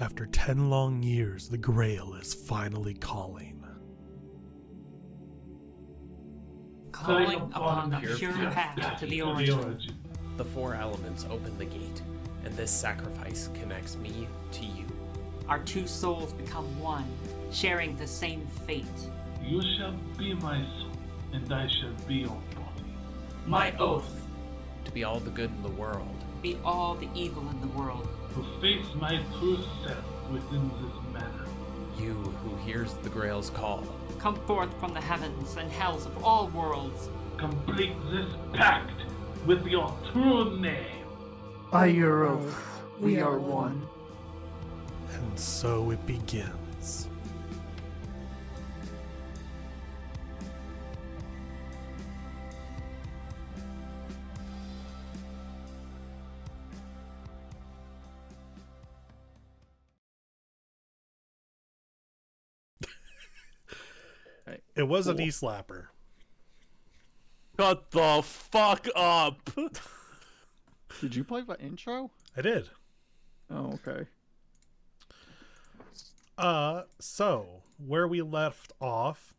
After 10 long years, the Grail is finally calling. Calling upon the pure path to the origin. The four elements open the gate, and this sacrifice connects me to you. Our two souls become one, sharing the same fate. You shall be my soul, and I shall be your body. My oath, To be all the good in the world. be all the evil in the world. To face my true self within this manner. You who hears the Grail's call. Come forth from the heavens and hells of all worlds. Complete this pact with your true name. By your oath, we are one. And so it begins. It was a knee slapper. Shut the fuck up. Did you play the intro? I did. Oh, okay. So where we left off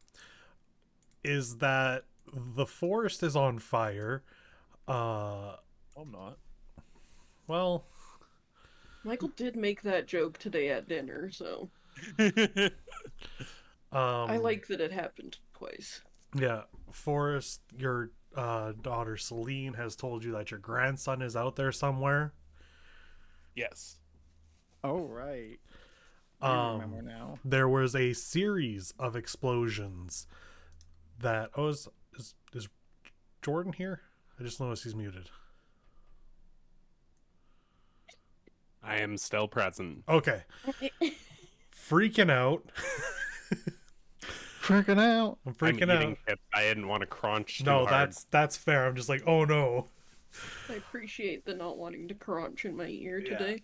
is that the forest is on fire. I'm not. Well, Michael did make that joke today at dinner, so I like that it happened twice. Yeah, Forrest, your daughter Celine has told you that your grandson is out there somewhere. Yes. Oh, right. I remember now. There was a series of explosions that... Oh, is Jordan here? I just noticed he's muted. I am still present. Okay. Freaking out. Freaking out. I'm freaking I'm eating out. chips. I didn't want to crunch too No, hard. that's fair. I'm just like, oh no. I appreciate the not wanting to crunch in my ear today.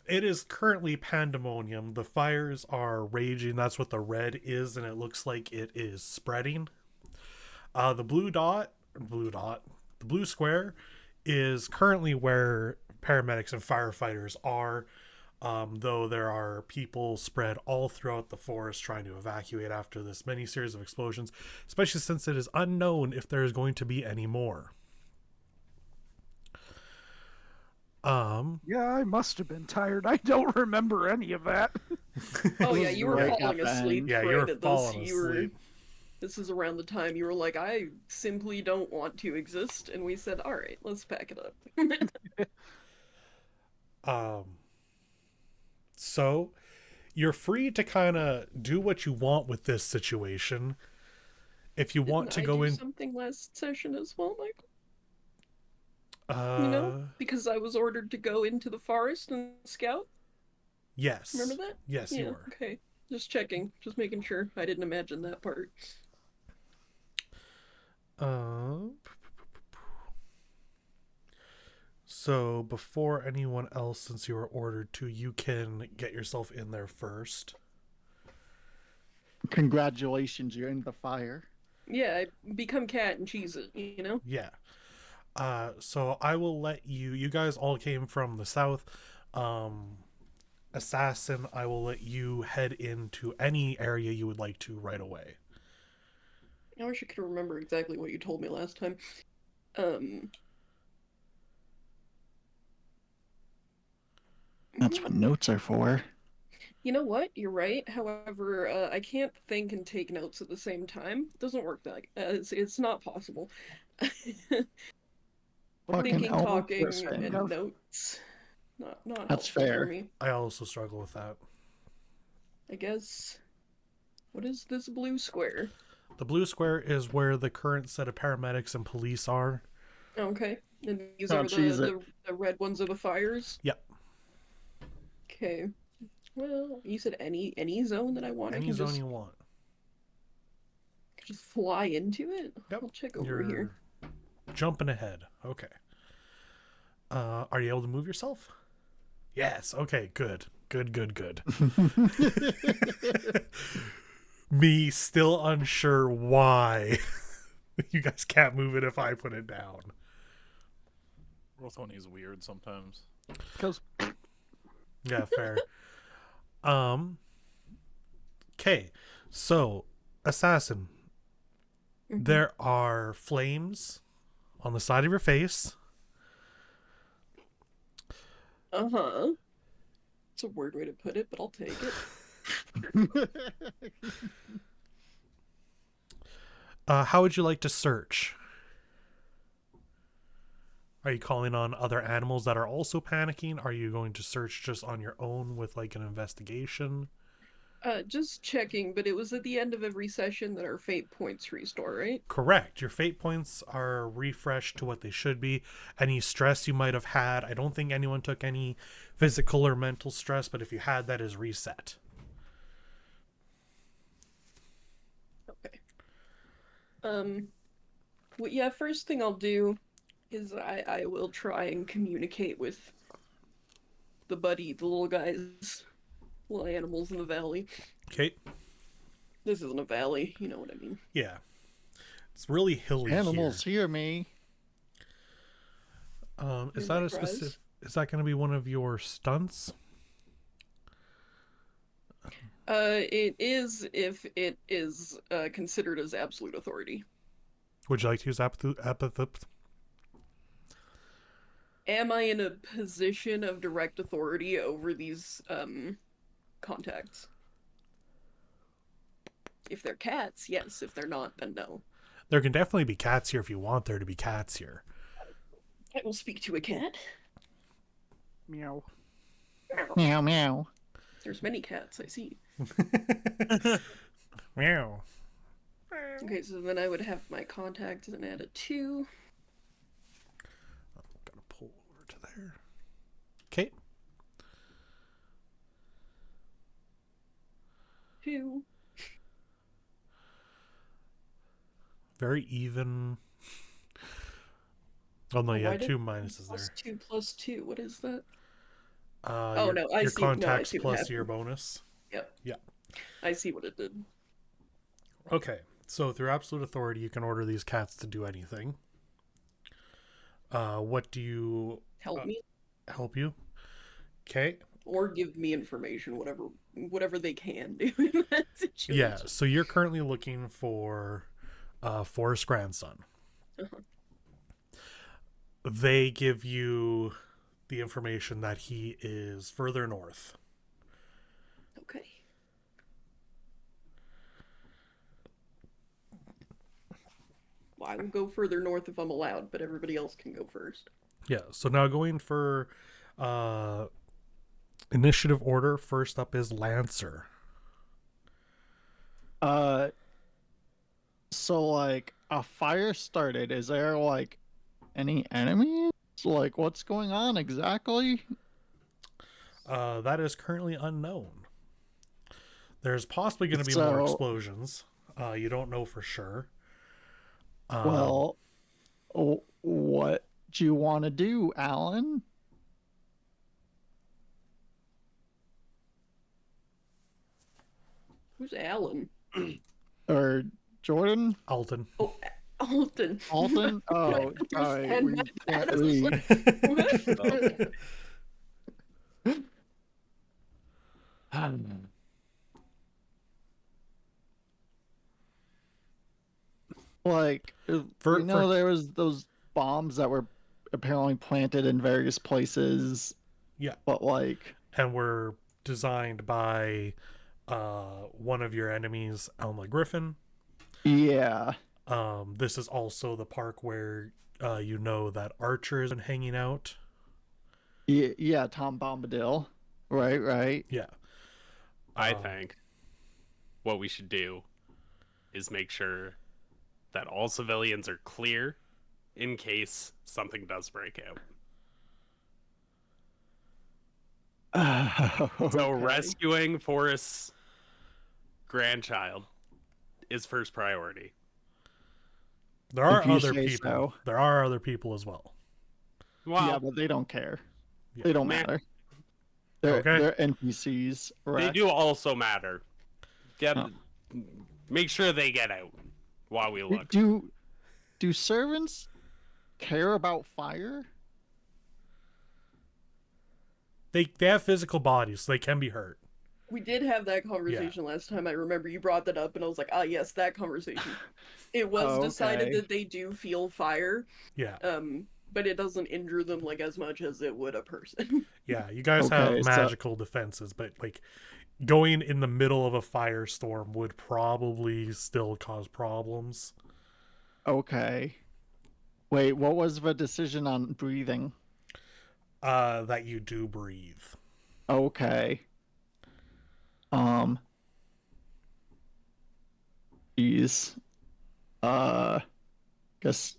It is currently pandemonium. The fires are raging. That's what the red is, and it looks like it is spreading. The blue square is currently where paramedics and firefighters are, though there are people spread all throughout the forest trying to evacuate after this many series of explosions, especially since it is unknown if there is going to be any more. Yeah, I must have been tired. I don't remember any of that. Oh yeah, you were right falling at the asleep. end. Yeah, you right were at this. falling You were. asleep. This is around the time you were like, I simply don't want to exist, and we said, all right, let's pack it up. So you're free to kind of do what you want with this situation. If you want to Didn't go I do in, something last session as well, Michael. You know, because I was ordered to go into the forest and scout. yes. Remember that? Yes, Yeah. you were. Okay. Just checking. Just making sure. I didn't imagine that part. So before anyone else, since you were ordered to, you can get yourself in there first. Congratulations, you're in the fire. Yeah, I become cat and cheese it, you know? Yeah. So I will let you guys all came from the south. Assassin, I will let you head into any area you would like to right away. I wish I could remember exactly what you told me last time. That's what notes are for. You know what? You're right. However, I can't think and take notes at the same time. It doesn't work that. It's not possible. Thinking, Elmo talking, Crispin. and notes. Not That's helpful fair. for me. I also struggle with that. I guess. What is this blue square? The blue square is where the current set of paramedics and police are. Okay. And these Oh, are cheese the red ones are the fires? Yep. Okay. Well, you said any zone that I want. I Any can zone just, you want. just fly into it? Yep. I'll check over You're here. jumping ahead. Okay. Are you able to move yourself? Yes. Okay, good. Good. Me still unsure why you guys can't move it if I put it down. Roll20 is weird sometimes. Because Yeah, fair. Okay, so assassin, there are flames on the side of your face. Uh-huh. It's a weird way to put it, but I'll take it. How would you like to search? Are you calling on other animals that are also panicking? Are you going to search just on your own with like an investigation? Just checking, but it was at the end of every session that our fate points restore, right? Correct. Your fate points are refreshed to what they should be. Any stress you might have had, I don't think anyone took any physical or mental stress, but if you had, that is reset. Okay. Well, yeah, first thing I'll do is I will try and communicate with the little guys, little animals in the valley. Okay. This isn't a valley, you know what I mean. Yeah. It's really hilly Animals here. hear me. Is Hear that my a cries? specific? Is that going to be one of your stunts? It is if it is considered as absolute authority. Would you like to use Am I in a position of direct authority over these contacts? If they're cats, yes. If they're not, then no. There can definitely be cats here if you want there to be cats here. I will speak to a cat. Meow. Meow, meow. There's many cats, I see. Meow. Okay, so then I would have my contact and add a 2. Gotta pull over to there. Okay. 2. Very even. Oh no, you Why had did- 2 minuses there. +2 +2. What is that? Oh no, I your see- no, I contacts see what plus happened. your bonus. Yep. Yeah. I see what it did. Okay, so through absolute authority, you can order these cats to do anything. What do you Help me. help you? Okay. Or give me information, whatever they can do in that situation. Yeah. So you're currently looking for Forrest's grandson. Uh-huh. They give you the information that he is further north. Okay. Well, I will go further north if I'm allowed, but everybody else can go first. Yeah. So now going for initiative order. First up is Lancer. So like a fire started. Is there like any enemies? Like what's going on exactly? That is currently unknown. There's possibly going to be more So- explosions. You don't know for sure. Well, what do you want to do, Alan? Who's Alan? Or Jordan? Alton. Oh, Alton. Alton? Oh, sorry. understand We my can't bad. I was read. Like, For- you know, for- there was those bombs that were apparently planted in various places, Yeah. but like, And were designed by one of your enemies, Alma Griffin. yeah, This is also the park where you know that Archer has been hanging out. yeah, Tom Bombadil, right. Yeah. I think what we should do is make sure that all civilians are clear in case something does break out. So Okay. rescuing Forrest's grandchild is first priority. There are If you other say people. so. There are other people as well. Well, Yeah, but they don't care. Yeah. They don't Man. matter. They're Okay. they're NPCs. they Right? do also matter. Oh. Make sure they get out while we look. Do servants care about fire? They have physical bodies, so they can be hurt. We did have that conversation last time. I remember you brought that up, and I was like, ah, yes, that conversation. It was decided Okay. that they do feel fire, Yeah. but it doesn't injure them like as much as it would a person. Yeah, you guys Okay, have so- magical defenses, but like going in the middle of a firestorm would probably still cause problems. Okay. Wait, what was the decision on breathing? That you do breathe. Okay. Geez. Guess.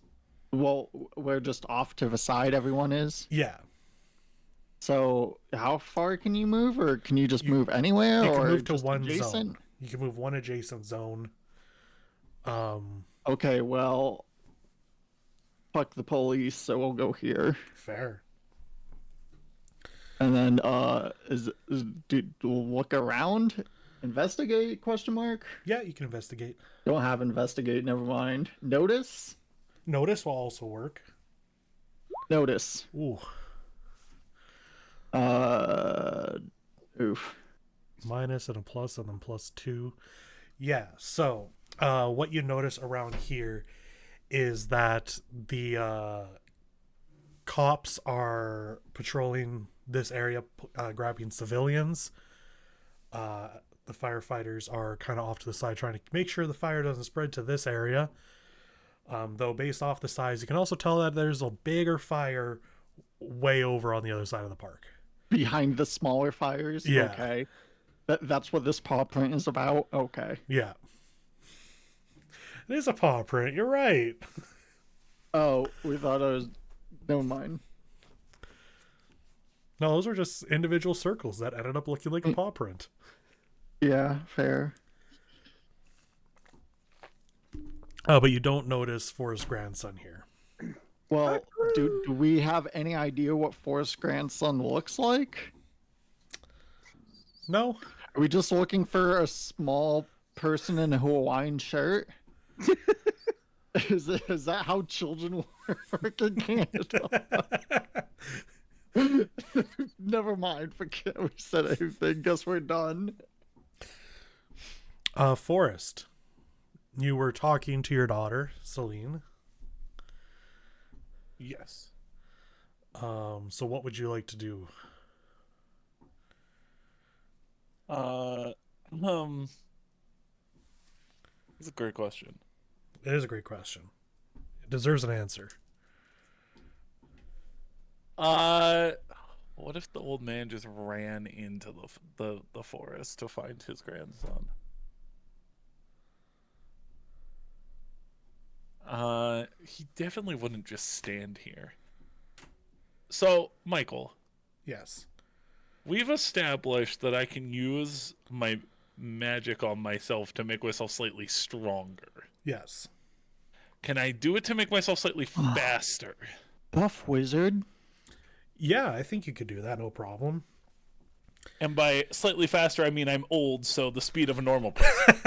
Well, we're just off to the side. Everyone is. Yeah, So, how far can you move, or can you just move anywhere, you or can move to just one adjacent? zone. You can move one adjacent zone. Okay, well, fuck the police, so we'll go here. Fair. And then, look around, investigate? Question mark. Yeah, you can investigate. Don't have investigate. Never mind. Notice. Notice will also work. Notice. Ooh, Oof. minus and a plus and then +2. Yeah, so what you notice around here is that the cops are patrolling this area, grabbing civilians. The firefighters are kind of off to the side trying to make sure the fire doesn't spread to this area. Though based off the size, you can also tell that there's a bigger fire way over on the other side of the park. Behind the smaller fires. Yeah. Okay. That's what this paw print is about. Okay. Yeah. It is a paw print, you're right. Oh, we thought it was. Never mind. No, those were just individual circles that ended up looking like a paw print. Yeah, fair. But you don't notice Forrest's grandson here. Well, do we have any idea what Forrest's grandson looks like? No? Are we just looking for a small person in a Hawaiian shirt? Is that how children work in Canada? Never mind. Forget we said anything. Guess we're done. Forrest, you were talking to your daughter, Celine. Yes. So what would you like to do? It's a great question. It is a great question. It deserves an answer. What if the old man just ran into the forest to find his grandson? He definitely wouldn't just stand here. So, Michael, Yes. we've established that I can use my magic on myself to make myself slightly stronger. Yes. Can I do it to make myself slightly faster? Buff wizard. Yeah, I think you could do that, no problem. And by slightly faster, I mean I'm old, so the speed of a normal person.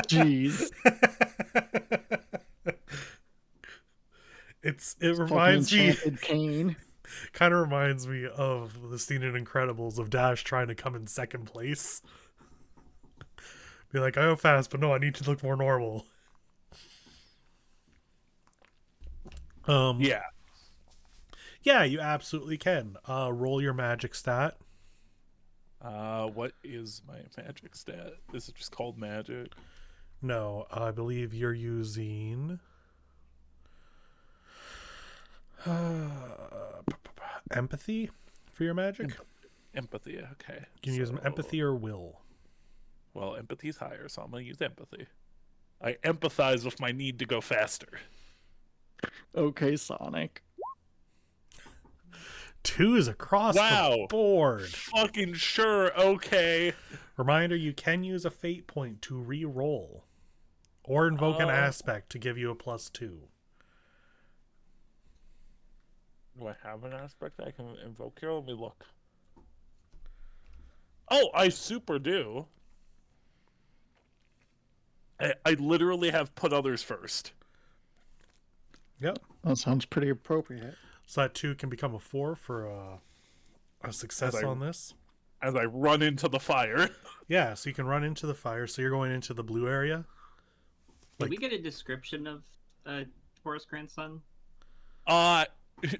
Jeez. It reminds me, Enchanted cane. kind of reminds me of the scene in Incredibles of Dash trying to come in second place. Be like, I go fast, but no, I need to look more normal. Yeah. Yeah, you absolutely can. Roll your magic stat. What is my magic stat? Is it just called magic? No, I believe you're using empathy for your magic. Empathy, okay. You can use So- empathy or will. Well, empathy's higher, so I'm gonna use empathy. I empathize with my need to go faster. Okay, Sonic. 2 is across the Wow. board. Fucking sure, okay. Reminder, you can use a fate point to re-roll or invoke an Oh. aspect to give you a +2. Do I have an aspect I can invoke here? Let me look. Oh, I super do. I literally have put others first. Yep. That sounds pretty appropriate. So that 2 can become a 4 for a success As I- on this. as I run into the fire. Yeah, so you can run into the fire. So you're going into the blue area. Did we get a description of Forest grandson?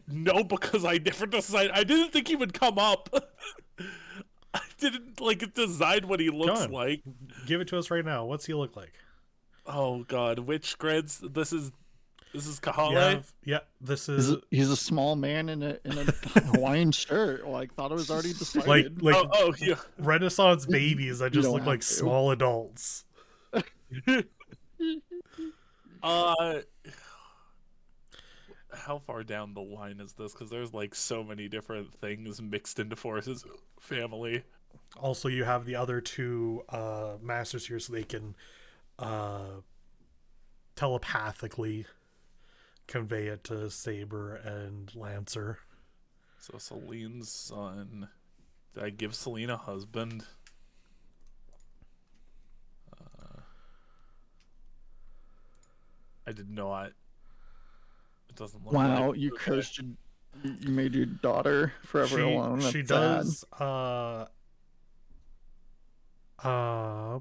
No, because I never decided. I didn't think he would come up. I didn't decide what he looks John. like. Give it to us right now. What's he look like? Oh God, which grids? This is Kahale. This is He's a small man in a Hawaiian shirt. Like, thought it was already decided. like Oh yeah. Renaissance babies that just don't look like have to. small adults. How far down the line is this? Because there's so many different things mixed into Forrest's family. Also, you have the other two masters here, so they can telepathically convey it to Saber and Lancer. So Celine's son. Did I give Celine a husband? I did not. It doesn't look Wow, like. you cursed you made your daughter forever alone. She That's sad. does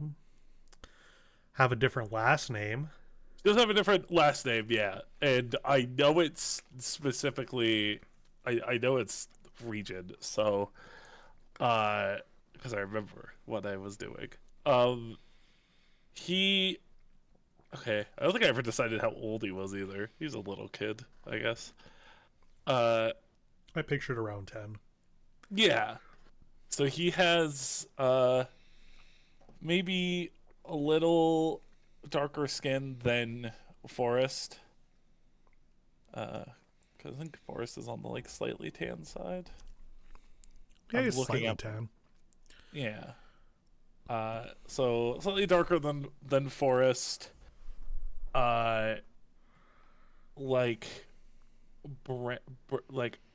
have a different last name. She does have a different last name, yeah. And I know it's specifically. I know it's region, so. Because I remember what I was doing. He. Okay, I don't think I ever decided how old he was either. He's a little kid, I guess. I pictured around 10. Yeah. So he has maybe a little darker skin than Forrest. Cause I think Forrest is on the slightly tan side. Yeah, I'm he's looking slightly up- tan. Yeah. So slightly darker than Forrest.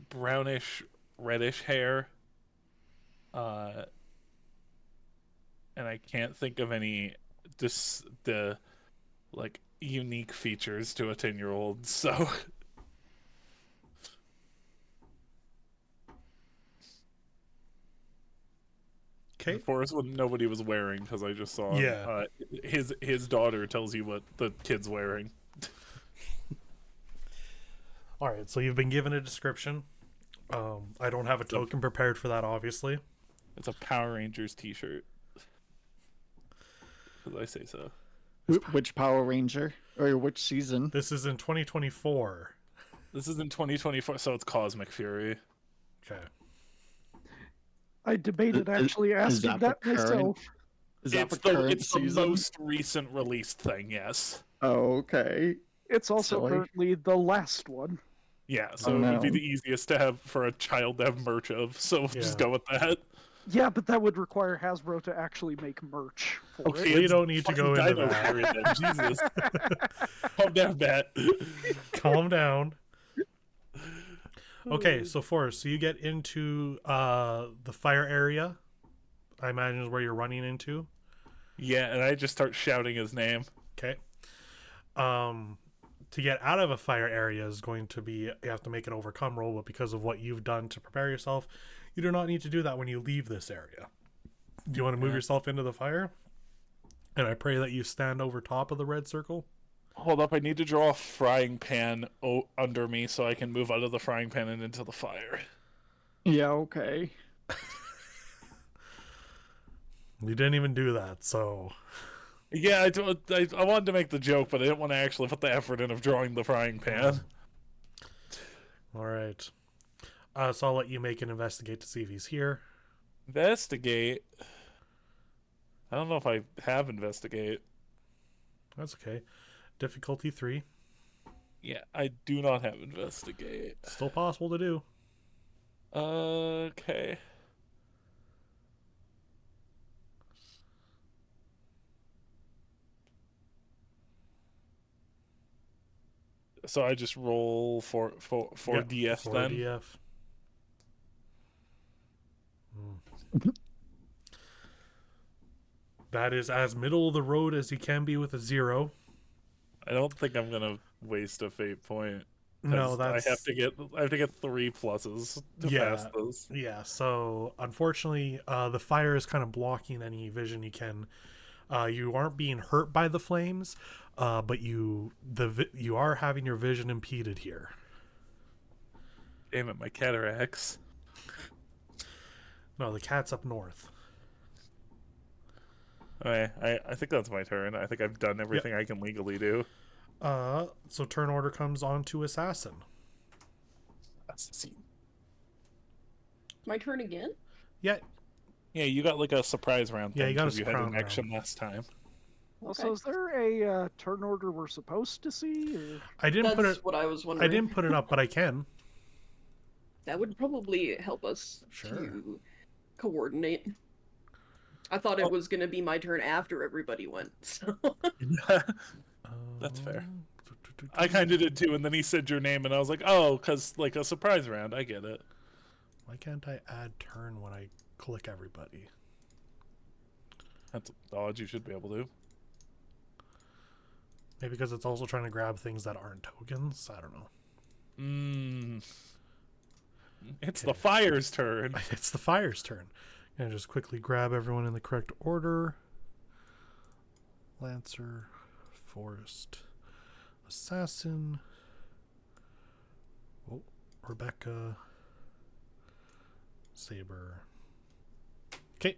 Brownish reddish hair. And I can't think of any unique features to a 10-year-old. So Okay. Forrest wouldn't know what he was wearing because I just saw. Yeah. His daughter tells you what the kid's wearing. All right, so you've been given a description. I don't have a token prepared for that, obviously. It's a Power Rangers T-shirt. Because I say so. Which Power Ranger or which season? This is in 2024. This is in 2024, so it's Cosmic Fury. Okay. I debated actually is asking that that the current- myself. Is that It's the current it's the season? most recent released thing, yes. Oh, okay. It's also Silly. currently the last one. Yeah, so Oh, it would be no. the easiest to have for a child to have merch of, so we'll just Yeah. go with that. Yeah, but that would require Hasbro to actually make merch for Okay, it. We it's don't need to go fucking into Dino that. Fury then, Jesus. Calm down, Matt. Calm down. Okay, so Forrest, so you get into the fire area. I imagine is where you're running into. Yeah, and I just start shouting his name. Okay. To get out of a fire area is going to be you have to make an overcome roll, but because of what you've done to prepare yourself, you do not need to do that when you leave this area. Do you want to move yourself into the fire? And I pray that you stand over top of the red circle. Hold up, I need to draw a frying pan under me so I can move out of the frying pan and into the fire. Yeah, okay. You didn't even do that, so Yeah, I wanted to make the joke, but I didn't want to actually put the effort in of drawing the frying pan. all right. So I'll let you make an investigate to see if he's here. Investigate. I don't know if I have investigate. That's okay. Difficulty 3. Yeah, I do not have investigate. Still possible to do. Okay. So I just roll for Yep, DF for then. DF. That is as middle of the road as he can be with a 0. I don't think I'm gonna waste a fate point. No, 'Cause that's I have to get 3 pluses to pass those. yeah. So unfortunately, the fire is kind of blocking any vision you can. You aren't being hurt by the flames, but you are having your vision impeded here. Damn it, my cataracts. No, the cat's up north. Okay, I think that's my turn. I think I've done everything I can legally do. So turn order comes on to assassin. That's the scene. My turn again? Yeah, Yeah, you got like a surprise round. Yeah, thing you got a 'cause you had surprise an action round. last time. Also, is there a turn order we're supposed to see? Or... I didn't put That's it. what I was I wondering. didn't put it up, but I can. That would probably help us Sure. to coordinate. I thought it was going to be my turn after everybody went. So. That's fair. I kind of did too, and then he said your name, and I was like, oh, because like a surprise round. I get it. Why can't I add turn when I click everybody? That's a dodge you should be able to. Maybe because it's also trying to grab things that aren't tokens. I don't know. It's the fire's turn. It's the fire's turn. Gonna just quickly grab everyone in the correct order. Lancer, Forest, Assassin. Oh, Rebecca, Saber. Okay.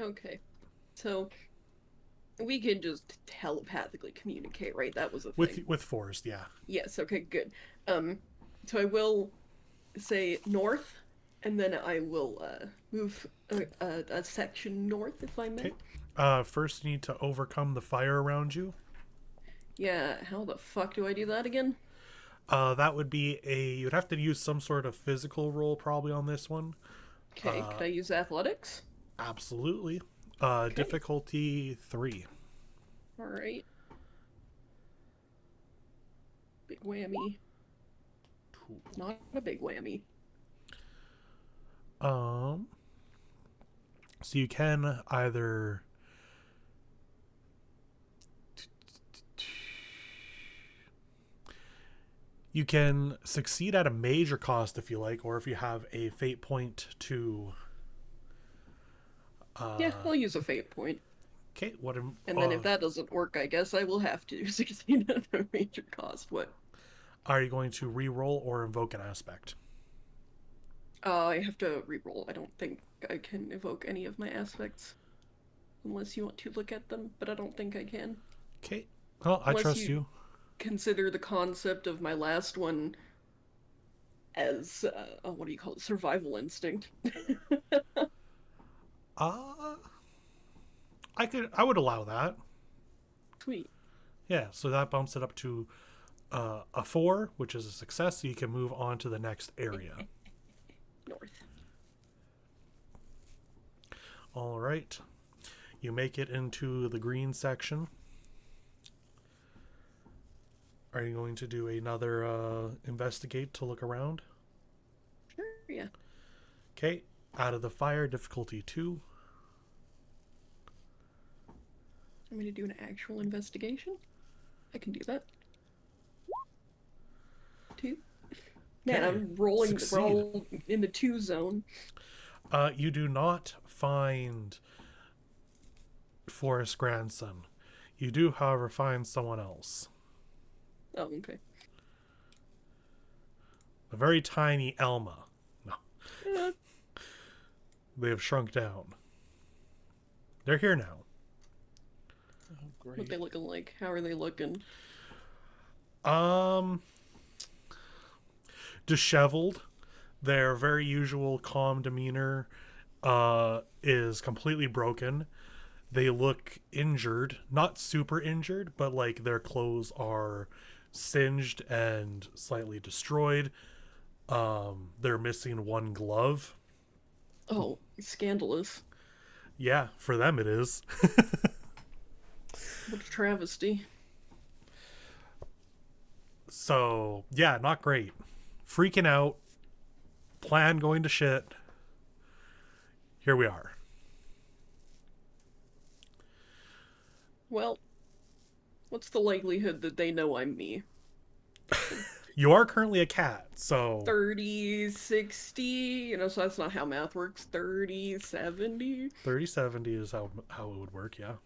Okay. So we can just telepathically communicate, right? That was a thing. With Forest, yeah. Yes, okay, good. So I will say north, and then I will move a section north, if I may. Okay. First, you need to overcome the fire around you. Yeah, how the fuck do I do that again? That would be you'd have to use some sort of physical roll probably on this one. Okay, could I use athletics? Absolutely. Difficulty 3. Alright. Big whammy. Not a big whammy. So you can either you can succeed at a major cost if you like, or if you have a fate point to Yeah, I'll use a fate point. Okay, what And then if that doesn't work, I guess I will have to succeed at a major cost. What? Are you going to re-roll or invoke an aspect? I have to re-roll. I don't think I can evoke any of my aspects. Unless you want to look at them, but I don't think I can. Okay. Well, I Unless trust you. Consider the concept of my last one as, what do you call it? Survival instinct. I would allow that. Sweet. Yeah, so that bumps it up to a 4, which is a success, so you can move on to the next area. North. All right. You make it into the green section. Are you going to do another investigate to look around? Sure, yeah. Okay. Out of the fire, difficulty 2. I'm going to do an actual investigation. I can do that. 2. Man, Okay. I'm rolling Succeed. roll in the 2 zone. You do not find Forrest's grandson. You do, however, find someone else. Oh, okay. A very tiny Elma. No. Yeah. They have shrunk down. They're here now. What they looking like? How are they looking? Disheveled. Their very usual calm demeanor is completely broken. They look injured, not super injured, but like their clothes are singed and slightly destroyed. They're missing one glove. Oh, scandalous. Yeah, for them it is. What a travesty. So, yeah, not great. Freaking out. Plan going to shit. Here we are. Well, What's the likelihood that they know I'm me? You are currently a cat, so 30, 60, so that's not how math works. 30, 70? 30/70 is how it would work, yeah.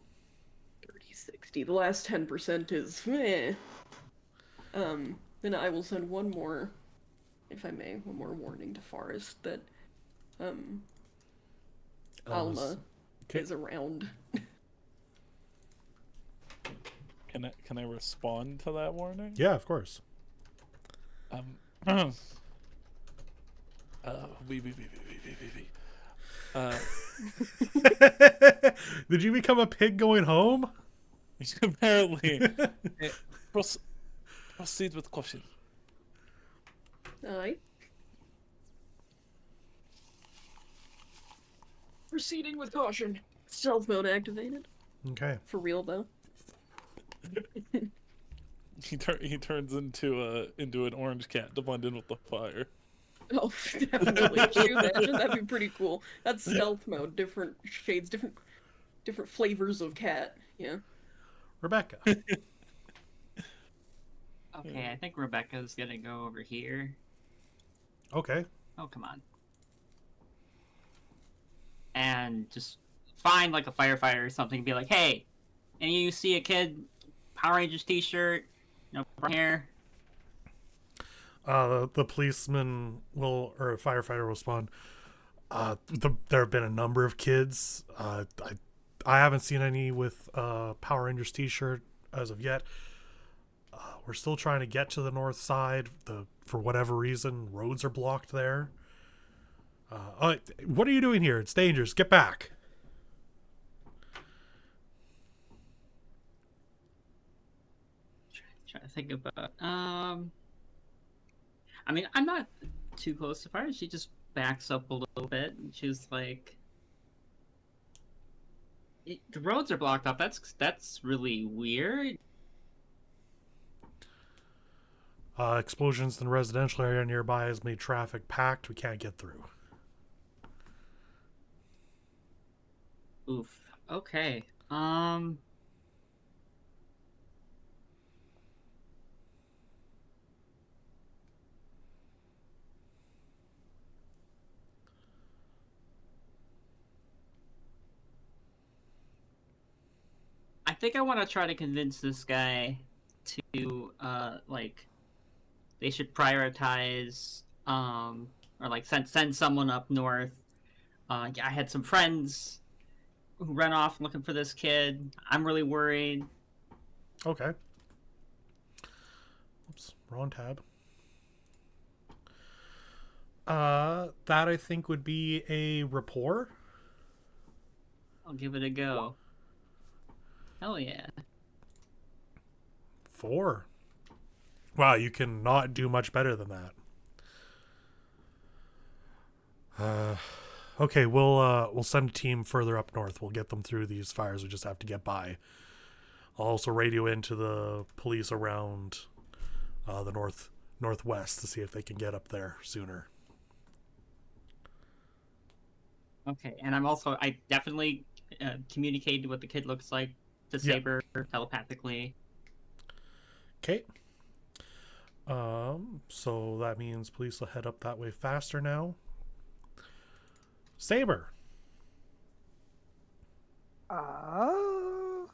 30, 60. The last 10% is meh. Then I will send one more, if I may, one more warning to Forrest that Alma is around. Can I respond to that warning? Yeah, of course. We. Did you become a pig going home? Apparently. Proceed with caution. Aye. Proceeding with caution. Stealth mode activated. Okay. For real though. He turns into an orange cat to blend in with the fire. Oh, definitely. Can you imagine? That'd be pretty cool. That's stealth mode. Different shades, different flavors of cat. Yeah. Rebecca. Okay, I think Rebecca's gonna go over here. Okay. Oh, come on. And just find like a firefighter or something and be like, hey, and you see a kid, Power Rangers t-shirt, from here. The policeman or a firefighter will respond. There have been a number of kids. I haven't seen any with Power Rangers t-shirt as of yet. We're still trying to get to the north side. For whatever reason, roads are blocked there. What are you doing here? It's dangerous. Get back. Trying to think about. I mean, I'm not too close to fire. She just backs up a little bit, and she's like, "The roads are blocked off. That's really weird." Explosions in the residential area nearby has made traffic packed. We can't get through. Oof. Okay. I think I want to try to convince this guy to they should prioritize or like send someone up north. I had some friends who ran off looking for this kid. I'm really worried. Okay. Oops, wrong tab. That I think would be a rapport. I'll give it a go. Hell yeah. 4. Wow, you cannot do much better than that. Okay, we'll send a team further up north. We'll get them through these fires. We just have to get by. I'll also radio into the police around the northwest to see if they can get up there sooner. Okay, and I definitely communicated what the kid looks like to Saber telepathically. Okay. So that means police will head up that way faster now. Saber. So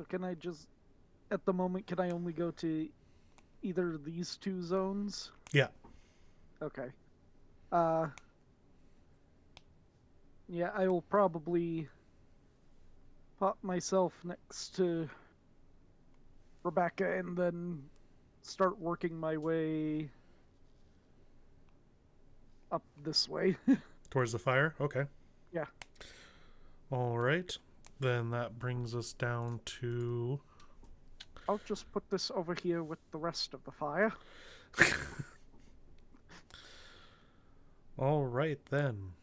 can I just, at the moment, can I only go to either of these 2 zones? Yeah. Okay. Yeah, I will probably pop myself next to Rebecca and then start working my way up this way. Towards the fire? Okay. Yeah. All right. Then that brings us down to... I'll just put this over here with the rest of the fire. All right, then.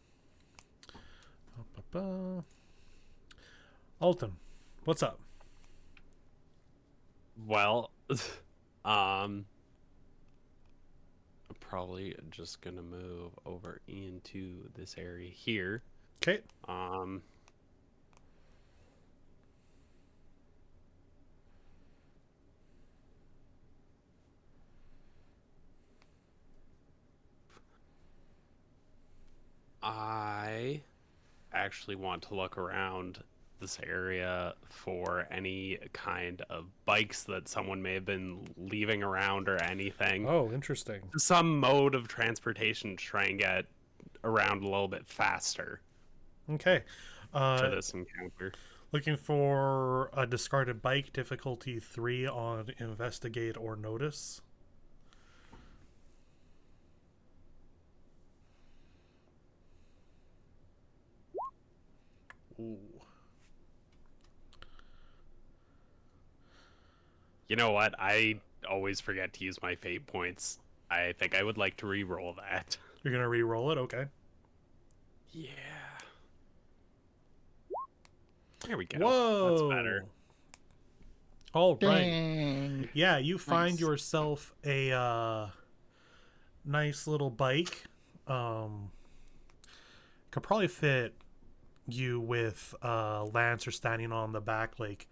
Alton, what's up? Well, I'm probably just gonna move over into this area here. Okay. I actually want to look around this area for any kind of bikes that someone may have been leaving around or anything. Oh, interesting. Some mode of transportation to try and get around a little bit faster Okay. for this encounter. Looking for a discarded bike, difficulty 3 on investigate or notice. Ooh. You know what? I always forget to use my fate points. I think I would like to re-roll that. You're gonna re-roll it, okay? Yeah. There we go. Whoa. That's better. All right. Dang. Yeah, you find Nice. yourself a nice little bike. Could probably fit you with Lancer standing on the back, like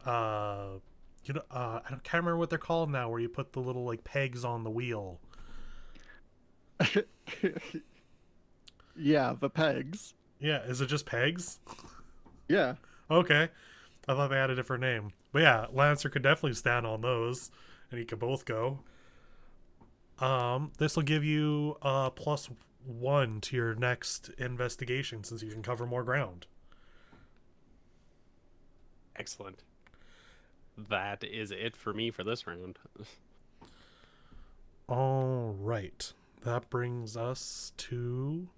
you know, can't remember what they're called now, where you put the little like pegs on the wheel. Yeah, the pegs. Yeah, is it just pegs? Yeah. Okay, I thought they had a different name, but yeah, Lancer could definitely stand on those, and you could both go. This will give you +1 to your next investigation since you can cover more ground. Excellent. That is it for me for this round. All right, that brings us to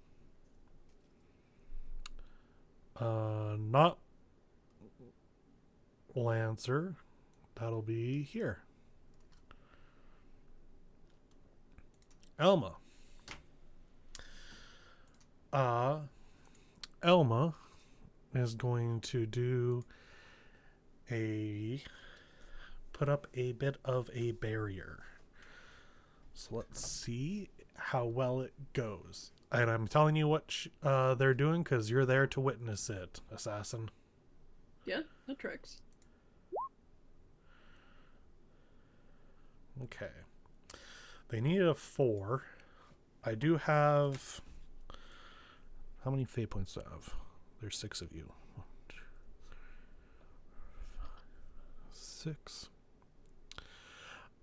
not Lancer. That'll be here. Elma. Elma is going to put up a bit of a barrier. So let's see how well it goes. And I'm telling you what they're doing because you're there to witness it, Assassin. Yeah, that tracks. Okay. They needed a 4. I do have... How many fate points do I have? There's 6 of you. 1, 2, 3, 4, 5, 6.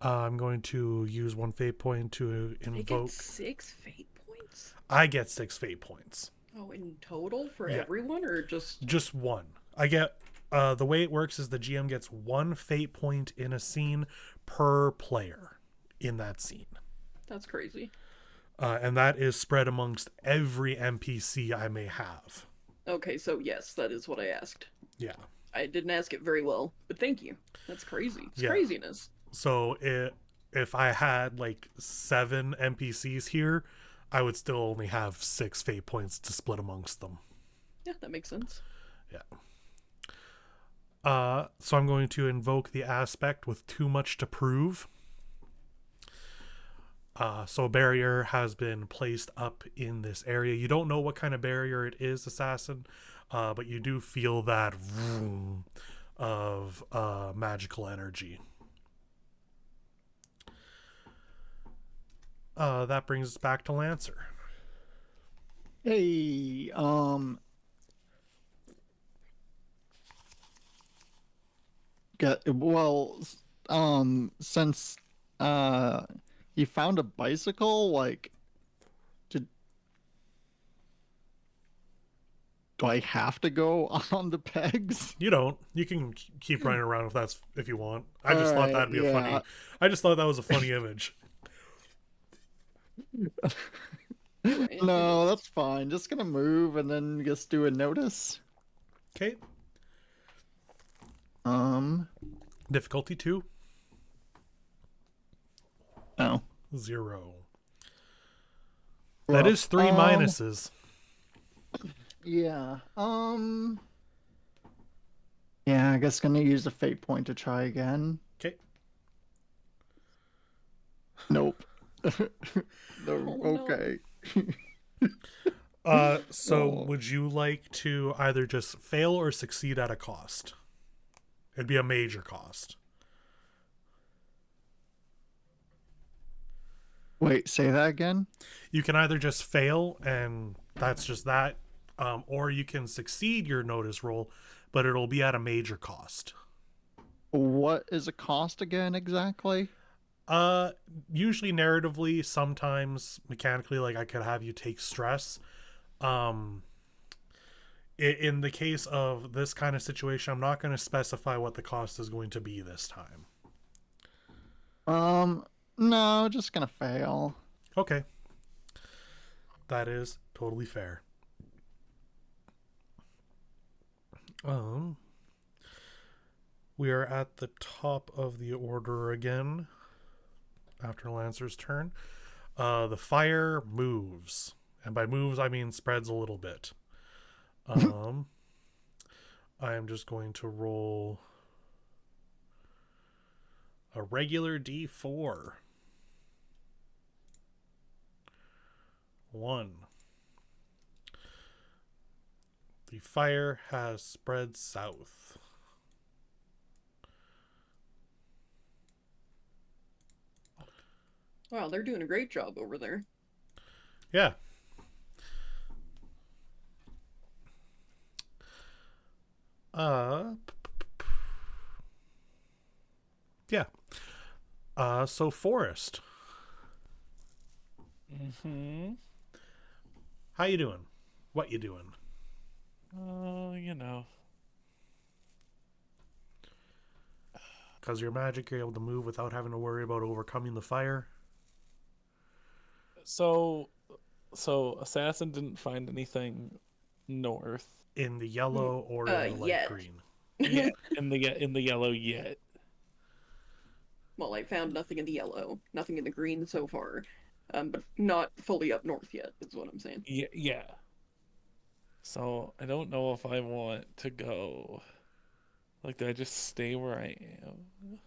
I'm going to use 1 fate point to They get invoke... 6 fate points? I get 6 fate points. Oh, in total for Yeah. everyone, or just... Just 1. I get... the way it works is the GM gets 1 fate point in a scene per player in that scene. That's crazy. And that is spread amongst every NPC I may have. Okay, so yes, that is what I asked. Yeah. I didn't ask it very well, but thank you. That's crazy. It's Yeah. craziness. So if I had like 7 NPCs here, I would still only have 6 fate points to split amongst them. Yeah, that makes sense. Yeah. So I'm going to invoke the aspect with too much to prove. So a barrier has been placed up in this area. You don't know what kind of barrier it is, Assassin, but you do feel that vroom of magical energy. That brings us back to Lancer. Hey, since you found a bicycle, like, do I have to go on the pegs? You don't. You can keep running around if you want. I just thought Alright, that'd be a yeah. funny. I just thought that was a funny image. No, that's fine. Just gonna move and then just do a notice. Okay. Difficulty 2. Oh. 0. That is 3 minuses. Yeah. Yeah, I guess gonna use a fate point to try again. Okay. Nope. No, Oh, no. okay. So Oh. would you like to either just fail or succeed at a cost? It'd be a major cost. Wait, say that again? You can either just fail and that's just that, or you can succeed your notice roll, but it'll be at a major cost. What is a cost again exactly? Usually narratively, sometimes mechanically, like I could have you take stress. In the case of this kind of situation, I'm not going to specify what the cost is going to be this time. No, just gonna fail. Okay. That is totally fair. We are at the top of the order again after Lancer's turn. The fire moves. And by moves, I mean spreads a little bit. I am just going to roll a regular D4. 1. The fire has spread south. Wow, they're doing a great job over there. Yeah. Yeah. So Forest. Mm-hmm. How you doing? What you doing? You know. Because your magic, you're able to move without having to worry about overcoming the fire. So Assassin didn't find anything north. In the yellow or in the light yet. green. Yeah, in the yellow yet. Well, I found nothing in the yellow, nothing in the green so far, but not fully up north yet, is what I'm saying. Yeah. So I don't know if I want to go. Like, do I just stay where I am?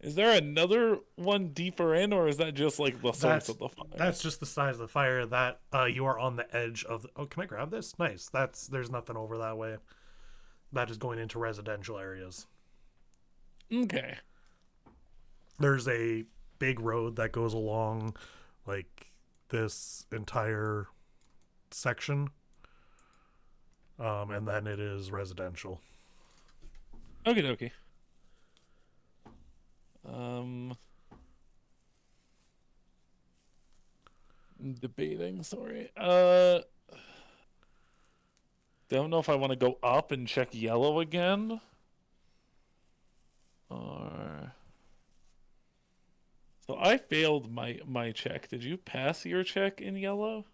Is there another one deeper in, or is that just like the source of the fire? That's just the size of the fire. That you are on the edge of. Oh, can I grab this? Nice. There's nothing over that way. That is going into residential areas. Okay. There's a big road that goes along, like this entire section, and then it is residential. Okay. Debating, sorry. Don't know if I want to go up and check yellow again. Or so I failed my check. Did you pass your check in yellow?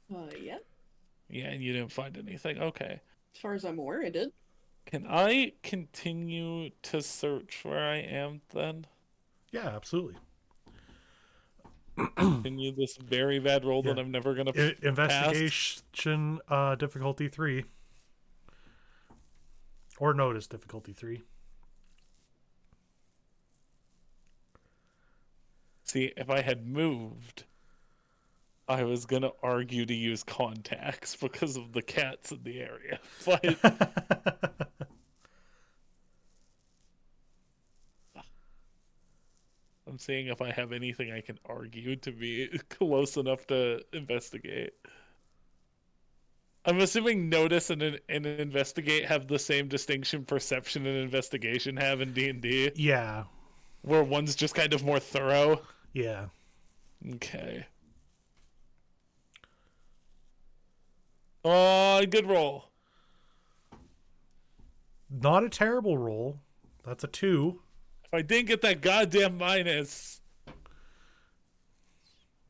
Yeah. Yeah, and you didn't find anything. Okay. As far as I'm aware, I did. Can I continue to search where I am then? Yeah, absolutely. Continue this very bad roll that I'm never gonna pass? Investigation difficulty 3. Or notice difficulty 3. See, if I had moved, I was gonna argue to use contacts because of the cats in the area. But I'm seeing if I have anything I can argue to be close enough to investigate. I'm assuming notice and investigate have the same distinction perception and investigation have in D&D, Yeah. where one's just kind of more thorough. Yeah. Okay. Oh, good roll. Not a terrible roll. That's a 2. If I didn't get that goddamn minus,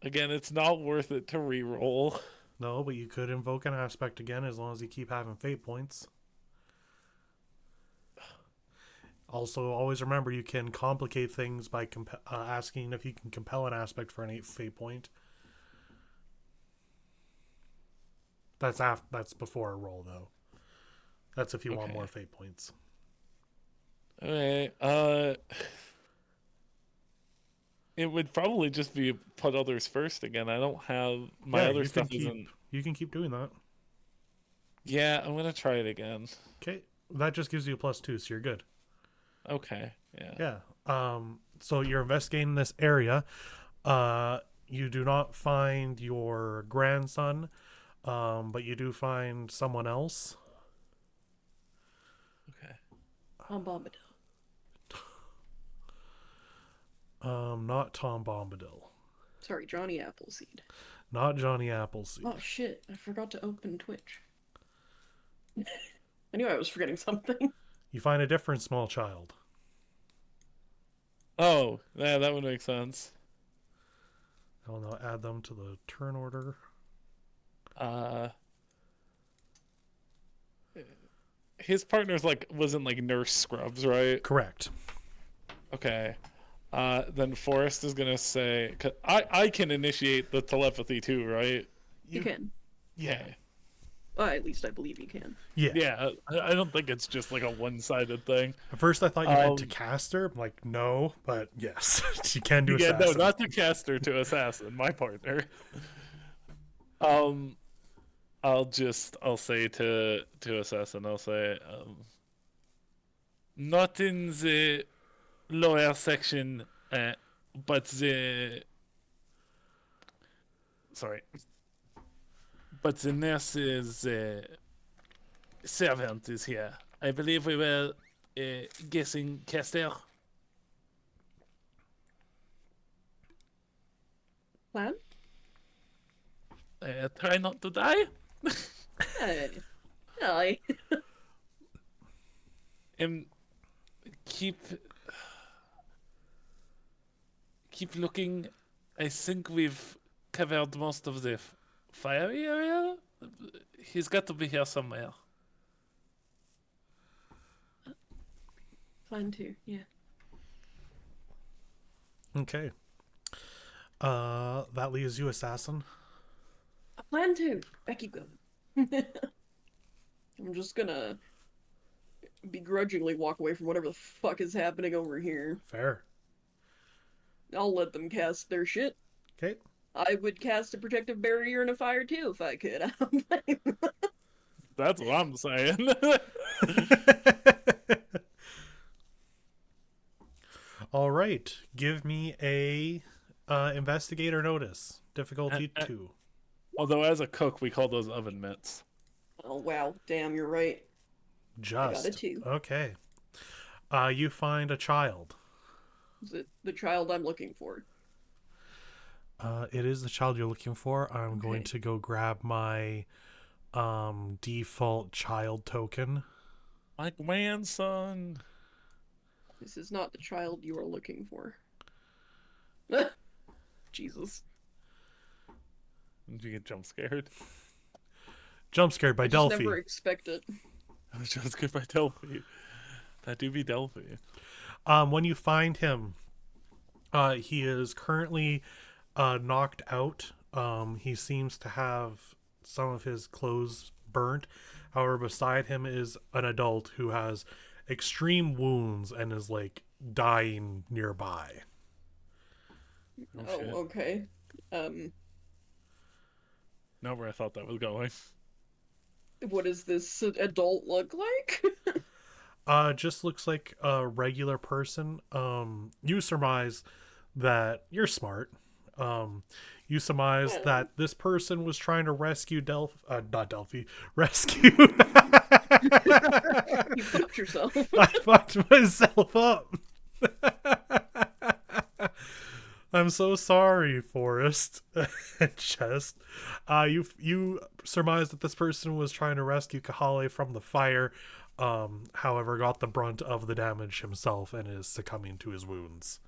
again, it's not worth it to re-roll. No, but you could invoke an aspect again as long as you keep having fate points. Also, always remember you can complicate things by asking if you can compel an aspect for an 8 fate point. That's before a roll, though. That's if you want more fate points. It would probably just be put others first again. I don't have my Yeah, other you can stuff keep, isn't. you can keep doing that. Yeah, I'm gonna try it again. Okay, that just gives you a +2, so you're good. Okay. Yeah. Yeah. So you're investigating this area. You do not find your grandson, but you do find someone else. Okay. Tom Bombadil. Not Tom Bombadil. Sorry, Johnny Appleseed. Not Johnny Appleseed. Oh shit, I forgot to open Twitch. I knew I was forgetting something. You find a different small child. Oh, yeah, that would make sense. I'll now add them to the turn order. His partner's was in Nurse Scrubs, right? Correct. Okay. Then Forrest is gonna say, 'cause I can initiate the telepathy too, right? You can. Yeah. Well, at least I believe you can. Yeah. Yeah, I don't think it's just a one-sided thing. At first I thought you meant to cast her. I'm like, no, but yes. She can do Yeah, assassin. no, not to caster, to assassin, my partner. I'll say to assassin, I'll say, not in the lower section, but the nurse's servant is here. I believe we were guessing caster. Plan? Try not to die. Aye. Keep looking. I think we've covered most of the fire area. He's got to be here somewhere. Plan to, yeah. Okay. That leaves you, assassin. I plan to. I keep going. I'm just gonna begrudgingly walk away from whatever the fuck is happening over here. Fair. I'll let them cast their shit. Okay. I would cast a protective barrier and a fire too if I could. I don't blame them. That's what I'm saying. All right. Give me a investigator notice. Difficulty 2. Although as a cook, we call those oven mitts. Oh wow, damn, you're right. Just. I got a 2. Okay. You find a child. Is it the child I'm looking for? It is the child you're looking for. I'm going to go grab my default child token. My grandson. This is not the child you are looking for. Jesus. Did you get jump scared? Jump scared by I just Delphi. never expect it. I was jump scared by Delphi. That do be Delphi. When you find him, he is currently knocked out. He seems to have some of his clothes burnt. However, beside him is an adult who has extreme wounds and is dying nearby. Oh, okay. Not where I thought that was going. What does this adult look like? Just looks like a regular person. You surmise that you're smart. You surmise that this person was trying to rescue not Delphi, rescue. You fucked yourself. I fucked myself up. I'm so sorry, Forrest. Chest. You surmise that this person was trying to rescue Kahale from the fire. However, got the brunt of the damage himself and is succumbing to his wounds.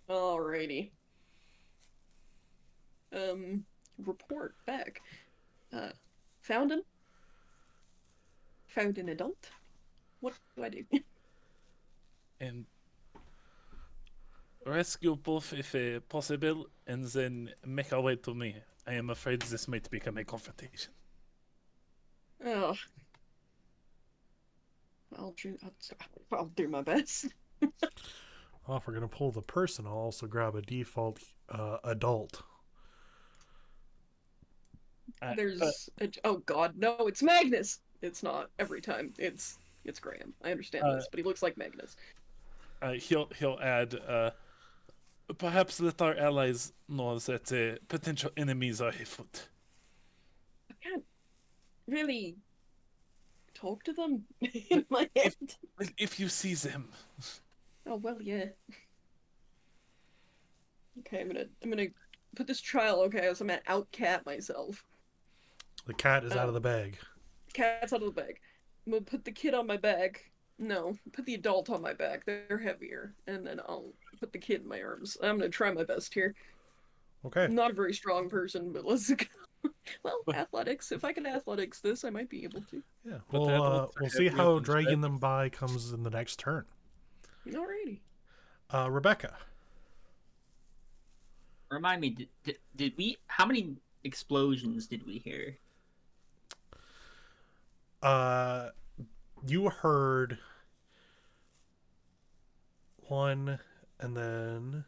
Alrighty. Report back. Found him? Found an adult? What do I do? And rescue both if possible, and then make our way to me. I am afraid this might become a confrontation. Oh. I'll do my best. Well, if we're gonna pull the person, I'll also grab a default adult. Oh god, no, it's Magnus. It's not every time. It's Graham. I understand this, but he looks like Magnus. He'll add. Perhaps let our allies know that potential enemies are afoot. I can't really talk to them in my head. If you see them. Oh well, yeah. Okay, I'm gonna put this trial. Okay, as I'm gonna outcat myself. The cat is out of the bag. Cat's out of the bag. I'm gonna put the kid on my back. No, put the adult on my back. They're heavier, and then I'll put the kid in my arms. I'm gonna try my best here. Okay. I'm not a very strong person, but let's go. Well, athletics. If I can athletics this, I might be able to. Yeah. But that We'll also see heavier how than dragging Shrek. them by comes in the next turn. Alrighty. Rebecca. Remind me, did we? How many explosions did we hear? You heard one, and then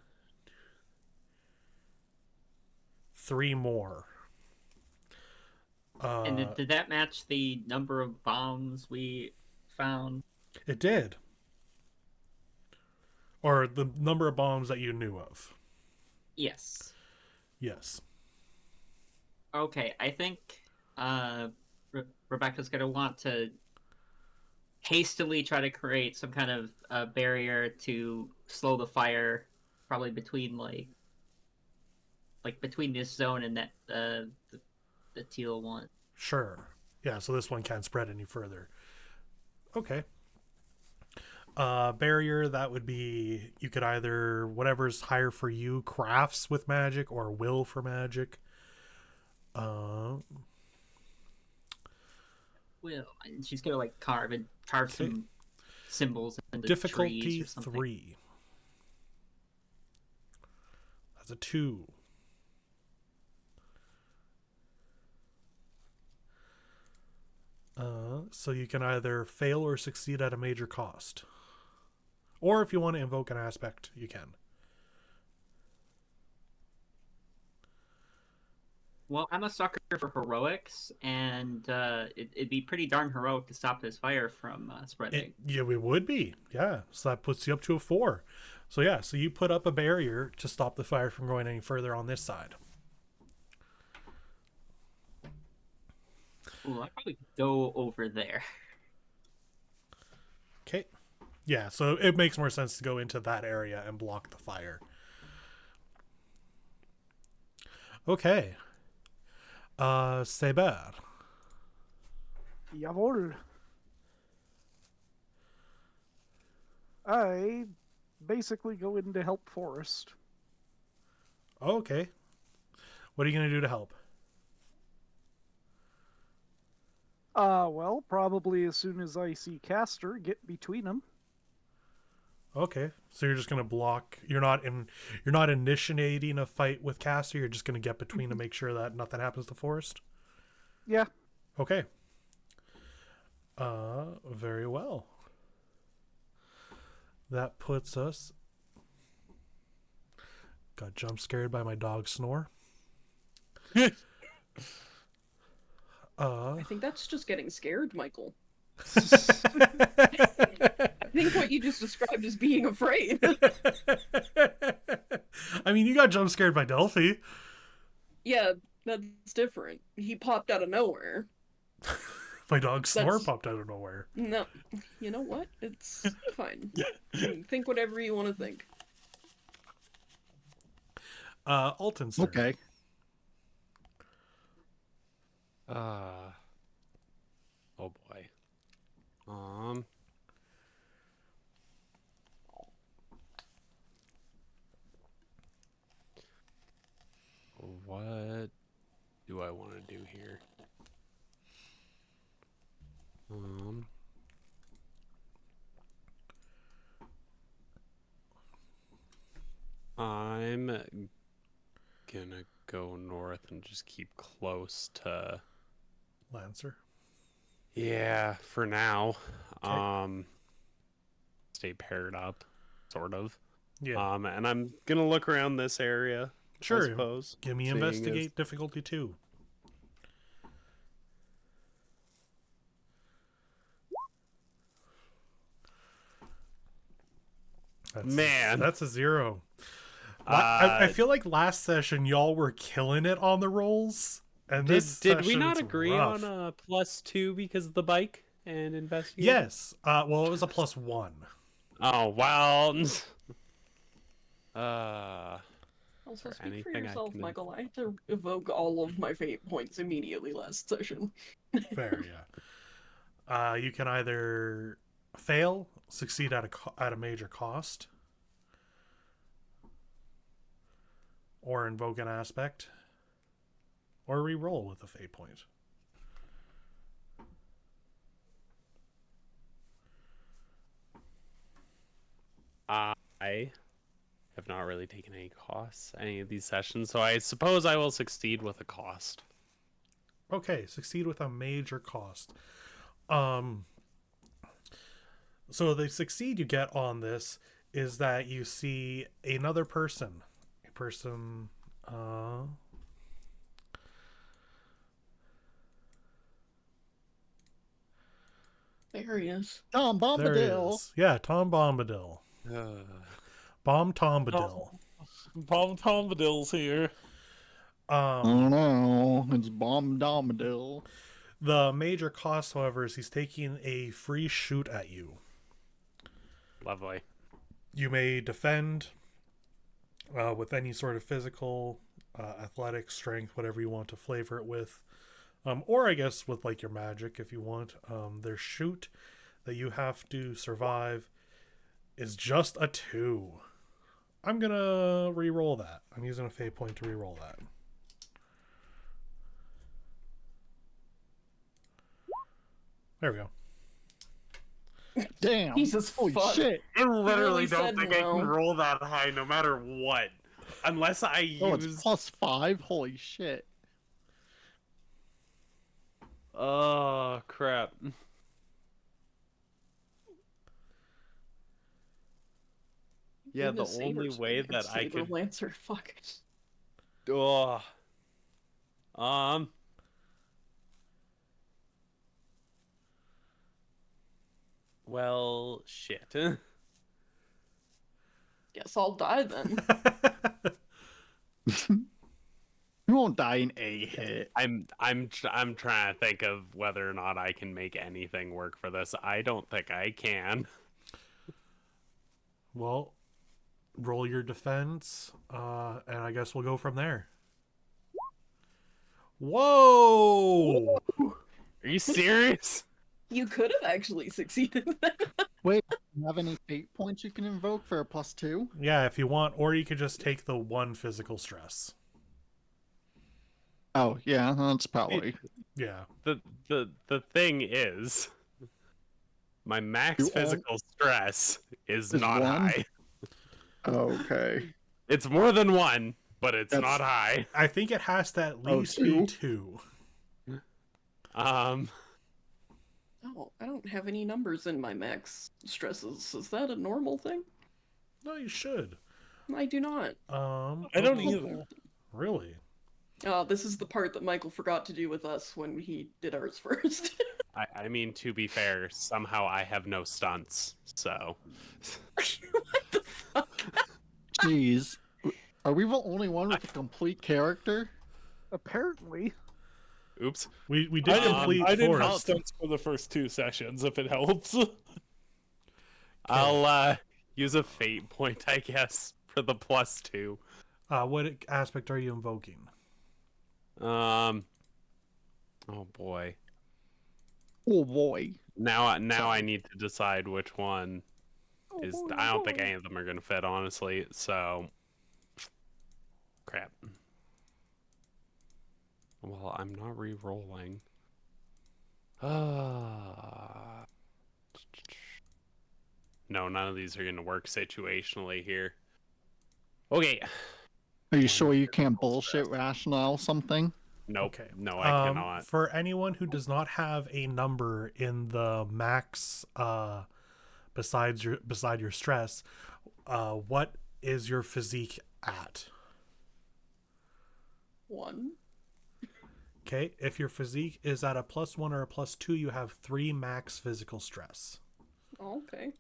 3 more. And did that match the number of bombs we found? It did. Or the number of bombs that you knew of. Yes. Yes. Okay, I think Rebecca's gonna want to hastily try to create some kind of barrier to slow the fire, probably between like between this zone and that the teal one. Sure. Yeah, so this one can't spread any further. Okay. Barrier, that would be, you could either, whatever's higher for you, crafts with magic or will for magic. Well, and she's gonna like carve some symbols in the trees Difficulty or something. 3. That's a 2. So you can either fail or succeed at a major cost. Or if you want to invoke an aspect, you can. Well, I'm a sucker for heroics, and it'd be pretty darn heroic to stop this fire from spreading. Yeah, it would be. Yeah. So that puts you up to a 4. So yeah, so you put up a barrier to stop the fire from going any further on this side. Ooh, I'd probably go over there. Okay. Yeah, so it makes more sense to go into that area and block the fire. Okay. Seber. Jawohl. I basically go in to help Forrest. Okay. What are you going to do to help? Well, probably as soon as I see Castor, get between them. Okay. So you're just going to block. You're not initiating a fight with Castor. You're just going to get between to make sure that nothing happens to Forrest. Yeah. Okay. Very well. That puts us. Got jump scared by my dog snore. I think that's just getting scared, Michael. I think what you just described is being afraid. I mean, you got jump scared by Delphi. Yeah, that's different. He popped out of nowhere. My dog snore That's- popped out of nowhere. No, you know what? It's fine. Think whatever you want to think. Alton's turn. Okay. Oh boy. What do I want to do here? I'm gonna go north and just keep close to. Lancer. Yeah, for now. Okay. Stay paired up. sort of. Yeah. And I'm gonna look around this area. I Sure. suppose. Give me seeing investigate difficulty 2. Man. That's a 0. I I feel like last session y'all were killing it on the rolls, and this did we session not it's agree rough. on a +2 because of the bike and investigate? Yes. Well, it was a +1. Oh well. uh. Also, Or speak for anything I yourself, can Michael. I had to evoke all of my fate points immediately last session. Fair, yeah. You can either fail, succeed at a major cost, or invoke an aspect, or re-roll with a fate point. I have not really taken any costs any of these sessions, so I suppose I will succeed with a cost. Okay, succeed with a major cost. So the succeed you get on this is that you see another person. A person, There he is. Tom there it Bombadil. is. Yeah, Tom Bombadil. Bomb Tombadil. Tom Bombadil's here. Oh no, it's Bomb Bombadil. The major cost, however, is he's taking a free shoot at you. Lovely. You may defend with any sort of physical, athletic, strength, whatever you want to flavor it with. Or I guess with like your magic if you want. Their shoot that you have to survive is just a 2. I'm gonna re-roll that. I'm using a fate point to re-roll that. There we go. Damn. Jesus Holy fuck. shit. I literally really don't said think I no. can roll that high no matter what. Unless I Oh, use... it's +5? Holy shit. Oh, crap. Yeah, Even the Saber only way Sword, that I Saber could... Lancer, fuck. Oh. Well, shit. Guess I'll die then. You won't die in a hit. I'm trying to think of whether or not I can make anything work for this. I don't think I can. Well, roll your defense, and I guess we'll go from there. Whoa! Are you serious? You could have actually succeeded. Wait, do you have any fate points you can invoke for a +2? Yeah, if you want, or you could just take the 1 physical stress. Oh, yeah, that's probably. Yeah. The thing is, my max You all- physical stress is Is not 1? high. Okay. It's more than 1, but it's That's- not high. I think it has to at Oh, least be 2? 2. Oh, I don't have any numbers in my max stresses. Is that a normal thing? No, you should. I do not. I don't either. Really? This is the part that Michael forgot to do with us when he did ours first. I mean, to be fair, somehow I have no stunts, so... What the fuck? Jeez. Are we the only one with a complete character? Apparently. Oops. We did complete I didn't have Forest. stunts for the first 2 sessions, if it helps. I'll use a fate point, I guess, for the +2. What aspect are you invoking? Oh boy. Oh boy. Now I need to decide which one is. I don't think any of them are gonna fit, honestly. So, crap. Well, I'm not re-rolling. No, none of these are gonna work situationally here. Okay. Are you sure you can't bullshit rationale something? Nope. Okay. No, I cannot. For anyone who does not have a number in the max beside your stress, What is your physique at? 1. Okay, if your physique is at a +1 or a +2, you have 3 max physical stress. Oh, okay.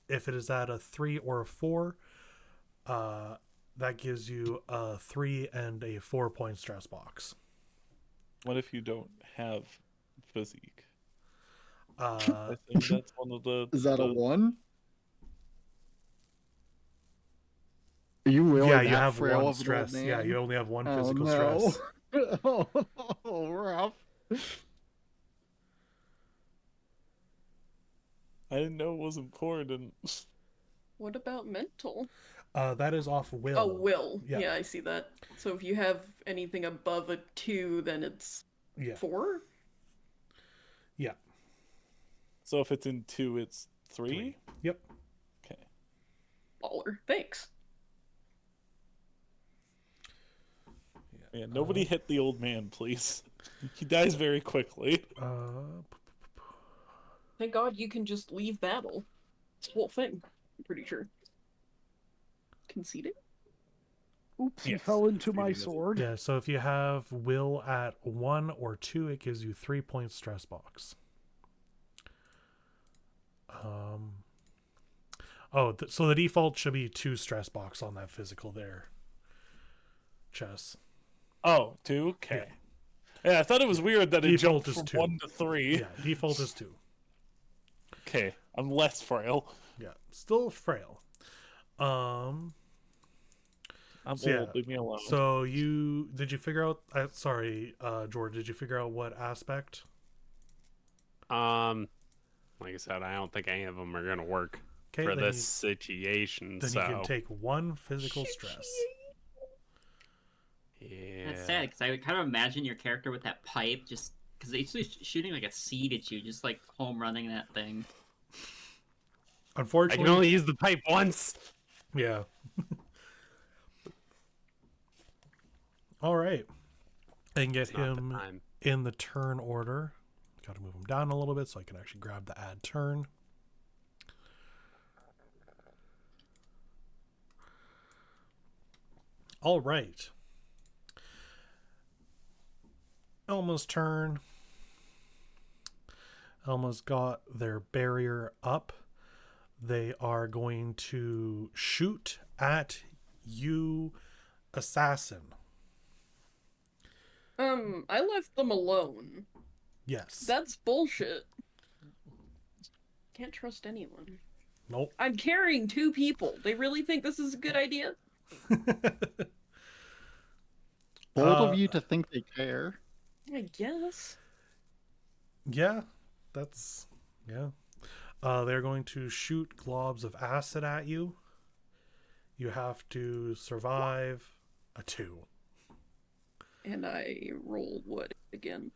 If it is at a 3 or a 4, that gives you a 3 and a 4-point stress box. What if you don't have physique? Uh, I think that's one of the. Is that a 1? Are you really yeah, that you have frail 1 of an old stress. Yeah, man? you only have 1 Oh, physical no. stress. Oh, rough. I didn't know it was important. What about mental? That is off will. Oh, will. Yeah. Yeah, I see that. So if you have anything above a 2, then it's Yeah. 4? Yeah. So if it's in 2, it's 3? Yep. Okay. Baller. Thanks. Yeah, nobody hit the old man, please. He dies very quickly. Thank God you can just leave battle. It's the whole thing, I'm pretty sure. Conceding? Oops, he Yes, fell into my conceding is- sword. Yeah, so if you have will at 1 or 2, it gives you 3-point stress box. So the default should be 2 stress box on that physical there. Chess. Oh, 2? Okay. Yeah, I thought it was weird that it Default jumped is from 2. 1 to 3. Yeah, default is 2. Okay, I'm less frail. Yeah, still frail. I'm So, yeah, old, leave me alone. So did you figure out? George, did you figure out what aspect? Like I said, I don't think any of them are gonna work Okay, for then this you- situation. Then so you can take 1 physical stress. yeah, That's sad because I would kind of imagine your character with that pipe, just because he's just shooting like a seed at you, just like home running that thing. I Unfortunately, can only use the pipe once. yeah. All right, and get It's not the him time. in the turn order. Got to move him down a little bit so I can actually grab the add turn. All right. Elma's turn. Elma's got their barrier up. They are going to shoot at you, assassin. I left them alone. Yes. That's bullshit. Can't trust anyone. Nope. I'm carrying 2 people. They really think this is a good idea? Bold of you to think they care. I guess. Yeah, that's yeah. They're going to shoot globs of acid at you. You have to survive a 2. And I rolled what again?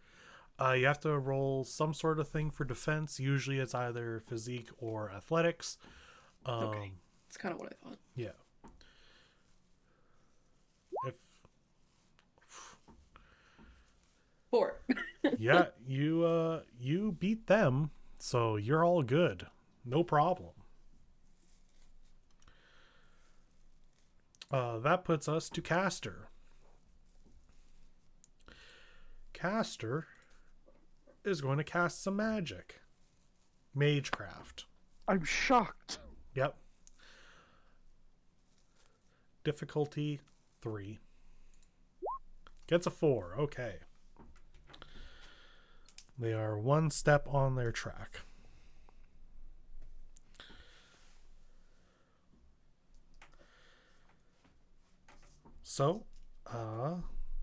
You have to roll some sort of thing for defense. Usually it's either physique or athletics. Okay. That's kind of what I thought. Yeah. If 4. yeah, you beat them, so you're all good. No problem. That puts us to Caster. Caster is going to cast some magic. Magecraft. I'm shocked. Yep. Difficulty 3. Gets a 4. Okay. They are 1 step on their track. So,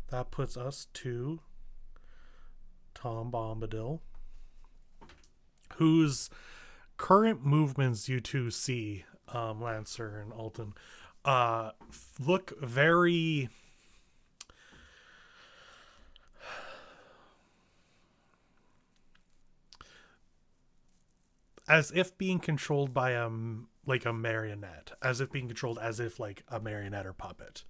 that puts us to Tom Bombadil, whose current movements you two see, Lancer and Alton, look very as if being controlled by a marionette, as if being controlled as if like a marionette or puppet.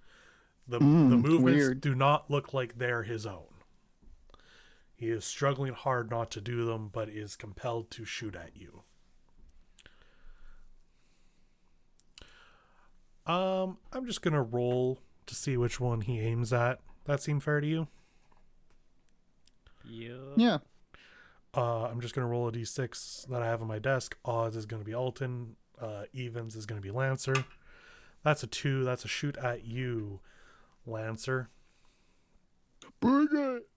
The movements weird. do not look like they're his own. He is struggling hard not to do them, but is compelled to shoot at you. I'm just gonna roll to see which one he aims at. That seem fair to you? Yeah. I'm just gonna roll a d6 that I have on my desk. Odds is gonna be Alton. Evens is gonna be Lancer. That's a 2. That's a shoot at you, Lancer. Bring it.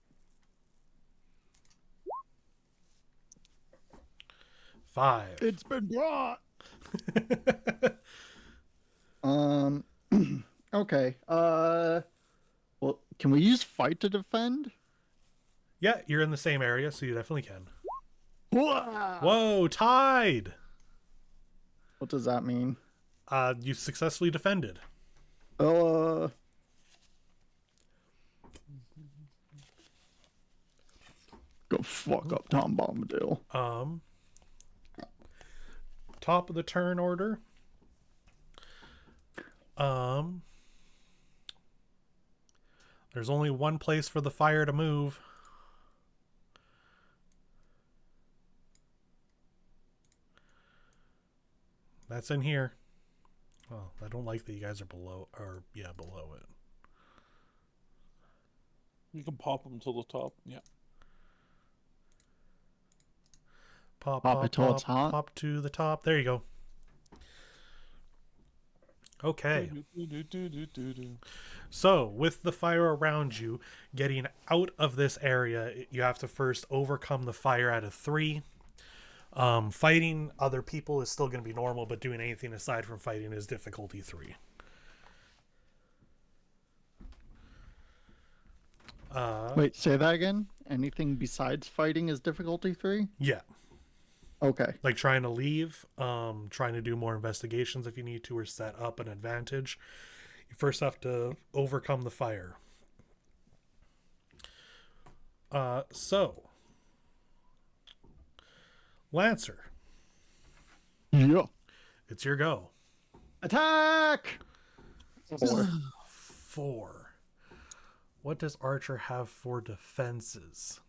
5. It's been brought. Okay. Well, can we use fight to defend? Yeah, you're in the same area, so you definitely can. Whoa! Whoa, tied! What does that mean? You successfully defended. Go fuck up, Tom Bombadil. Top of the turn order. There's only one place for the fire to move. That's in here. Well, I don't like that you guys are below it. You can pop them to the top. Yeah. Pop it till it's hot. pop to the top. There you go. Okay. So, with the fire around you, getting out of this area, you have to first overcome the fire at a 3. Fighting other people is still going to be normal, but doing anything aside from fighting is difficulty 3. Wait, say that again? Anything besides fighting is difficulty 3? Yeah. Okay. Like trying to leave, trying to do more investigations if you need to, or set up an advantage. You first have to overcome the fire. So, Lancer, Yeah. it's your go. Attack! 4. What does Archer have for defenses?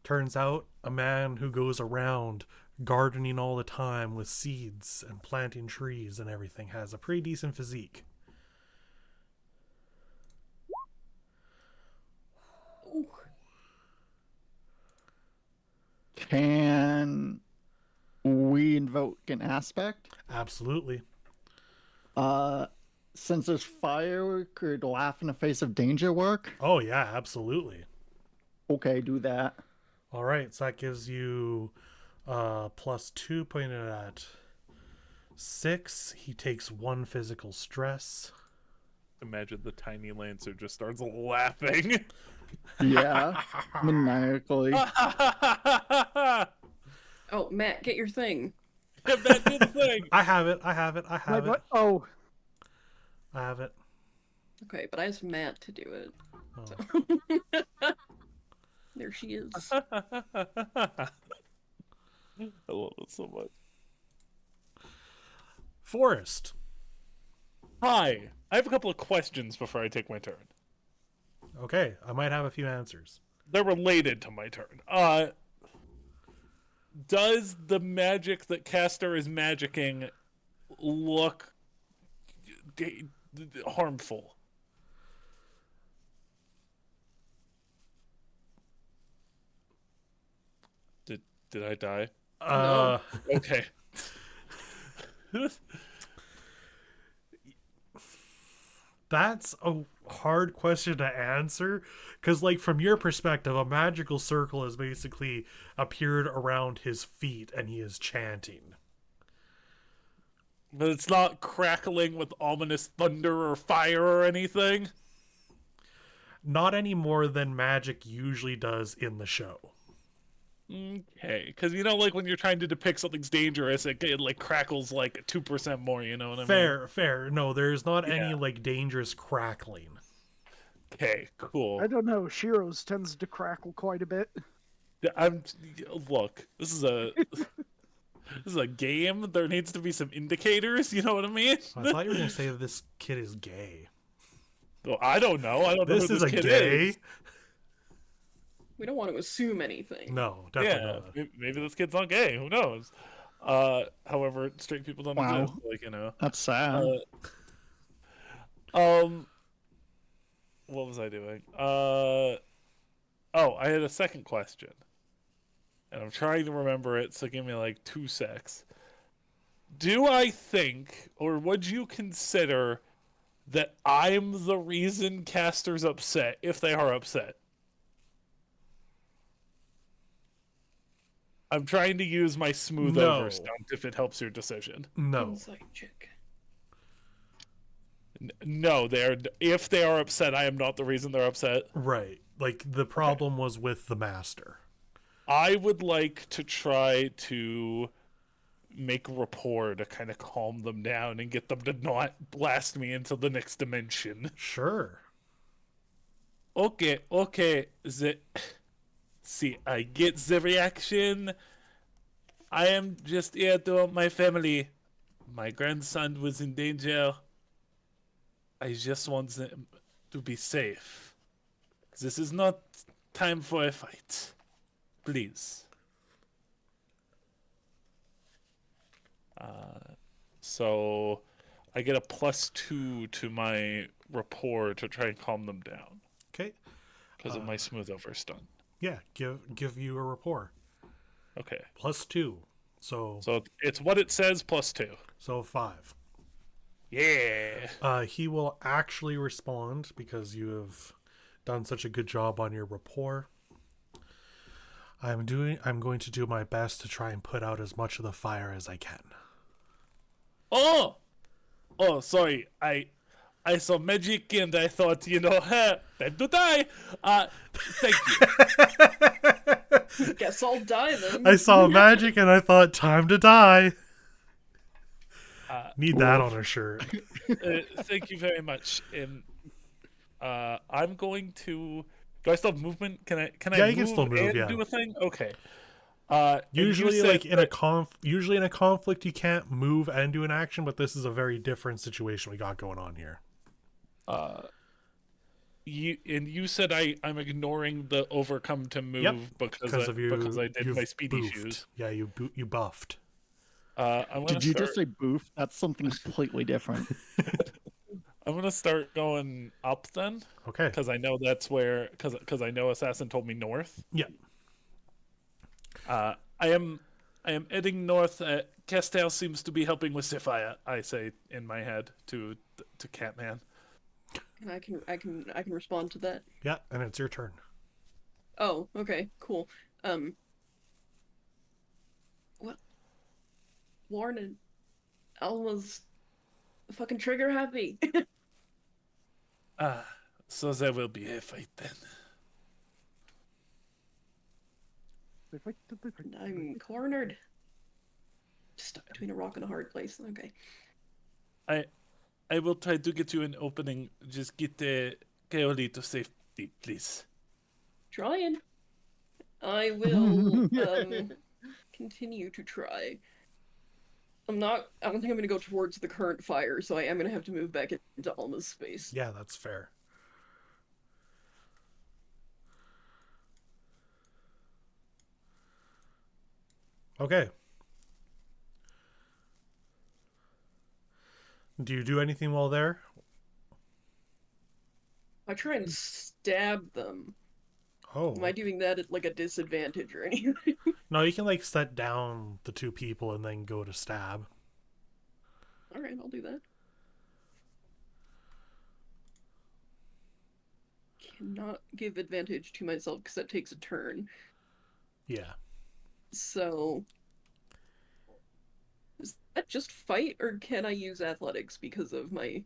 Turns out a man who goes around gardening all the time with seeds and planting trees and everything has a pretty decent physique. Can we invoke an aspect? Absolutely. Since there's fire, could laugh in the face of danger work? Oh yeah, absolutely. Okay, do that. All right, so that gives you +2 pointed at 6. He takes 1 physical stress. Imagine the tiny Lancer just starts laughing. Yeah, maniacally. Oh, Matt, get your thing. Get that good thing. I have it. Wait, what? Oh, I have it. Okay, but I asked Matt to do it. Oh. So. There she is. I love it so much. Forrest. Hi, I have a couple of questions before I take my turn. Okay, I might have a few answers. They're related to my turn. Does the magic that Castor is magicking look harmful? Did I die? No. Okay. That's a hard question to answer, because like from your perspective, a magical circle has basically appeared around his feet and he is chanting. But it's not crackling with ominous thunder or fire or anything? Not any more than magic usually does in the show. Okay, because you know, like when you're trying to depict something's dangerous, it like crackles like 2% more. You know what I mean? Fair. No, there's not any like dangerous crackling. Okay, cool. I don't know. Shiro's tends to crackle quite a bit. Look. This is a game. There needs to be some indicators. You know what I mean? I thought you were gonna say that this kid is gay. Well, I don't know. I don't know This who is this a kid gay. is. We don't want to assume anything. No, definitely Yeah, not. maybe this kid's not gay. Who knows? However, straight people don't Wow. exist. Like, you know. That's sad. What was I doing? I had a second question. And I'm trying to remember it, so give me like 2 secs. Do I think, or would you consider that I'm the reason Caster's upset, if they are upset? I'm trying to use my smooth No. over stunt if it helps your decision. No. Insight check. No, if they are upset, I am not the reason they're upset. Right. Like, the problem was with the master. I would like to try to make a rapport to kind of calm them down and get them to not blast me into the next dimension. Sure. Okay. See, I get the reaction. I am just here to help my family. My grandson was in danger. I just want them to be safe. This is not time for a fight. Please. So I get a +2 to my rapport to try and calm them down Okay. because of my smooth over stun. Yeah, give you a rapport. Okay. +2. So So it's what it says +2. 5. Yeah. He will actually respond because you have done such a good job on your rapport. I'm going to do my best to try and put out as much of the fire as I can. Oh, sorry. I saw magic and I thought, time to die. Thank you. Guess I'll die then. I saw magic and I thought, time to die. Need that on a shirt. Thank you very much. And I'm going to. Do I still have movement? Can I? Yeah, I you can still move, and yeah. do a thing? Okay. And you Usually, said like in that- usually in a conflict, you can't move and do an action, but this is a very different situation we got going on here. You said I'm ignoring the overcome to move Yep, because I did you've my speedy boofed. shoes. Yeah, you buffed. I'm gonna Did you start, just say boof? That's something completely different. I'm gonna start going up then, Okay. because I know that's where because I know Assassin told me north. Yeah. I am heading north. Castel seems to be helping with Sapphire. I say in my head to Catman. And I can respond to that. Yeah, and it's your turn. Oh, okay, cool. What? Warren and Alma's fucking trigger happy. So there will be a fight then. I'm cornered. Stuck between a rock and a hard place. Okay. I will try to get you an opening. Just get Kaoli to safety, please. Trying. I will continue to try. I don't think I'm gonna go towards the current fire, so I am gonna have to move back into Alma's space. Yeah, that's fair. Okay. Do you do anything while there? I try and stab them. Oh. Am I doing that at like a disadvantage or anything? No, you can like set down the two people and then go to stab. Alright, I'll do that. Cannot give advantage to myself because that takes a turn. Yeah. So is that just fight, or can I use athletics because of my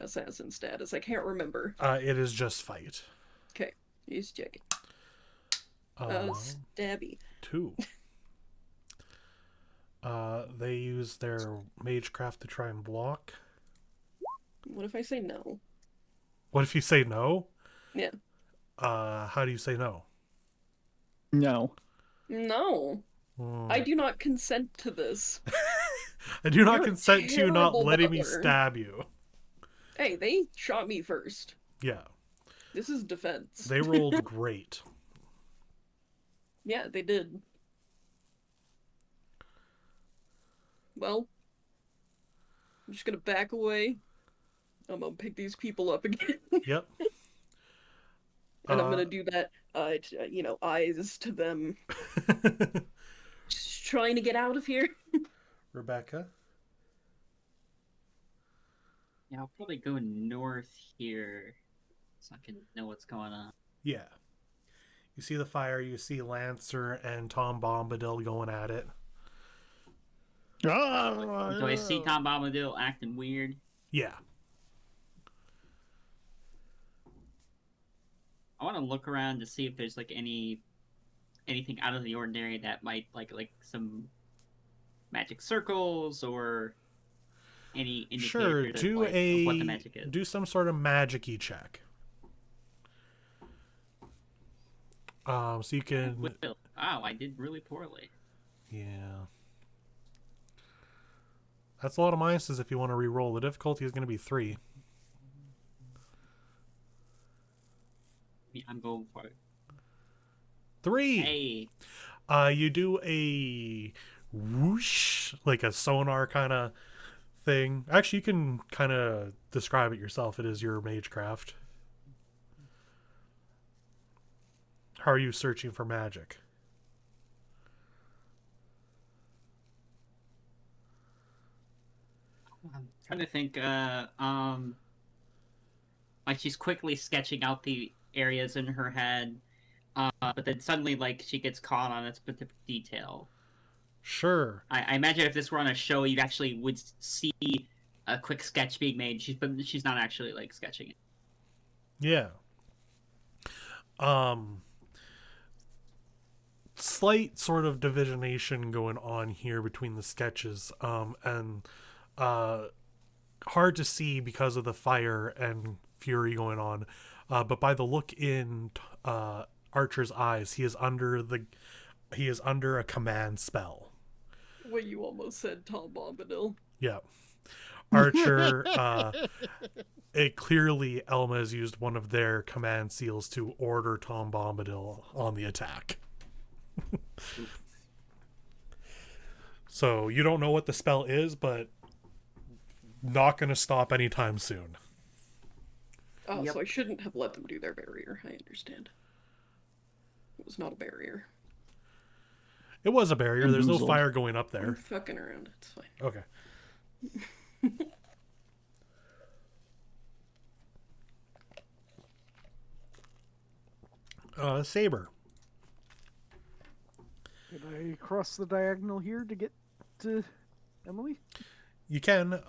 assassin status? I can't remember. It is just fight. Okay, just checking. Um, Stabby. 2. They use their magecraft to try and block. What if I say no? What if you say no? Yeah. How do you say no? No. No. I do not consent to this. I do not You're a consent to you not terrible letting me butler. stab you. Hey, they shot me first. Yeah. This is defense. They rolled great. Yeah, they did. well, I'm just gonna back away. I'm gonna pick these people up again. Yep. And I'm gonna do that, eyes to them. Just trying to get out of here. Rebecca. Yeah, I'll probably go north here so I can know what's going on. Yeah. You see the fire, you see Lancer and Tom Bombadil going at it. Do I see Tom Bombadil acting weird? Yeah. I want to look around to see if there's like anything out of the ordinary that might like some magic circles or any Sure, indicator do of what the magic is. do some sort of magic-y check. So you can. Wow, I did really poorly. Yeah. That's a lot of minuses if you want to re-roll. The difficulty is going to be 3. I'm going for it. 3. Hey, You do a whoosh, like a sonar kind of thing. Actually, you can kind of describe it yourself. It is your magecraft. How are you searching for magic? I'm trying to think. Like she's quickly sketching out the areas in her head, but then suddenly, like she gets caught on a specific detail. Sure. I imagine if this were on a show, you actually would see a quick sketch being made. She's not actually like sketching it. Yeah. Slight sort of divisionation going on here between the sketches, and hard to see because of the fire and fury going on. But by the look in Archer's eyes, he is under a command spell. What you almost said, Tom Bombadil. Yeah. Archer, it clearly Elma has used one of their command seals to order Tom Bombadil on the attack. So you don't know what the spell is, but not going to stop anytime soon. Oh, Yep. so I shouldn't have let them do their barrier. I understand. It was not a barrier. It was a barrier. There's no Bamboozled. fire going up I'm there. fucking around. It's fine. Okay. Saber. Can I cross the diagonal here to get to Emily? You can.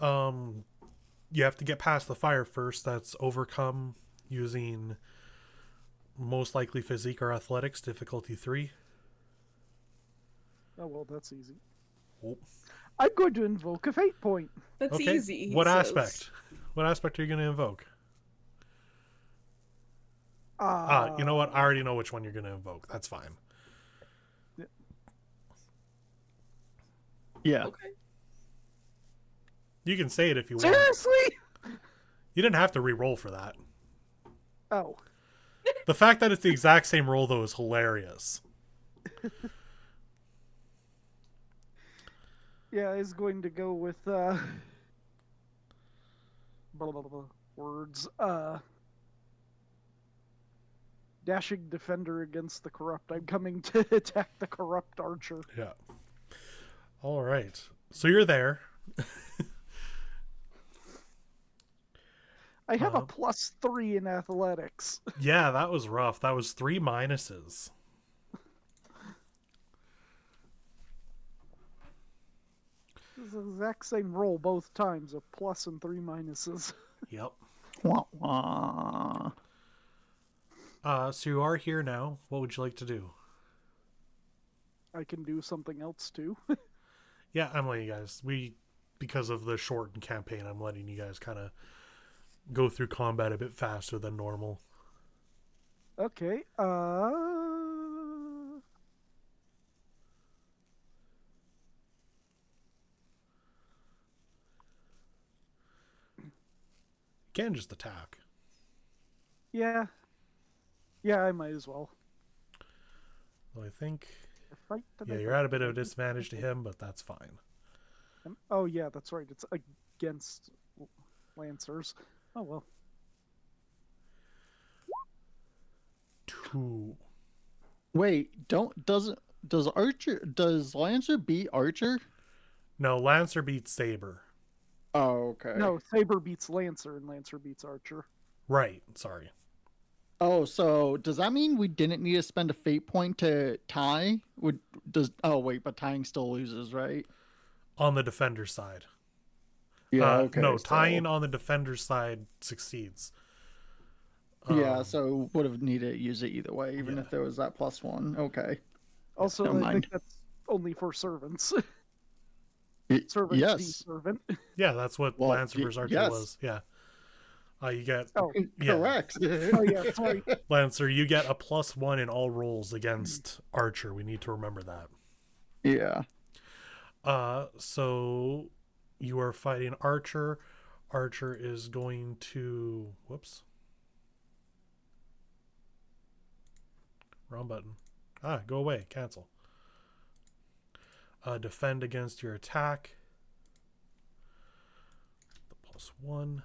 You have to get past the fire first. That's overcome using most likely physique or athletics, difficulty 3. Oh well, that's easy. Oh. I'm going to invoke a fate point. That's Okay. easy. he What says. aspect? What aspect are you going to invoke? You know what? I already know which one you're going to invoke. That's fine. Yeah. Okay. You can say it if you want. Seriously? You didn't have to re-roll for that. Oh. The fact that it's the exact same roll, though, is hilarious. Yeah, I was going to go with blah, blah, blah, words. Dashing defender against the corrupt. I'm coming to attack the corrupt archer. Yeah. All right. So you're there. I have a +3 in athletics. Yeah, that was rough. That was 3 minuses. It's the exact same roll both times, a plus and 3 minuses. Yep. Wah, wah. So you are here now. What would you like to do? I can do something else too. Yeah, I'm letting you guys. Because of the shortened campaign, I'm letting you guys kind of go through combat a bit faster than normal. Okay, You can just attack. yeah. Yeah, I might as well. Well, I think... Fight the Yeah, you're at a bit of a disadvantage to him, but that's fine. second. Oh yeah, that's right. It's against Lancers. Oh well. 2. Wait, does Lancer beat Archer? No, Lancer beats Saber. Oh, okay. No, Saber beats Lancer and Lancer beats Archer. Right. Sorry. Oh, so does that mean we didn't need to spend a fate point to tie? Oh wait, but tying still loses, right? On the defender side. Okay. No, so- tying on the defender's side succeeds. Yeah, so would have needed to use it either way, even yeah. if there was that +1. Okay. Also, Never I mind. think that's only for servants. Y- Servant v yes. servant. Yeah, that's what Well, Lancer vs. Archer yes. was. Yeah. You get Oh, yeah. Correct. oh yeah, sorry. Lancer, you get a +1 in all rolls against Archer. We need to remember that. Yeah. So you are fighting Archer. Archer is going to whoops. Wrong button. Go away. Cancel. Defend against your attack. The +1.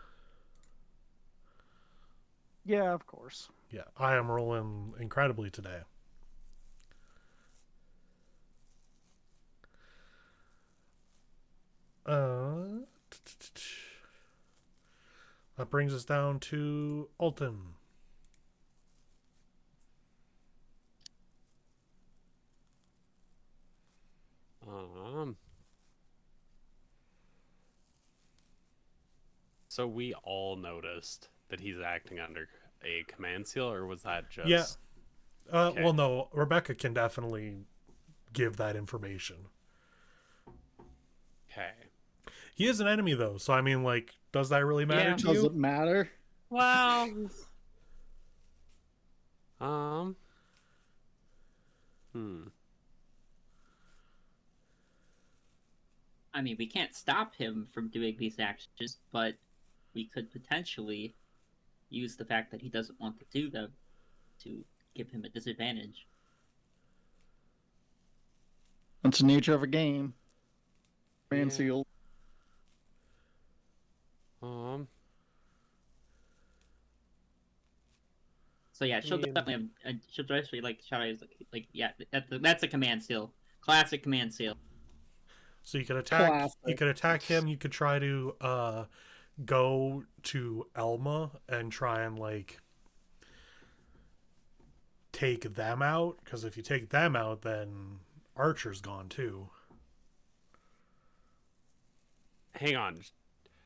Yeah, of course. Yeah, I am rolling incredibly today. That brings us down to Alton. So we all noticed that he's acting under a command seal, or was that just... Yeah. Okay. Well, no, Rebecca can definitely give that information. Okay. He is an enemy, though, so I mean, like, does that really matter Yeah. to Does you? it matter? Well... I mean, we can't stop him from doing these actions, but we could potentially use the fact that he doesn't want to do them to give him a disadvantage. That's the nature of a game. Man Yeah. seal. So yeah, she'll Yeah. definitely have, she'll actually like shout out like yeah, that's a command seal, classic command seal. So you could attack. You Classic. could attack him. You could try to go to Elma and try and like take them out. Because if you take them out, then Archer's gone too. Hang on.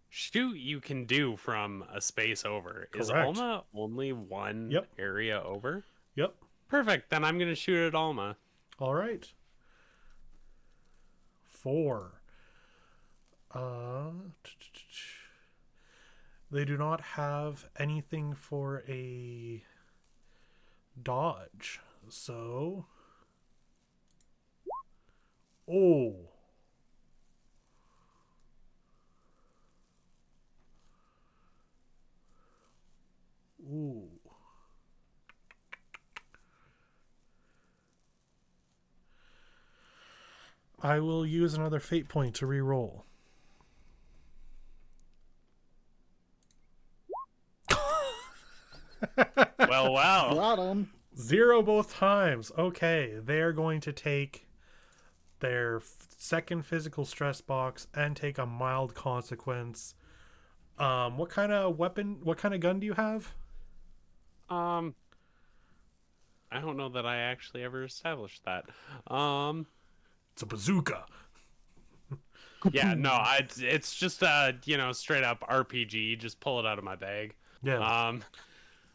Shoot you can do from a space over. Is Correct. Alma only one Yep. area over? Yep. Perfect. Then I'm going to shoot at Alma. All right. 4. They do not have anything for a dodge. So. Oh. Ooh. I will use another fate point to re-roll. Well, wow. Got him. 0 both times. Okay, they are going to take their second physical stress box and take a mild consequence. What kind of weapon? What kind of gun do you have? I don't know that I actually ever established that. It's a bazooka. Yeah, no, it's just straight up RPG. Just pull it out of my bag. Yeah,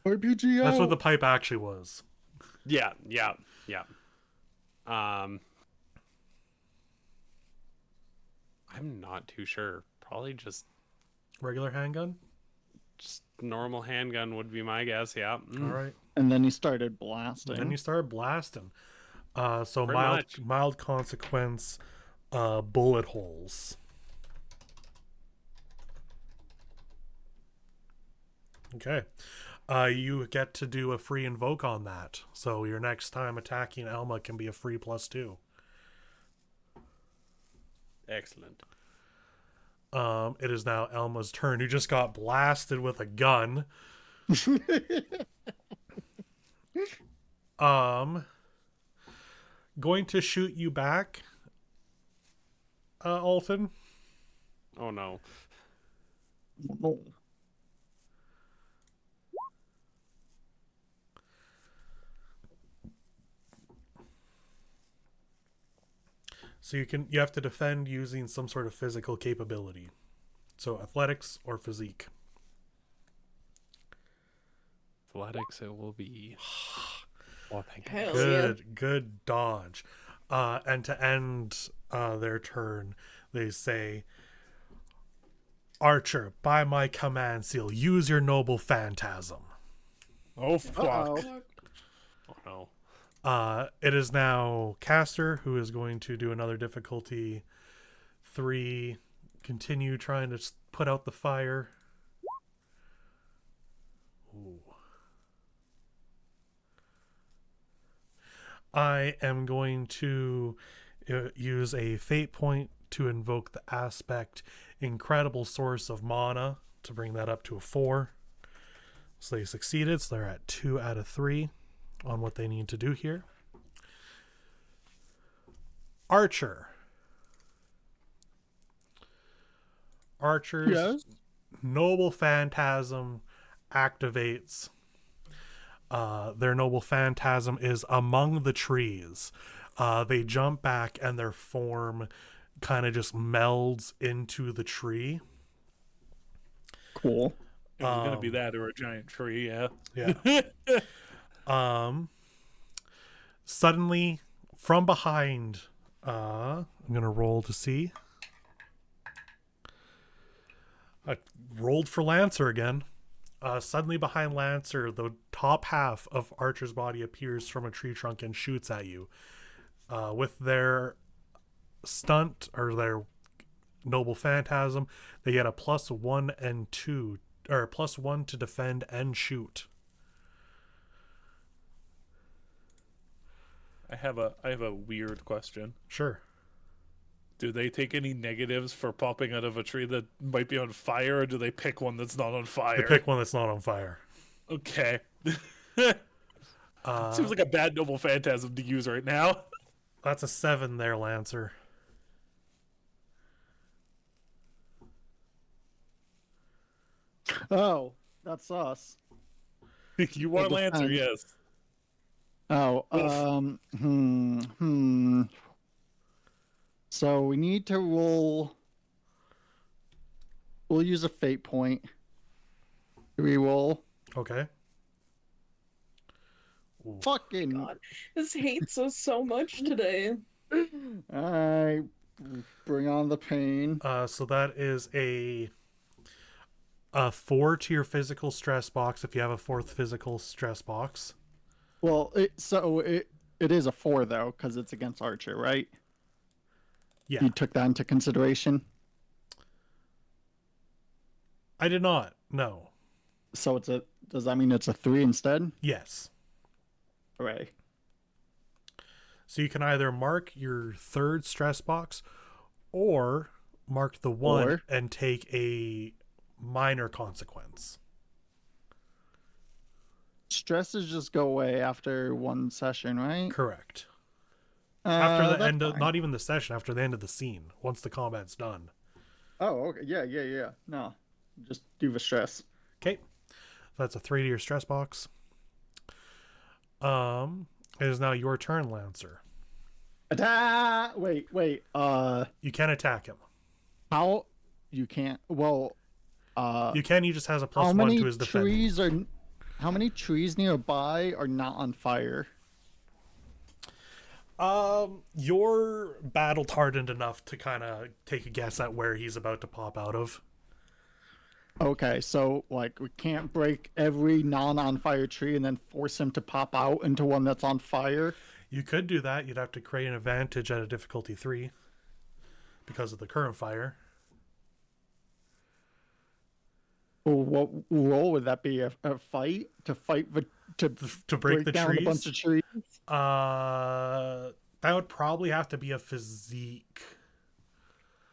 RPG. that's what the pipe actually was. Yeah. I'm not too sure. Probably just Regular handgun. normal handgun would be my guess. Yeah. All right. And then he started blasting. Then you started blasting. So Pretty much. mild consequence, bullet holes. Okay. You get to do a free invoke on that. So your next time attacking Elma can be a free +2. Excellent. It is now Elma's turn, who just got blasted with a gun. Going to shoot you back, Alton. Oh no. So you have to defend using some sort of physical capability. So athletics or physique. Athletics, it will be. Oh, thank Hell Good dodge. And to end their turn, they say, Archer, by my command seal, use your noble phantasm. Oh fuck! Uh-oh. Oh no. It is now Caster who is going to do another difficulty 3. Continue trying to put out the fire. Ooh. I am going to use a fate point to invoke the aspect incredible source of mana to bring that up to a 4. So they succeeded, so they're at 2 out of 3 on what they need to do here. Archer's Yes. noble phantasm activates. Their noble phantasm is among the trees. They jump back and their form kind of just melds into the tree. Cool. It was gonna be that or a giant tree, yeah. Yeah. Suddenly, from behind, I'm gonna roll to see. I rolled for Lancer again. Suddenly behind Lancer, the top half of Archer's body appears from a tree trunk and shoots at you. With their stunt, or their noble phantasm, they get a +1 and 2, or +1 to defend and shoot. I have a weird question. Sure. Do they take any negatives for popping out of a tree that might be on fire, or do they pick one that's not on They fire? pick one that's not on fire. Okay. Seems like a bad noble phantasm to use right now. That's a 7 there, Lancer. Oh, that's us. You are Well, Lancer, defend. yes. Oh, So we need to roll. We'll use a fate point. Re-roll. Okay. Fucking. God, this hates us so much today. Alright. Bring on the pain. So that is a 4 to your physical stress box if you have a 4th physical stress box. Well, it is a 4 though, because it's against Archer, right? Yeah. You took that into consideration. I did not. No. So does that mean it's a 3 instead? Yes. Hooray. So you can either mark your 3rd stress box or mark the 1 Or- and take a minor consequence. Stresses just go away after one session, right? Correct. After the that's end of, fine. not even the session, after the end of the scene, once the combat's done. Oh, okay. Yeah. No, just do the stress. Okay. So that's a 3 to your stress box. It is now your turn, Lancer. Attack! Wait. You can attack him. How? You can't. Well. You can. He just has a How +1 many to his defense. trees are? How many trees nearby are not on fire? You're battle hardened enough to kind of take a guess at where he's about to pop out of. Okay, so like we can't break every non-on fire tree and then force him to pop out into one that's on fire. You could do that. You'd have to create an advantage at a difficulty 3 because of the current fire. Well, what role would that be? A fight to To break the down trees. a bunch of trees? That would probably have to be a physique.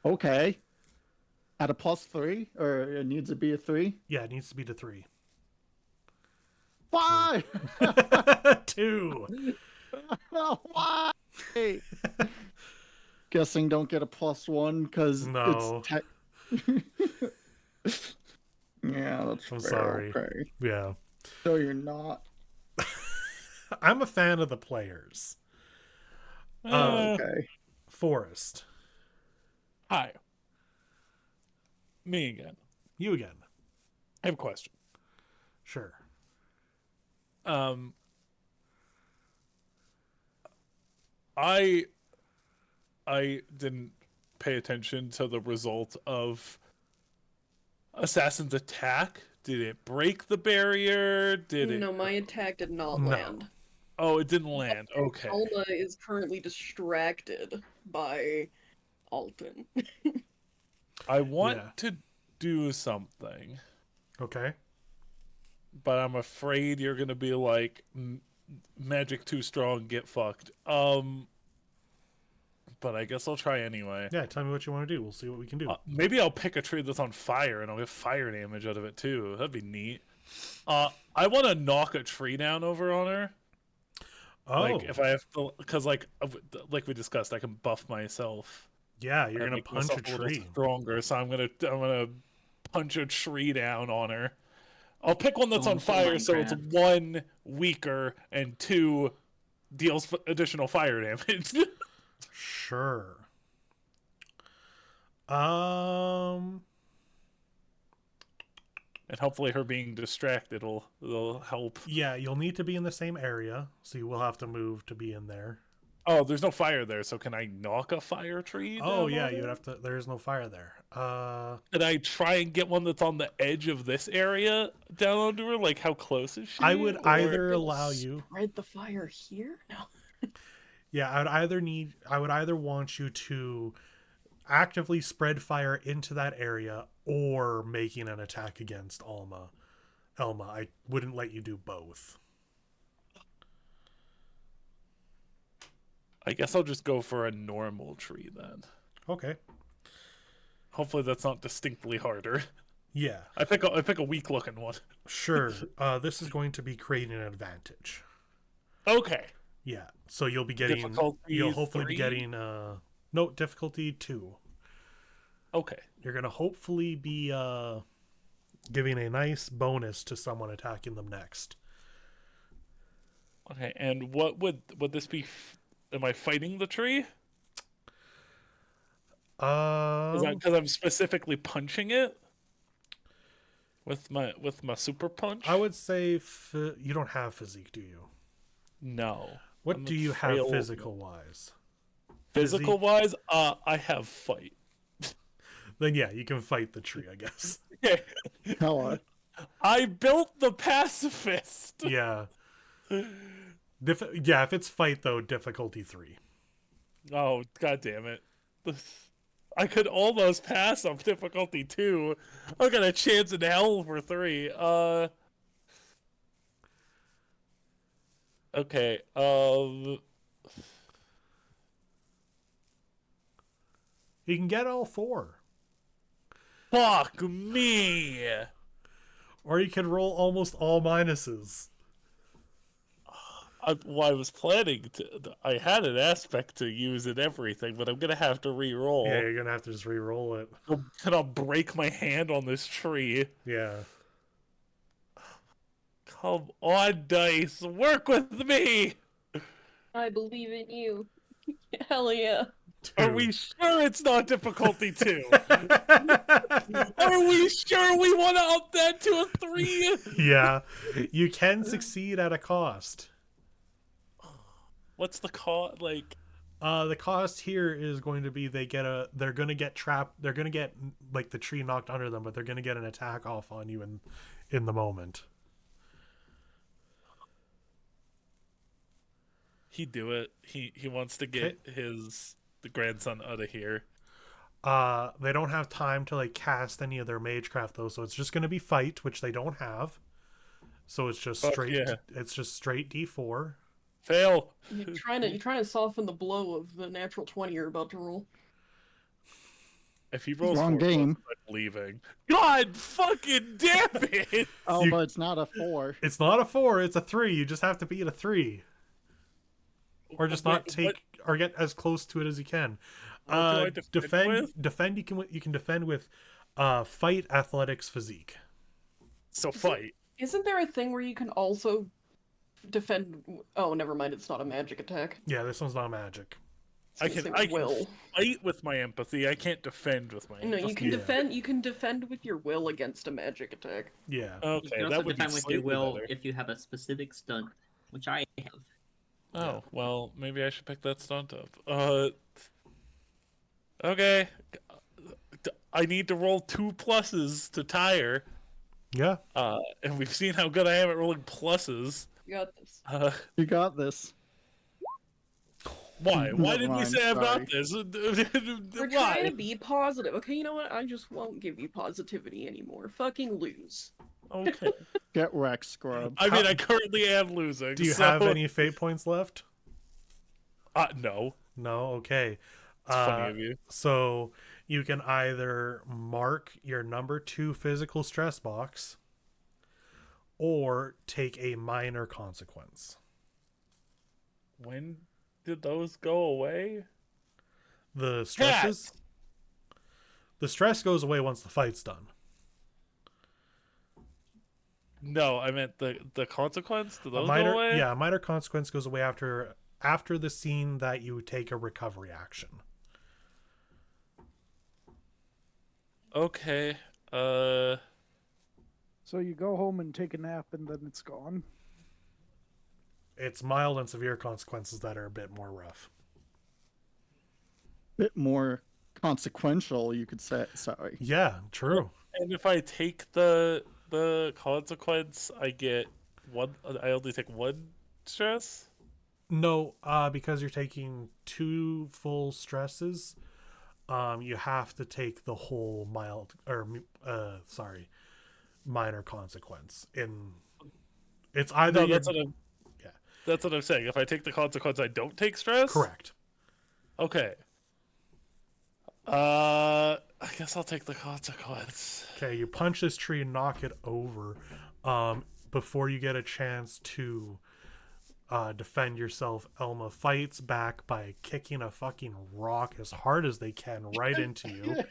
Okay. At a +3, or it needs to be a 3? Yeah, it needs to be to 3. 5. 2. Why? Guessing don't get a +1 because No. Yeah, that's I'm fair. sorry. Okay. Yeah. So you're not. I'm a fan of the players. Okay. Forrest. Hi. Me again. You again. I have a question. Sure. I didn't pay attention to the result of Assassin's attack. Did it break the barrier? Did it? No, my attack did not No. land. Oh, it didn't land. Okay. Alma is currently distracted by Alton. I want Yeah. to do something, Okay. but I'm afraid you're gonna be like, magic too strong, get fucked. But I guess I'll try anyway. Yeah, tell me what you want to do. We'll see what we can do. Maybe I'll pick a tree that's on fire and I'll get fire damage out of it too. That'd be neat. I want to knock a tree down over on her. Oh, Like if I have to, because like we discussed, I can buff myself. yeah, you're and gonna make punch a myself little tree. stronger. So I'm gonna punch a tree down on her. I'll pick one that's on Almost like fire, so it's Minecraft. 1 weaker and 2 deals additional fire damage. Sure. And hopefully her being distracted will help. Yeah, you'll need to be in the same area, so you will have to move to be in there. Oh, there's no fire there, so can I knock a fire tree? Oh down yeah, on you would her? have to. There is no fire there. Can I try and get one that's on the edge of this area down onto her? Like, how close is she? I would Or- either allow you. Spread the fire here? No. Yeah, I would either want you to actively spread fire into that area or making an attack against Elma. I wouldn't let you do both. I guess I'll just go for a normal tree then. Okay. Hopefully that's not distinctly harder. Yeah, I pick a weak looking one. sure. This is going to be creating an advantage. Okay. Yeah, so you'll be getting. Difficulty You'll hopefully 3? be getting. No, difficulty 2. Okay. You're gonna hopefully be giving a nice bonus to someone attacking them next. Okay. And what would this be? Am I fighting the tree? Because I'm specifically punching it with my super punch. I would say you don't have physique, do you? No. What I'm do a you have frail- physical wise? Physical wise, I have fight. Then yeah, you can fight the tree, I guess. Hello. I built the pacifist. Yeah. Yeah, if it's fight though, difficulty 3. Oh, god damn it. I could almost pass on difficulty 2. I got a chance in hell for 3. Okay, You can get all 4. fuck me. Or you can roll almost all minuses. I was planning to. I had an aspect to use in everything, but I'm gonna have to re-roll. Yeah, you're gonna have to just re-roll it. Can I break my hand on this tree? Yeah. Come on, dice, work with me. I believe in you. Hell yeah. Are we sure it's not difficulty 2? Are we sure we want to up that to a 3? Yeah. You can succeed at a cost. What's the cost? Like, The cost here is going to be they're gonna get trapped. They're gonna get like the tree knocked under them, but they're gonna get an attack off on you in the moment. he'd do it. He wants to get the grandson out of here. They don't have time to like cast any of their magecraft though, so it's just gonna be fight, which they don't have. So it's just Fuck straight. yeah. It's just straight D4. Fail. You're trying to soften the blow of the natural 20 you're about to roll. If he rolls Wrong 4 pluses, game. I'm leaving. God fucking damn it! Oh, You- but it's not a 4. It's not a 4, it's a 3. You just have to beat a 3. Or just not Wait, take or get as close to it as you can. What do I defend with? Defend you can defend with fight, athletics, physique. So fight. Isn't there a thing where you can also defend? Oh, never mind. It's not a magic attack. Yeah, this one's not magic. I was gonna say will. Fight with my empathy. I can't defend with my No, empathy. you can Yeah. defend. You can defend with your will against a magic attack. Yeah. You Okay, can that also would be defend with your slightly will better. if you have a specific stunt, which I have. Oh, well, maybe I should pick that stunt up. Okay. I need to roll 2 pluses to tire. Yeah. And we've seen how good I am at rolling pluses. You got this. You got this. Why? Why Never did we mind, say I've got sorry. this? We're trying to be positive. Okay, you know what? I just won't give you positivity anymore. Fucking lose. Okay. Get wrecked, scrub. I mean, I currently am losing. Do you so... have any fate points left? No. No. Okay. It's funny of you. So you can either mark your number 2 physical stress box or take a minor consequence. When did those go away? The stresses? The stress goes away once the fight's done. No, I meant the consequence. Did A those minor, go away? yeah, a minor consequence goes away after the scene that you take a recovery action. Okay. So you go home and take a nap, and then it's gone. It's mild and severe consequences that are a bit more rough. Bit more consequential, you could say. Sorry. Yeah, true. And if I take the consequence, I get one. I only take 1 stress. No, because you're taking 2 full stresses, you have to take the whole minor consequence. It's either No, that's what I'm. Yeah. That's what I'm saying. If I take the consequence, I don't take stress. correct. Okay. I guess I'll take the consequence. Okay, you punch this tree and knock it over, before you get a chance to defend yourself. Elma fights back by kicking a fucking rock as hard as they can right into you.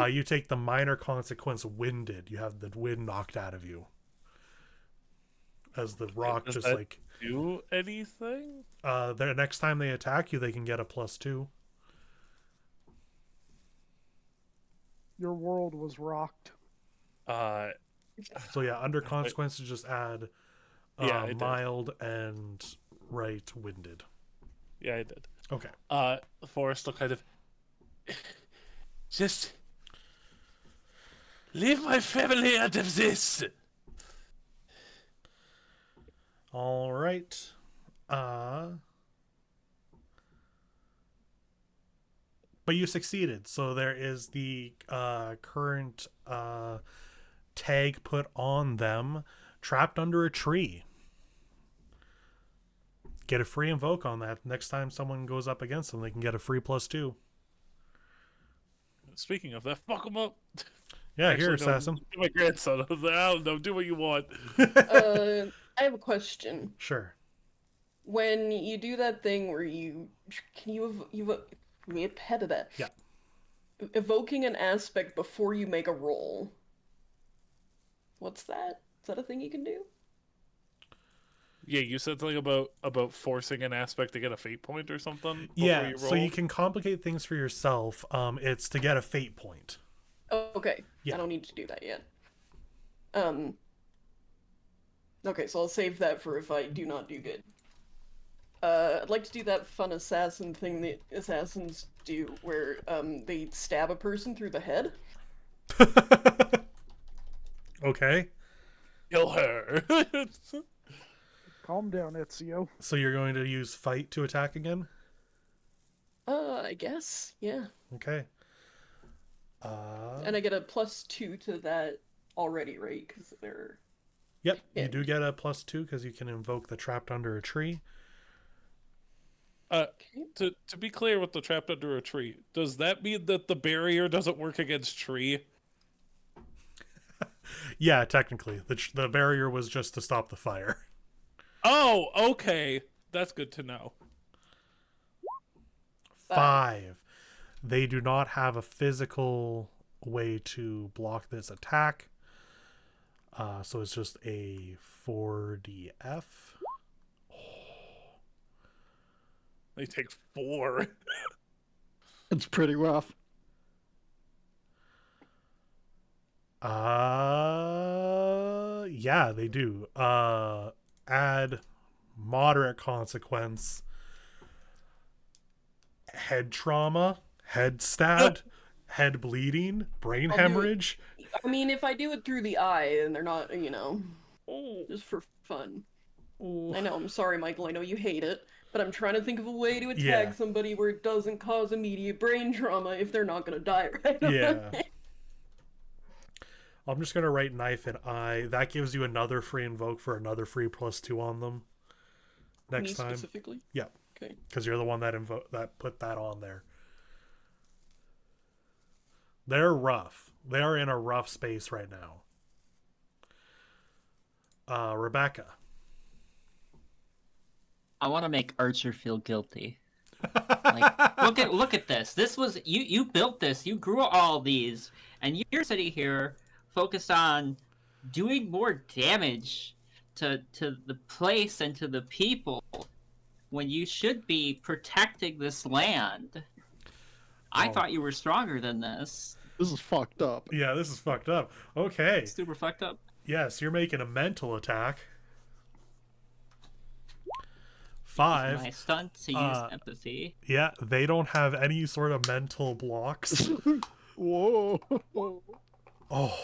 You take the minor consequence winded. You have the wind knocked out of you. As the rock Does just that like do anything? the next time they attack you, they can get a +2. Your world was rocked. So yeah, under consequences, just add Yeah, I did. mild and right winded. Yeah, I did. Okay. Forrest will kind of just leave my family out of this. All right. But you succeeded. So there is the current tag put on them, trapped under a tree. Get a free invoke on that. Next time someone goes up against them, they can get a free +2. Speaking of that, fuck them up. Yeah, Actually, here, no, assassin. do my grandson. I don't know. Do what you want. I have a question. Sure. When you do that thing where you Yeah. evoking an aspect before you make a roll. What's that? Is that a thing you can do? Yeah, you said something about forcing an aspect to get a fate point or something. Yeah, You so roll? you can complicate things for yourself. It's to get a fate point. Oh, okay. Yeah. I don't need to do that yet. Okay, so I'll save that for if I do not do good. I'd like to do that fun assassin thing that assassins do, where they stab a person through the head. Okay. Kill her. Calm down, Ezio. So you're going to use fight to attack again? I guess, yeah. Okay. And I get a +2 to that already, right? Because they're... Yep, Yeah. you do get a +2 because you can invoke the trapped under a tree. To be clear with the trapped under a tree, does that mean that the barrier doesn't work against tree? Yeah, technically, the barrier was just to stop the fire. Oh, okay. That's good to know. 5. They do not have a physical way to block this attack. So it's just a 4DF. They take 4. It's pretty rough. Yeah, they do. Add moderate consequence. Head trauma, head stab, head bleeding, brain I'll do it. hemorrhage. I mean, if I do it through the eye and they're not, Oh. just for fun. Ooh. I know, I'm sorry, Michael, I know you hate it, but I'm trying to think of a way to attack Yeah. somebody where it doesn't cause immediate brain trauma if they're not gonna die right away. Yeah. I'm just gonna write knife and eye. That gives you another free invoke for another free +2 on them. Next Me time. specifically? Yeah. Okay. Because you're the one that that put that on there. They're rough. They are in a rough space right now. Rebecca. I want to make Archer feel guilty. Like, look at this. This was you built this. You grew all these, and you're sitting here focused on doing more damage to the place and to the people when you should be protecting this land. I Oh. thought you were stronger than this. This is fucked up. Yeah, this is fucked up. Okay. Super fucked up. Yes, you're making a mental attack. It's 5. my stunt to use empathy. Yeah, they don't have any sort of mental blocks. Whoa. Oh.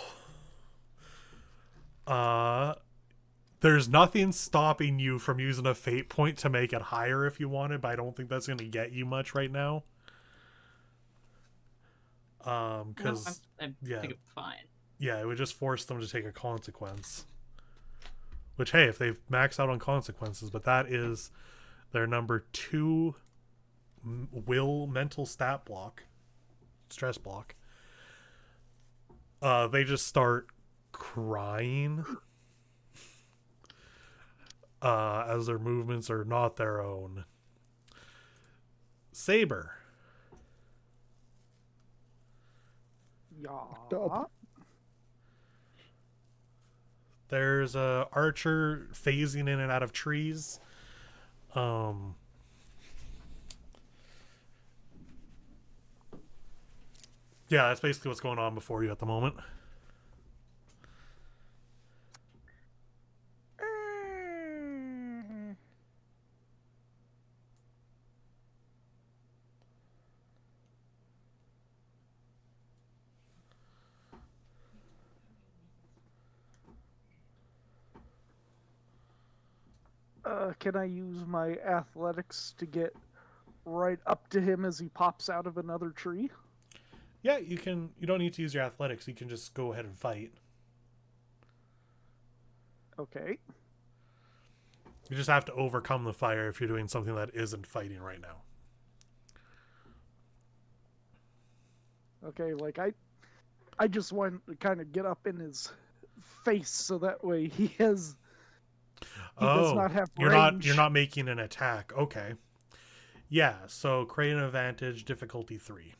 There's nothing stopping you from using a fate point to make it higher if you wanted, but I don't think that's going to get you much right now. Because I yeah. think I'm fine. yeah, it would just force them to take a consequence. Which, hey, if they've maxed out on consequences, but that is their number 2 will mental stat block, stress block. They just start crying as their movements are not their own. Saber. Yeah. There's a archer phasing in and out of trees. Yeah, that's basically what's going on before you at the moment. Can I use my athletics to get right up to him as he pops out of another tree? Yeah, you can. You don't need to use your athletics. You can just go ahead and fight. Okay. You just have to overcome the fire if you're doing something that isn't fighting right now. Okay, like I just want to kind of get up in his face so that way he does not have range. You're not making an attack. Okay. Yeah, so create an advantage, difficulty 3.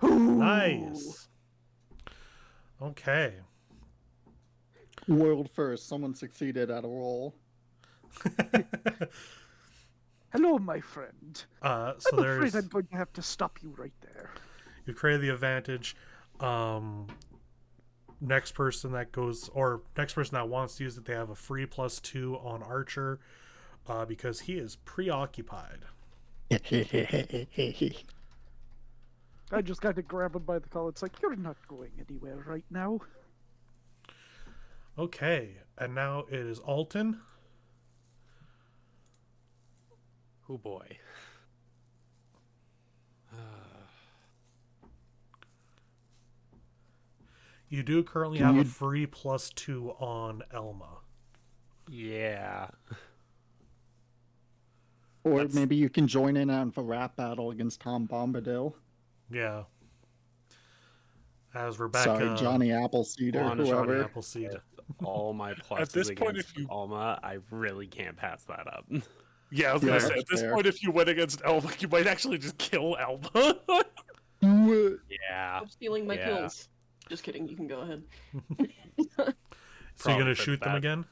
Nice. Okay. World first. Someone succeeded at a roll. Hello, my friend. So I'm afraid there's I'm going to have to stop you right there. you create the advantage. Next person that goes, or next person that wants to use it, they have a free +2 on Archer, because he is preoccupied. I just got to grab him by the collar. It's like, you're not going anywhere right now. Okay, and now it is Alton. Oh boy. You do currently have a free +2 on Elma. Yeah. Or maybe you can join in on the rap battle against Tom Bombadil. Yeah. As Rebecca. Sorry, Johnny Appleseed or Johnny whoever. Appleseed. All my pluses At this point, against if you- Alma, I really can't pass that up. Yeah, I was gonna say, at this fair. point, if you went against Elma, you might actually just kill Elma. Yeah. Stop stealing my Yeah. kills. Just kidding. You can go ahead. So you're Probably gonna for shoot them that. again?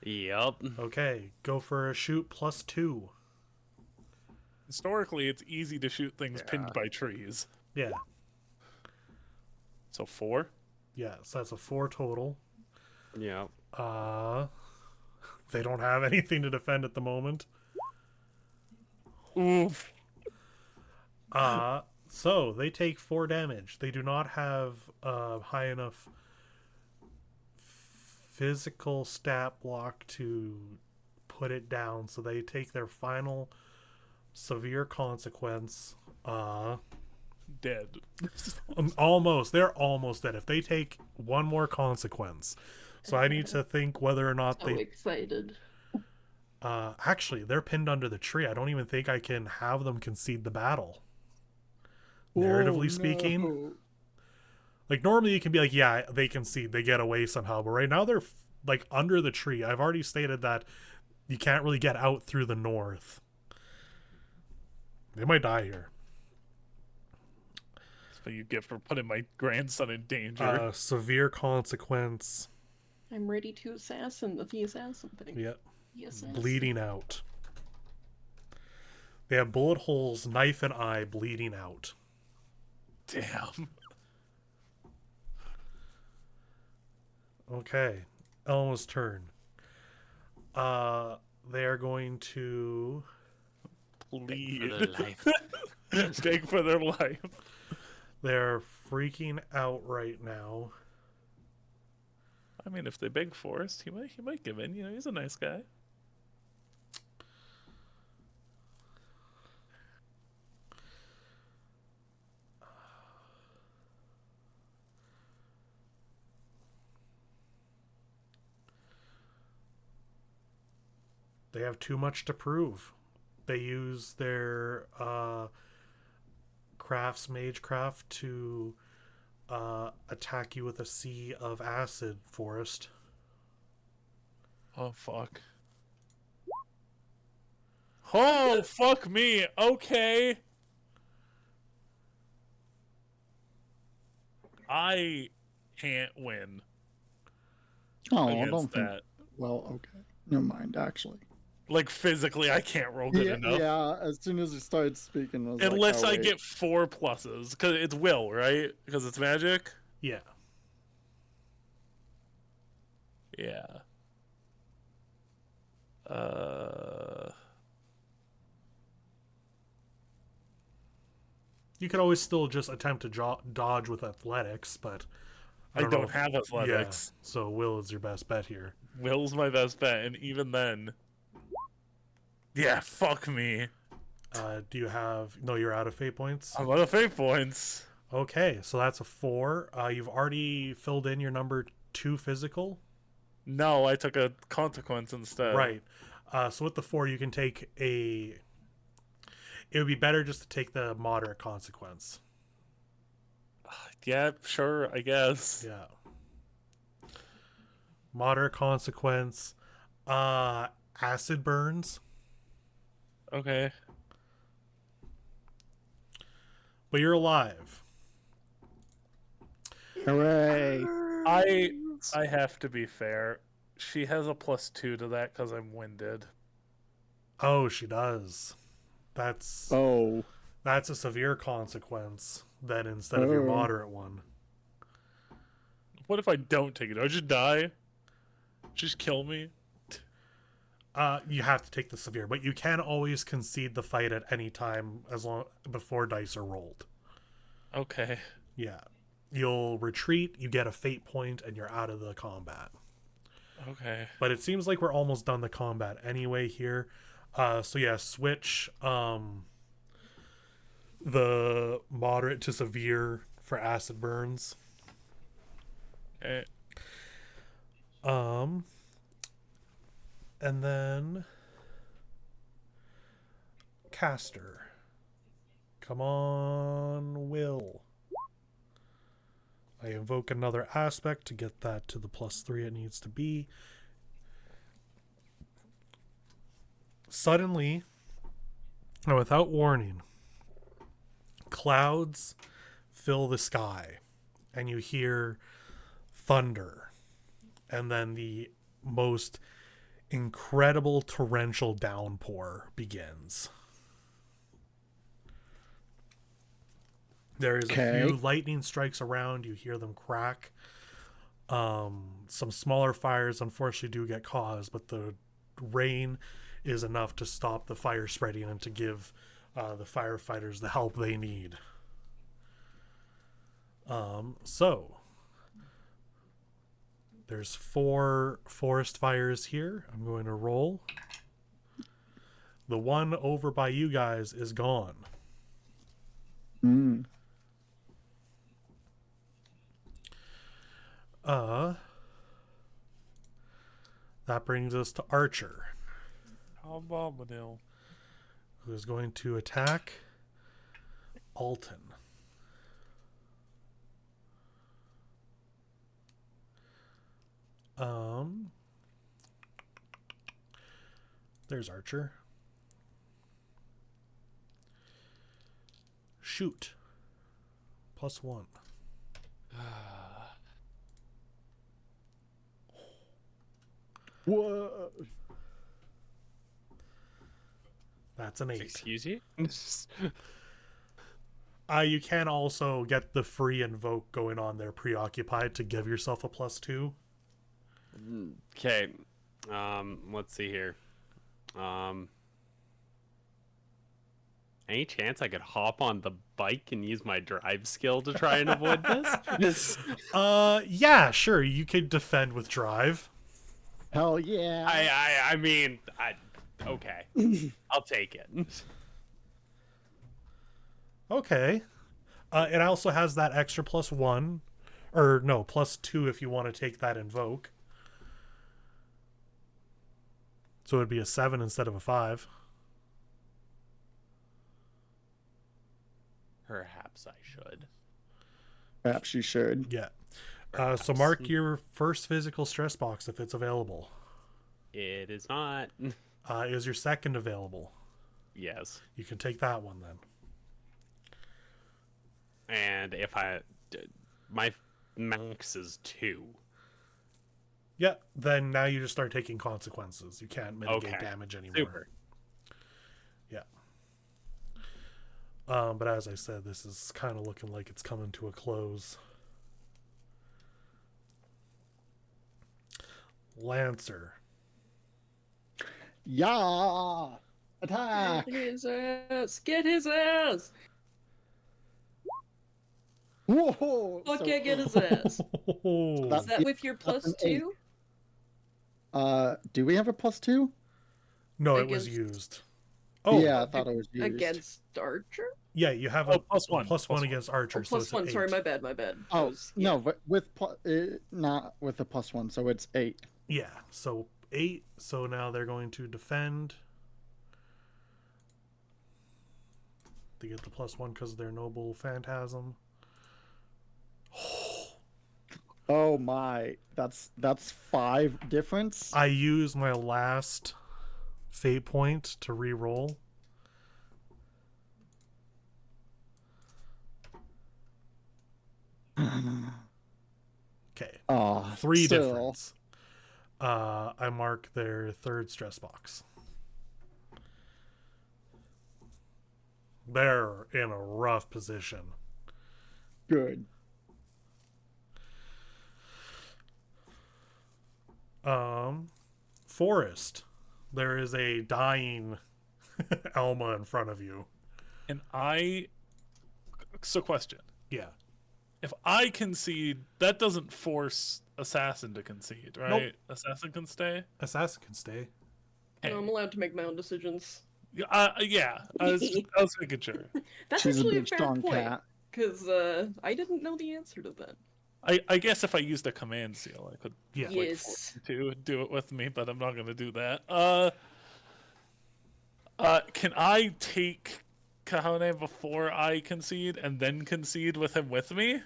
Yep. Okay, go for a shoot +2. Historically, it's easy to shoot things pinned by trees. Yeah. So 4? Yeah, so that's a 4 total. Yep. They don't have anything to defend at the moment. Oof. So they take 4 damage. They do not have high enough physical stat block to put it down, so they take their final severe consequence. Dead. Almost. They're almost dead. If they take one more consequence. So I need to think whether or not So they... excited. Actually, they're pinned under the tree. I don't even think I can have them concede the battle. Oh, Narratively speaking. no. Like, normally you can be like, yeah, they concede, they get away somehow. But right now they're, like, under the tree. I've already stated that you can't really get out through the north. They might die here. That's what you get for putting my grandson in danger. Severe consequence. I'm ready to assassin the assassin thing. Yep. The assassin. Bleeding out. They have bullet holes, knife and eye, bleeding out. Damn. Okay. Elma's turn. They are going to... Bleed. For their life. Beg for their life. They're freaking out right now. I mean, if they beg for us, he might give in. You know, he's a nice guy. They have too much to prove. They use their magecraft to attack you with a sea of acid, Forest. Oh, fuck. Oh, fuck me. Okay. I can't win Oh, I against don't think. that. Well, okay. Never mind, actually. Like, physically, I can't roll good enough. Yeah, as soon as you started speaking, I was like, Unless oh, I wait. get 4 pluses. Because it's will, right? Because it's magic? Yeah. Yeah. You could always still just attempt to dodge with athletics, but I know. don't have athletics. Yeah, so Will is your best bet here. Will's my best bet, and even then... Yeah, fuck me. Do you have... No, you're out of fate points? I'm out of fate points. Okay, so that's a 4. You've already filled in your number 2 physical? No, I took a consequence instead. Right. So with the 4, you can take a... It would be better just to take the moderate consequence. Yeah, sure, I guess. Yeah. Moderate consequence. Acid burns. Okay. But you're alive. Hooray! I have to be fair. She has a +2 to that because I'm winded. Oh, she does. That's Oh. a severe consequence then instead of your Oh. moderate one. What if I don't take it? Do I just die? Just kill me? You have to take the severe, but you can always concede the fight at any time as long before dice are rolled. Okay. Yeah. You'll retreat, you get a fate point, and you're out of the combat. Okay. But it seems like we're almost done the combat anyway here. So yeah, switch the moderate to severe for acid burns. Eh, And then caster. Come on, Will. I invoke another aspect to get that to the +3 it needs to be. Suddenly, and without warning, clouds fill the sky, and you hear thunder, and then the most incredible torrential downpour begins. There is a few lightning strikes around. You hear them crack. Some smaller fires unfortunately do get caused, but the rain is enough to stop the fire spreading and to give the firefighters the help they need. So there's 4 forest fires here. I'm going to roll. The one over by you guys is gone. That brings us to Archer, Abominable. who is going to attack Alton. There's Archer. Shoot. +1. Whoa. That's an 8. Excuse you? You can also get the free invoke going on there preoccupied to give yourself a +2. Okay. Let's see here. Any chance I could hop on the bike and use my drive skill to try and avoid this? Yeah, sure. You could defend with drive. Hell yeah. I mean, okay. I'll take it. Okay. It also has that extra +1. Or no, +2 if you want to take that invoke. So it'd be a 7 instead of a 5. Perhaps I should. Perhaps you should. Yeah. So mark your first physical stress box if it's available. It is not. Is your second available? Yes. You can take that one then. And if my max is 2. Yeah, then now you just start taking consequences. You can't mitigate Okay. damage anymore. Super. Yeah. But as I said, this is kind of looking like it's coming to a close. Lancer. Yeah. Attack. Get his ass! Get his ass! Whoa. Fuck So- yeah, get his ass! that's Is that the- with your that's an +2? Do we have a +2? No, it was Against- used. Oh, Yeah, I thought it was used. Against Archer? yeah, you have Oh, a +1. +1 against Archer, Oh, so it's an +1, sorry, 8. my bad, my bad. Oh, Was- no, but with not with the +1, so it's 8. Yeah, so 8. So now they're going to defend. They get the +1 because of their noble phantasm. Oh my, that's 5 difference. I use my last fate point to re-roll. Okay, Oh, 3 still. difference. I mark their third stress box. They're in a rough position. Good. Forest. There is a dying Alma in front of you. And so question. Yeah. If I concede, that doesn't force Assassin to concede, right? Assassin can stay? Assassin can stay. No, I'm allowed to make my own decisions. Yeah, I was making sure. That's She's a actually big, fair strong point. cat. Because I didn't know the answer to that. I guess if I used a command seal, I could Yeah. Yes. to do it with me, but I'm not gonna do that. Can I take Kahane before I concede and then concede with him with me?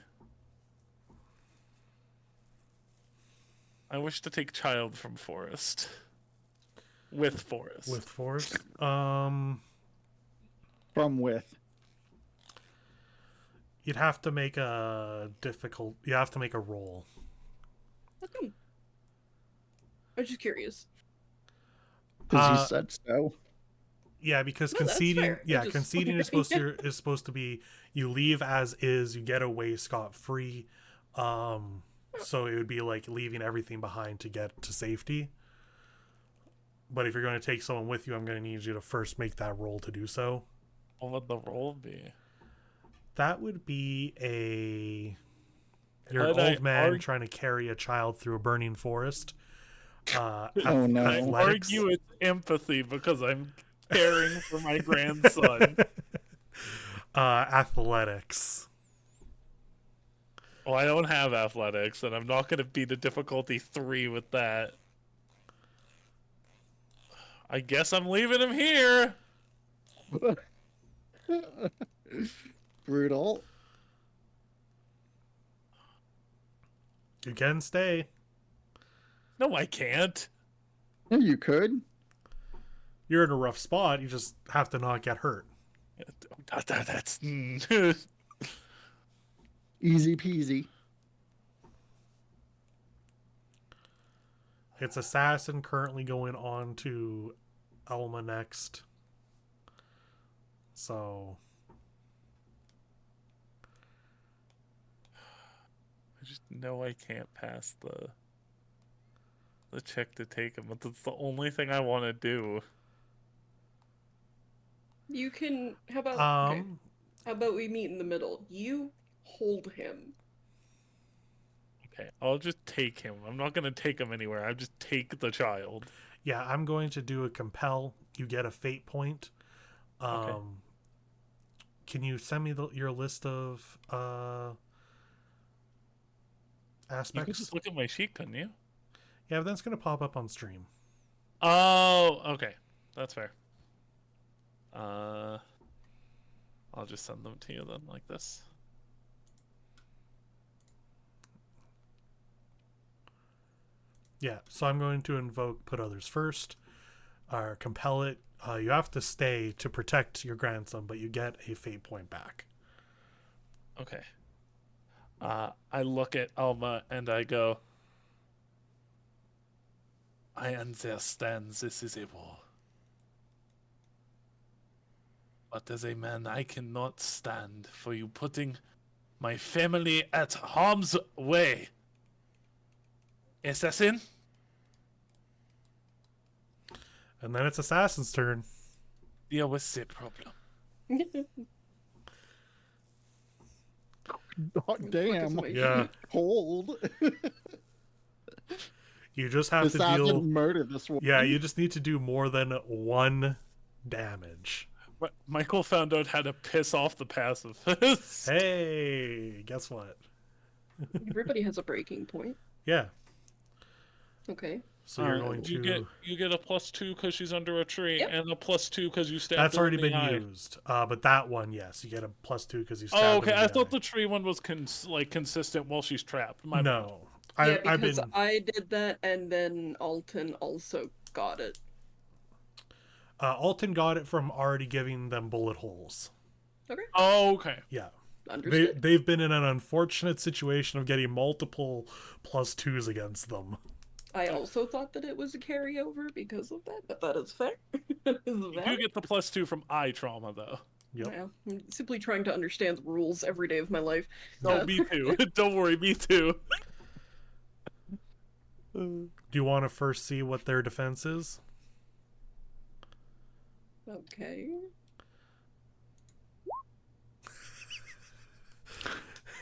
I wish to take Child from Forest. With Forest. With Forest. From with. You'd have to make a you have to make a roll. How come? I'm just curious. Because you said so. Yeah, because No, that's conceding fair. I'm just conceding is wondering. supposed to be you leave as is, you get away scot-free. So it would be like leaving everything behind to get to safety. But if you're going to take someone with you, I'm going to need you to first make that roll to do so. What would the roll be? That would be you're an Could I old man argue- trying to carry a child through a burning forest. Oh, no. I Athletics. argue it's empathy because I'm caring for my grandson. Athletics. Well, I don't have athletics, and I'm not going to beat a difficulty 3 with that. I guess I'm leaving him here. Brutal. You can stay. No, I can't. Yeah, you could. You're in a rough spot. You just have to not get hurt. That's Easy peasy. It's Assassin currently going on to Elma next. So I just know I can't pass the check to take him, but that's the only thing I want to do. You can. How about? Okay. How about we meet in the middle? You hold him. Okay, I'll just take him. I'm not gonna take him anywhere. I just take the child. yeah, I'm going to do a compel. You get a fate point. Okay. Can you send me your list of You could aspects? just look at my sheet, couldn't you? Yeah, but that's going to pop up on stream. Oh, okay, that's fair. I'll just send them to you then, like this. Yeah, so I'm going to invoke Put Others First, or compel it. You have to stay to protect your grandson, but you get a fate point back. Okay. I look at Alma and I go, I understand this is a war. But as a man, I cannot stand for you putting my family at harm's way. Assassin? And then it's Assassin's turn. Deal with the problem. Oh, damn. Yeah. Hold. You just have to Assassin deal. murder this one. Yeah, you just need to do more than 1 damage. But Michael found out how to piss off the passive. Hey, guess what? Everybody has a breaking point. Yeah. Okay. So you're going to. You get a +2 because she's under a tree, Yep. and a +2 because you stabbed That's her already in the been eye. used. But that one, yes, you get a +2 because you stabbed Oh, him okay. in I the thought eye. the tree one was consistent while she's trapped. My bad. No. Yeah, I've because been. I did that, and then Alton also got it. Alton got it from already giving them bullet holes. Oh, okay. Yeah. Understood. They've been in an unfortunate situation of getting multiple +2s against them. I also thought that it was a carryover because of that, but that is fair. That is You do valid. get the +2 from eye trauma, though. Yep. Well, I'm simply trying to understand the rules every day of my life. No, me too. Don't worry, me too. Do you want to first see what their defense is? Okay.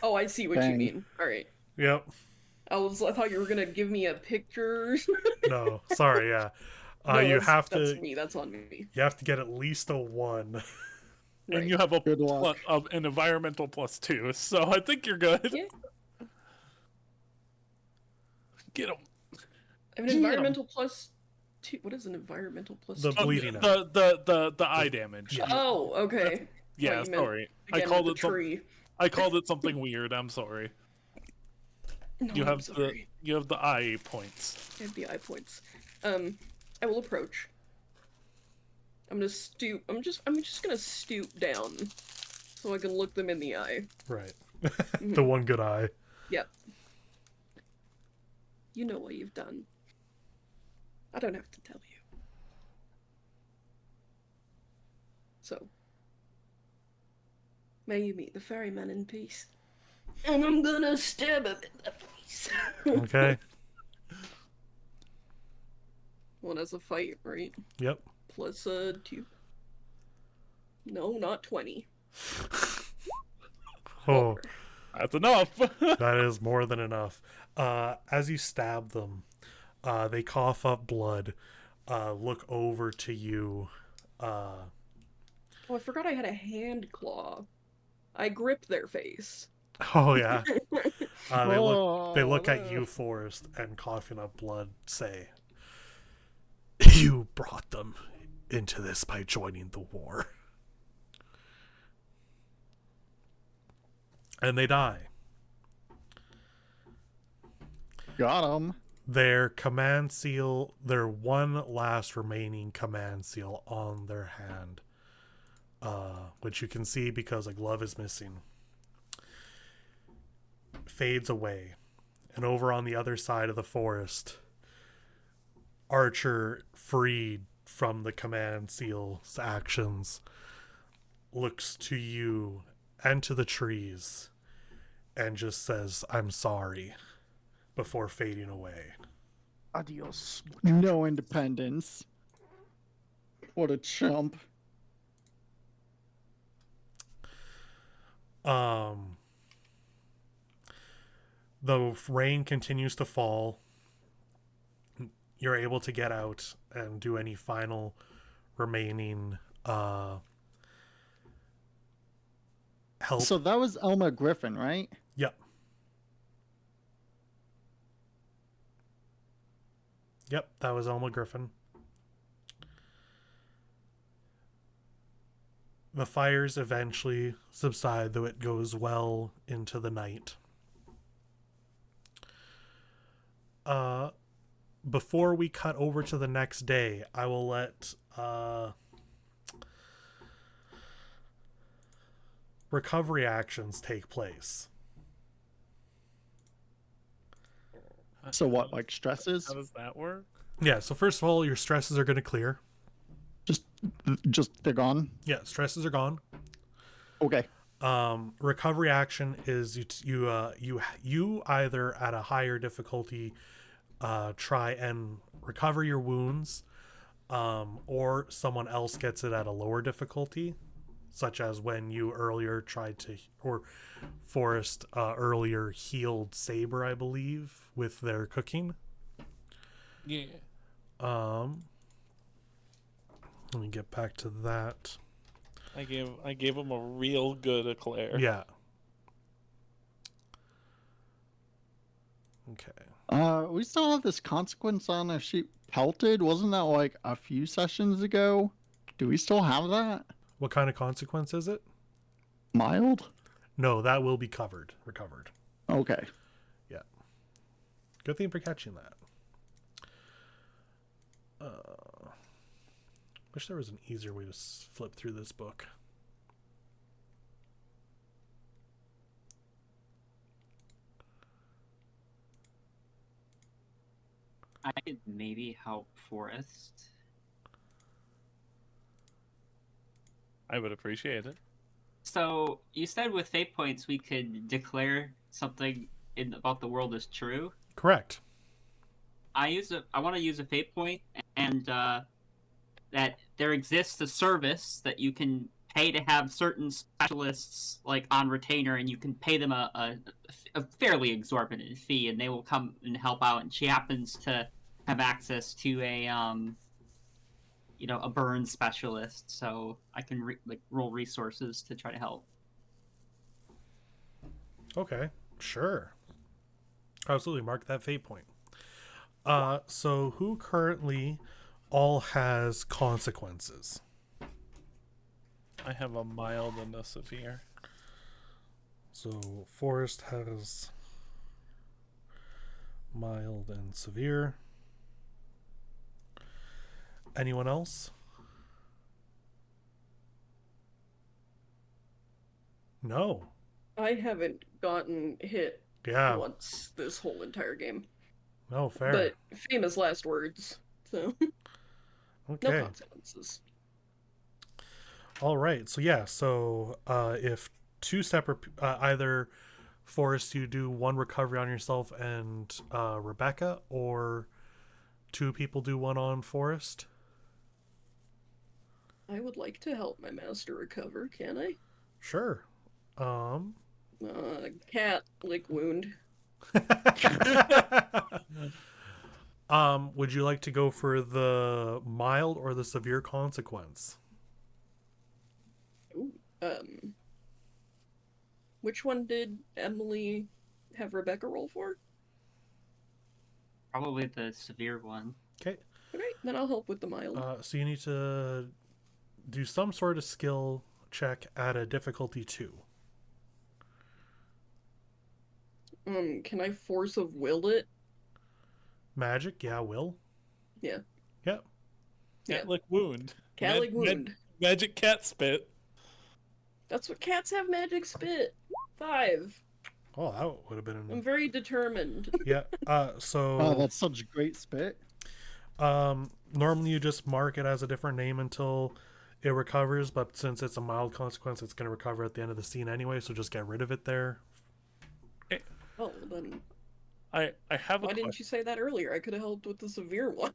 Oh, I see what you Bang. mean. All right. Yep. I thought you were gonna give me a picture. No, sorry. Yeah. No, You that's- have That's to. me. That's on me. You have to get at least a 1. And you have a Good luck. an environmental +2, so I think you're good. Yeah. Get him. I have an environmental +2. What is an environmental +2? The bleeding. The eye damage. Yeah. Oh, okay. Yeah, Thought you meant, sorry. again, I called with it the tree. I called it something weird. I'm sorry. No, You I'm have sorry. the eye points. I have the eye points. I will approach. I'm gonna stoop. I'm just gonna stoop down, so I can look them in the eye. Right. The one good eye. Yep. You know what you've done. I don't have to tell you. So, may you meet the ferryman in peace. And I'm gonna stab him in the face. Okay. Well, that's a fight, right? Yep. Plus 2. No, not 20. Oh, That's enough. that is more than enough. As you stab them, they cough up blood, look over to you. Oh, I forgot I had a hand claw. I grip their face. Oh yeah. They look at Oh, you, Forrest, and coughing up blood say, "You brought them into this by joining the war." And they die. Got him. Their command seal, their one last remaining command seal on their hand, which you can see because a glove is missing, fades away. And over on the other side of the forest, Archer, freed from the command seal's actions, looks to you and to the trees and just says, "I'm sorry," before fading away. Adios. No independence. What a chump. The rain continues to fall. You're able to get out and do any final remaining help. So that was Elma Griffin, right? Yep. Yep, that was Elma Griffin. The fires eventually subside, though it goes well into the night. Before we cut over to the next day, I will let recovery actions take place. So what, like stresses? How does that work? Yeah, so first of all, your stresses are going to clear. Just they're gone. Yeah, stresses are gone. Okay. Recovery action is you either at a higher difficulty try and recover your wounds, or someone else gets it at a lower difficulty, such as when you earlier tried to, or Forrest earlier healed Saber, I believe, with their cooking. Yeah. Let me get back to that. I gave him a real good eclair. Yeah. Okay. We still have this consequence on a sheep pelted. Wasn't that like a few sessions ago? Do we still have that? What kind of consequence is it? Mild? No, that will be recovered. Okay. Yeah. Good thing for catching that. Wish there was an easier way to flip through this book. I could maybe help Forrest. I would appreciate it. So you said with fate points we could declare something about the world as true. Correct. I want to use a fate point, and that there exists a service that you can pay to have certain specialists like on retainer, and you can pay them a fairly exorbitant fee, and they will come and help out. And she happens to have access to a a burn specialist, so I can roll resources to try to help. Okay, sure. Absolutely, mark that fate point. So who currently all has consequences? I have a mild and a severe. So Forrest has mild and severe. Anyone else? No. I haven't gotten hit Yeah. once this whole entire game. No, fair. But famous last words, so Okay. no consequences. All right. So yeah. So if two separate, either Forrest, you do one recovery on yourself and Rebecca, or two people do one on Forrest. I would like to help my master recover, can I? Sure. Cat lick wound. Would you like to go for the mild or the severe consequence? Ooh, which one did Emily have Rebecca roll for? Probably the severe one. Okay. Okay, then I'll help with the mild. So you need to do some sort of skill check at a difficulty 2. Can I force of will it? Magic, yeah, will. Yeah. Yep. Cat lick wound. Cat lick wound. Magic cat spit. That's what cats have, magic spit. 5. Oh, that would have been. I'm very determined. Yeah. So. Oh, that's such great spit. Normally you just mark it as a different name until it recovers, but since it's a mild consequence, it's going to recover at the end of the scene anyway. So just get rid of it there. Oh, then. I have a Why didn't you say that earlier? I could have helped with the severe one.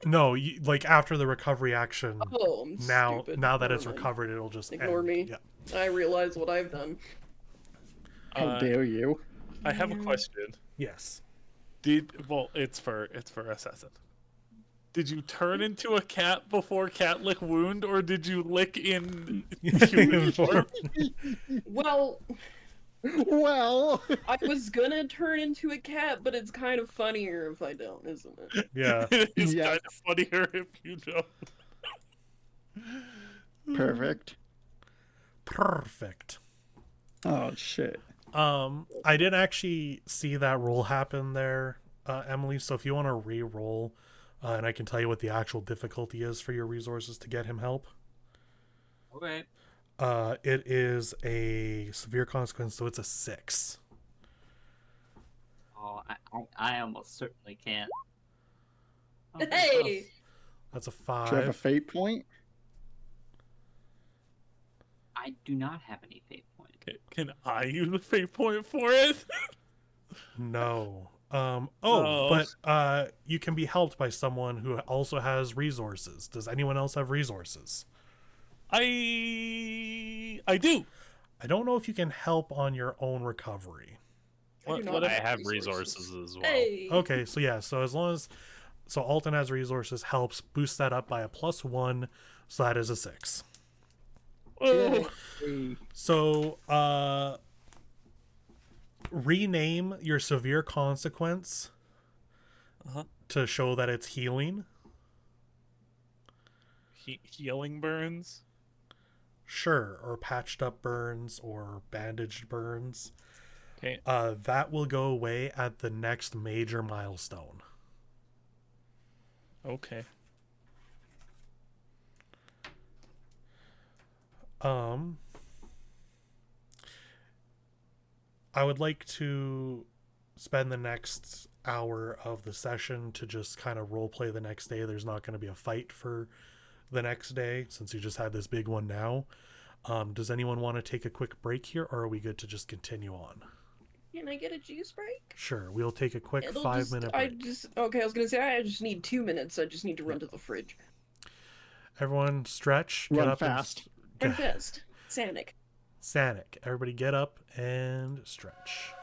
No, like after the recovery action. Oh, I'm stupid. Now that Never it's mind. recovered, it'll just Ignore end. me. Yeah. I realize what I've done. How dare you? I have a question. Yes. It's for Assassin. Did you turn into a cat before cat lick wound, or did you lick in human form? Well, I was gonna turn into a cat, but it's kind of funnier if I don't, isn't it? Yeah. It's Yes. kind of funnier if you don't. Perfect. Perfect. Oh shit. I didn't actually see that roll happen there, Emily. So if you want to re-roll, and I can tell you what the actual difficulty is for your resources to get him help. Okay. It is a severe consequence, so it's a 6. Oh, I almost certainly can't. Oh, Hey! That's a Do you have a 5. fate point? I do not have any fate points. Can I use a fate point for it? No. No. But you can be helped by someone who also has resources. Does anyone else have resources? I do. I don't know if you can help on your own recovery. I have resources as well. Hey! Okay, so yeah, so as long as Alton has resources, helps boost that up by a +1, so that is a 6. Oh, Yay. So rename your severe consequence to show that it's healing. healing burns. Sure, or patched up burns or bandaged burns. Okay. That will go away at the next major milestone. Okay. I would like to spend the next hour of the session to just kind of role play the next day. There's not going to be a fight for the next day since you just had this big one now. Does anyone want to take a quick break here, or are we good to just continue on? Can I get a juice break? Sure, we'll take a quick It'll 5-minute break. Okay, I was gonna say I just need 2 minutes. I just need to run to the fridge. Everyone stretch, get Run up fast. Run fast. Sanic. Sanic. Everybody get up and stretch.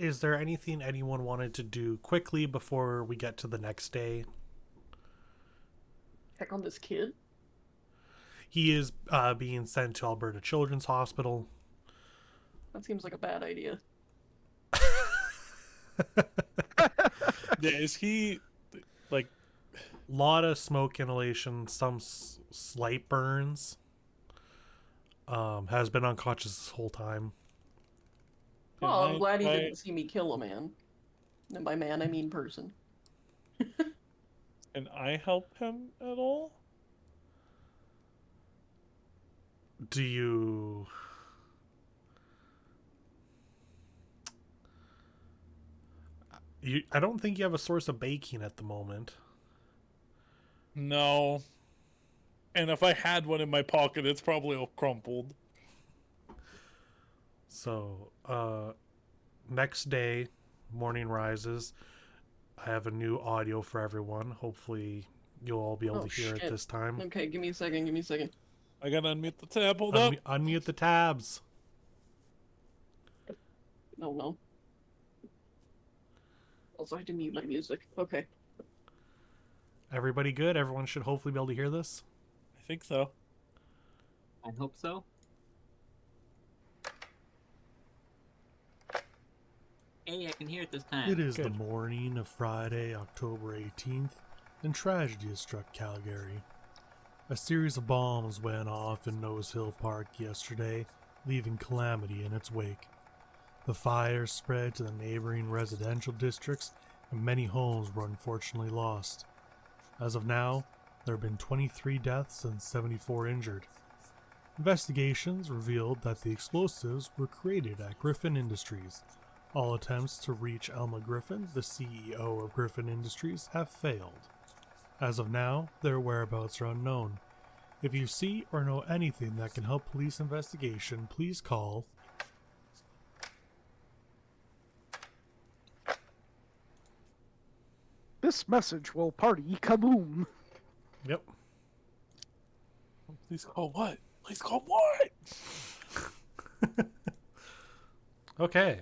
is there anything anyone wanted to do quickly before we get to the next day? Check on this kid. He is being sent to Alberta Children's Hospital. That seems like a bad idea. Yeah, is he like? Lot of smoke inhalation, some slight burns. Has been unconscious this whole time. Well, I'm glad he didn't see me kill a man. And by man, I mean person. Can I help him at all? Do you... I don't think you have a source of baking at the moment. No. And if I had one in my pocket, it's probably all crumpled. So, next day, morning rises. I have a new audio for everyone. Hopefully, you'll all be able to hear it this time. Okay, give me a second, give me a second. I gotta unmute the tab, hold up. Unmute the tabs. No. Also, I had to mute my music. Okay. Everybody good? Everyone should hopefully be able to hear this? I think so. I hope so. Hey, I can hear it this time. It is the morning of Friday, October 18th, and tragedy has struck Calgary. A series of bombs went off in Nose Hill Park yesterday, leaving calamity in its wake. The fire spread to the neighboring residential districts, and many homes were unfortunately lost. As of now, there have been 23 deaths and 74 injured. Investigations revealed that the explosives were created at Griffin Industries. All attempts to reach Elma Griffin, the CEO of Griffin Industries, have failed. As of now, their whereabouts are unknown. If you see or know anything that can help police investigation, please call This message will party kaboom. Yep. Please call what? Please call what? Okay.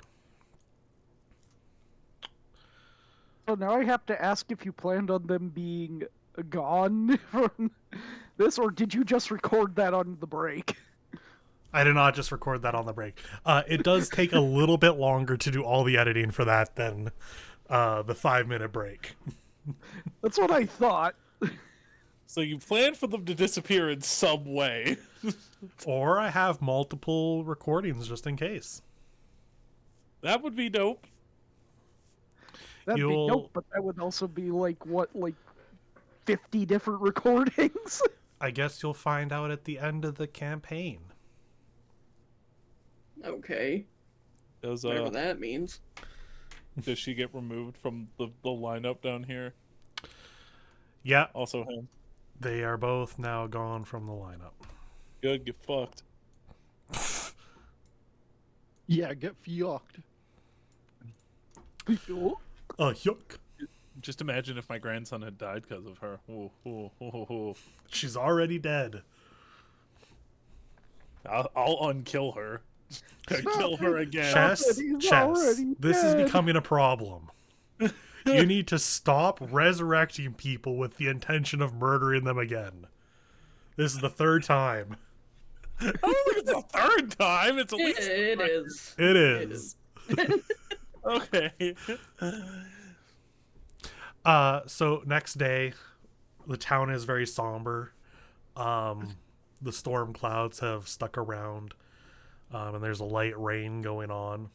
So now I have to ask if you planned on them being gone from this, or did you just record that on the break? I did not just record that on the break. It does take a little bit longer to do all the editing for that than the 5-minute break. That's what I thought. So you plan for them to disappear in some way. Or I have multiple recordings just in case. That would be dope. That'd be dope, but that would also be like 50 different recordings? I guess you'll find out at the end of the campaign. Okay. Whatever that means. Does she get removed from the lineup down here? Yeah. Also him. They are both now gone from the lineup. Good, get fucked. Yeah, get fucked. Yuck. Just imagine if my grandson had died because of her. Ooh. She's already dead. I'll unkill her. Kill her again. Chess. This is becoming a problem. You need to stop resurrecting people with the intention of murdering them again. This is the third time. I don't think it's the third time. It's at least It is. It is. Okay. So next day, the town is very somber. The storm clouds have stuck around, and there's a light rain going on.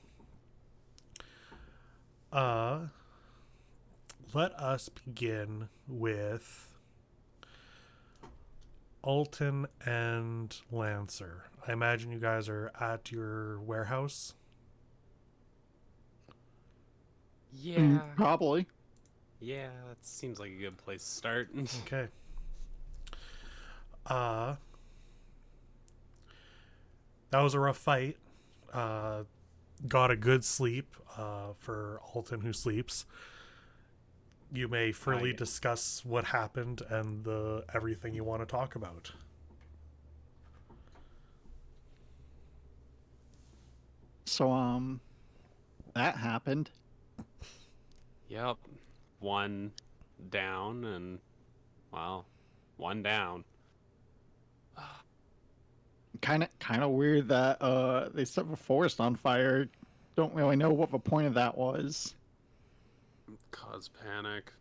Let us begin with Alton and Lancer. I imagine you guys are at your warehouse. Yeah. Probably. Yeah, that seems like a good place to start. Okay. That was a rough fight. Got a good sleep for Alton, who sleeps. You may freely discuss what happened and everything you want to talk about. So, that happened. Yep. One down and, well, one down. Kind of weird that they set the forest on fire. Don't really know what the point of that was. Cause panic.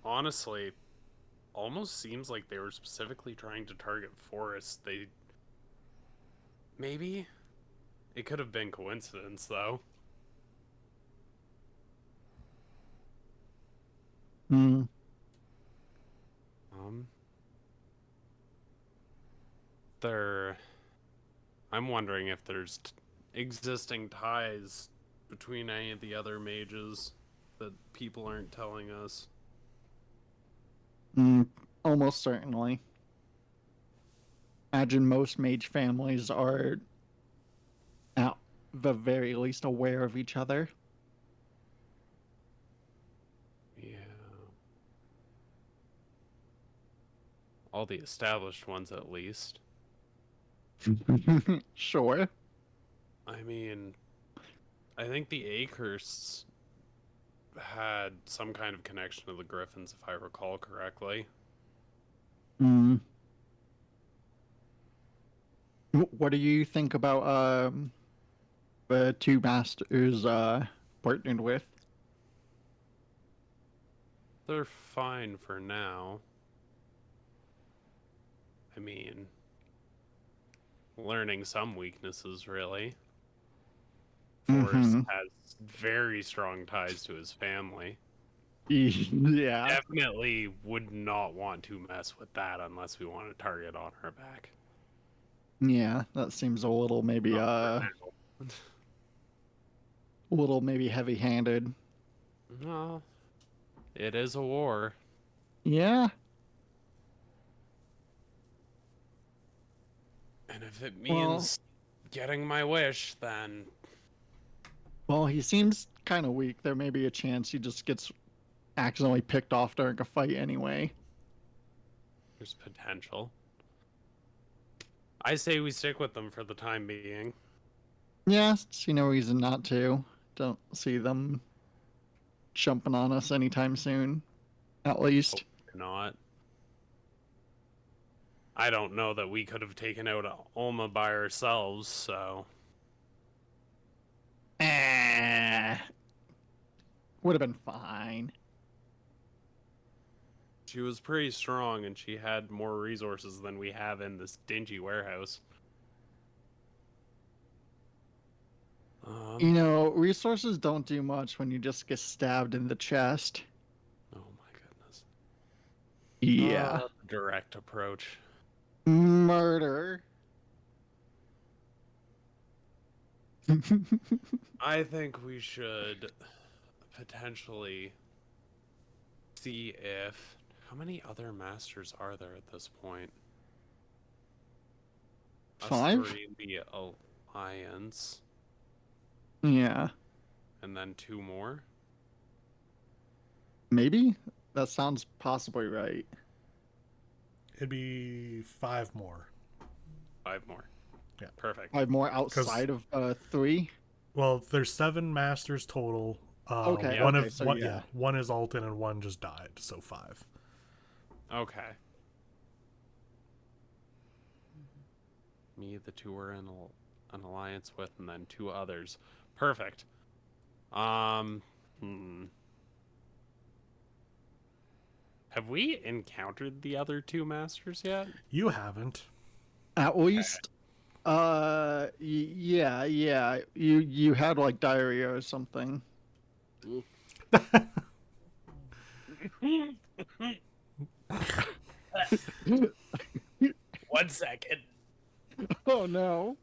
Honestly, almost seems like they were specifically trying to target forests. Maybe? It could have been coincidence, though. Hmm. I'm wondering if there's existing ties between any of the other mages that people aren't telling us. Almost certainly. Imagine most mage families are, at the very least, aware of each other. Yeah. All the established ones, at least. Sure. I mean, I think the Akersts had some kind of connection to the Griffins, if I recall correctly. What do you think about the two masters partnered with? They're fine for now. I mean, learning some weaknesses, really. Forrest has very strong ties to his family. Yeah. Definitely would not want to mess with that unless we want a target on her back. Yeah, that seems a little maybe heavy-handed. No, it is a war. Yeah. And if it means getting my wish, then... Well, he seems kind of weak. There may be a chance he just gets accidentally picked off during a fight anyway. There's potential. I say we stick with them for the time being. Yeah, see no reason not to. Don't see them jumping on us anytime soon, at least. Hope not. I don't know that we could have taken out Ulma by ourselves, so... Would have been fine. She was pretty strong, and she had more resources than we have in this dingy warehouse. You know, resources don't do much when you just get stabbed in the chest. Oh my goodness. Yeah. Direct approach. Murder. I think we should potentially see if... How many other masters are there at this point? 5? Us 3 in the Alliance. Yeah. And then 2 more? Maybe? That sounds possibly right. It'd be 5 more. 5 more. Yeah. Perfect. 5 more outside of 3? Well, there's 7 masters total. Okay. One okay, of so one, yeah. one is Alton and one just died, so 5. Okay. Me, the 2 we're in an alliance with, and then 2 others. Perfect. Have we encountered the other 2 masters yet? You haven't. At least, yeah. You had like diarrhea or something. 1 second. Oh no.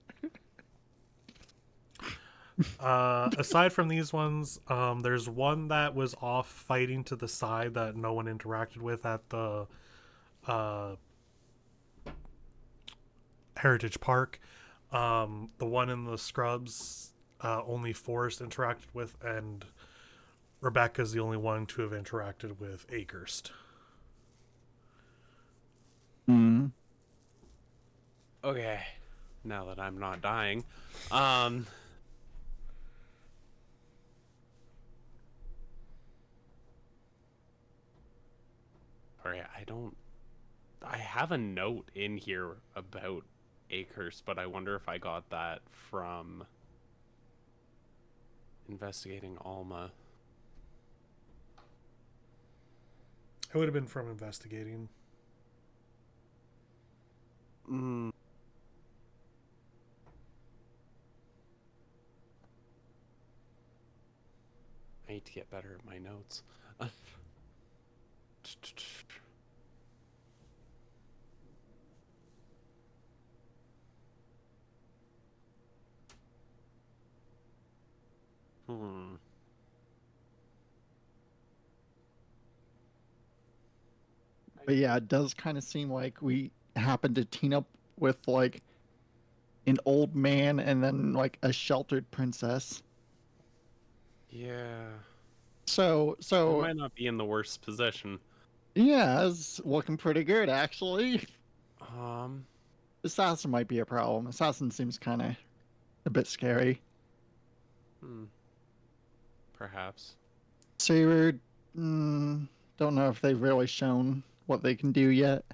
Aside from these ones, there's one that was off fighting to the side that no one interacted with at the Heritage Park. The one in the scrubs, only Forrest interacted with, and Rebecca's the only one to have interacted with Akerst. Okay. Now that I'm not dying. I have a note in here about Acres, but I wonder if I got that from investigating Alma. It would have been from investigating. I need to get better at my notes. But yeah, it does kind of seem like we happened to team up with like an old man and then like a sheltered princess. Yeah. So I might not be in the worst position. yeah, it's looking pretty good actually. Um, Assassin might be a problem. Assassin seems kind of a bit scary. Perhaps. Saber, don't know if they've really shown what they can do yet.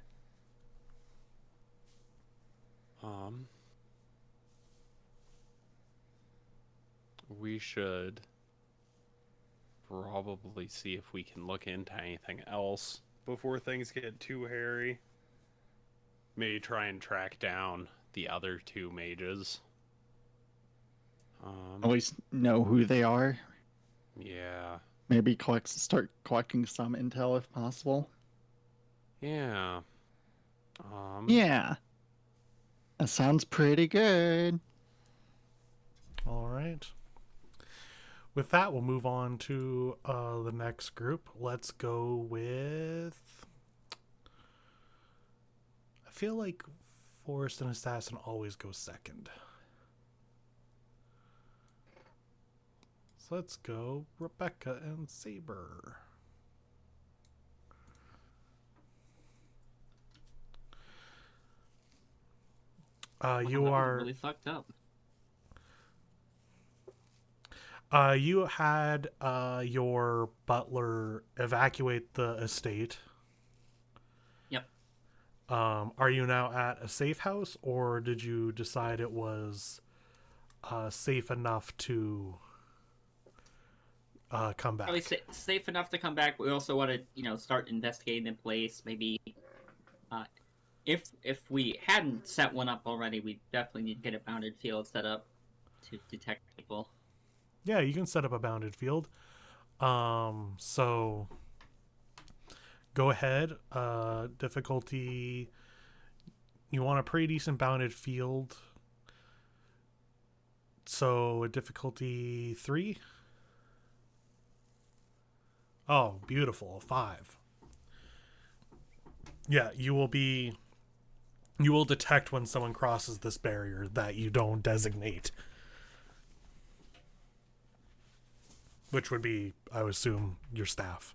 We should probably see if we can look into anything else before things get too hairy. Maybe try and track down the other two mages. At least know who they are. Yeah. Maybe start collecting some intel if possible. Yeah. Yeah. That sounds pretty good. All right. With that, we'll move on to the next group. Let's go with... I feel like Forest and Assassin always go second. So let's go Rebecca and Saber. You That was are really fucked up. You had your butler evacuate the estate. Yep. Are you now at a safe house, or did you decide it was safe enough to come back? Probably safe enough to come back. We also want to, start investigating the place. Maybe, if we hadn't set one up already, we definitely need to get a bounded field set up to detect people. Yeah, you can set up a bounded field. So go ahead. Difficulty. You want a pretty decent bounded field. So difficulty 3. Oh, beautiful. 5. Yeah, you will detect when someone crosses this barrier that you don't designate. Which would be, I would assume, your staff.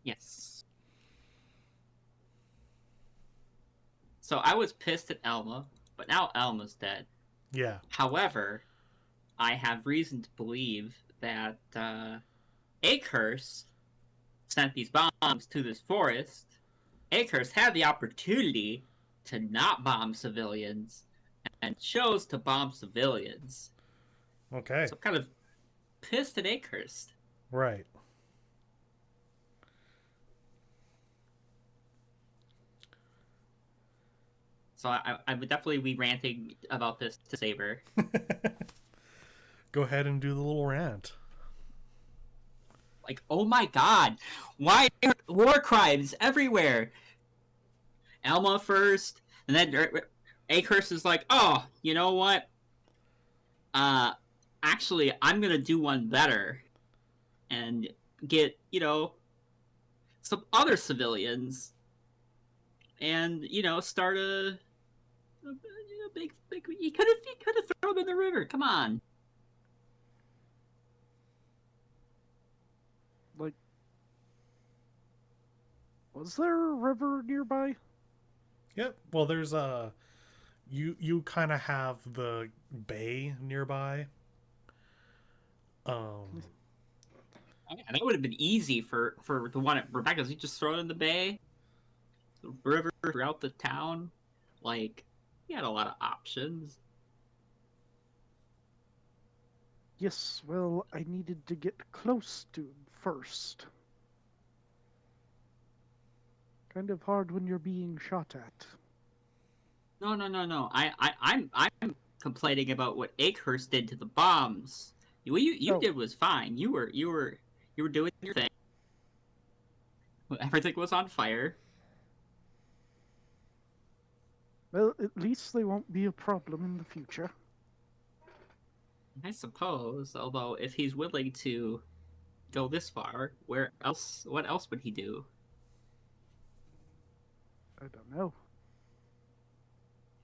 Yes. So I was pissed at Elma, but now Elma's dead. Yeah. However, I have reason to believe that Akehurst sent these bombs to this forest. Akehurst had the opportunity to not bomb civilians and chose to bomb civilians. Okay. So I'm kind of pissed at Akehurst. Right. So I would definitely be ranting about this to Saber. Go ahead and do the little rant. Like, oh my god, why are war crimes everywhere? Elma first, and then Akehurst is like, oh, you know what? Actually, I'm gonna do one better and get, some other civilians and, start a big, you could have thrown them in the river. Come on. Like, was there a river nearby? Yep. Well, there's you kind of have the bay nearby. Yeah, that would have been easy for the one at Rebecca's. You just throw it in the bay, the river, throughout the town. Like, you had a lot of options. Yes, well, I needed to get close to him first. Kind of hard when you're being shot at. No. I'm complaining about what Akehurst did to the bombs. What you did was fine. You were doing your thing. Everything was on fire. Well, at least they won't be a problem in the future. I suppose. Although, if he's willing to go this far, what else would he do? I don't know.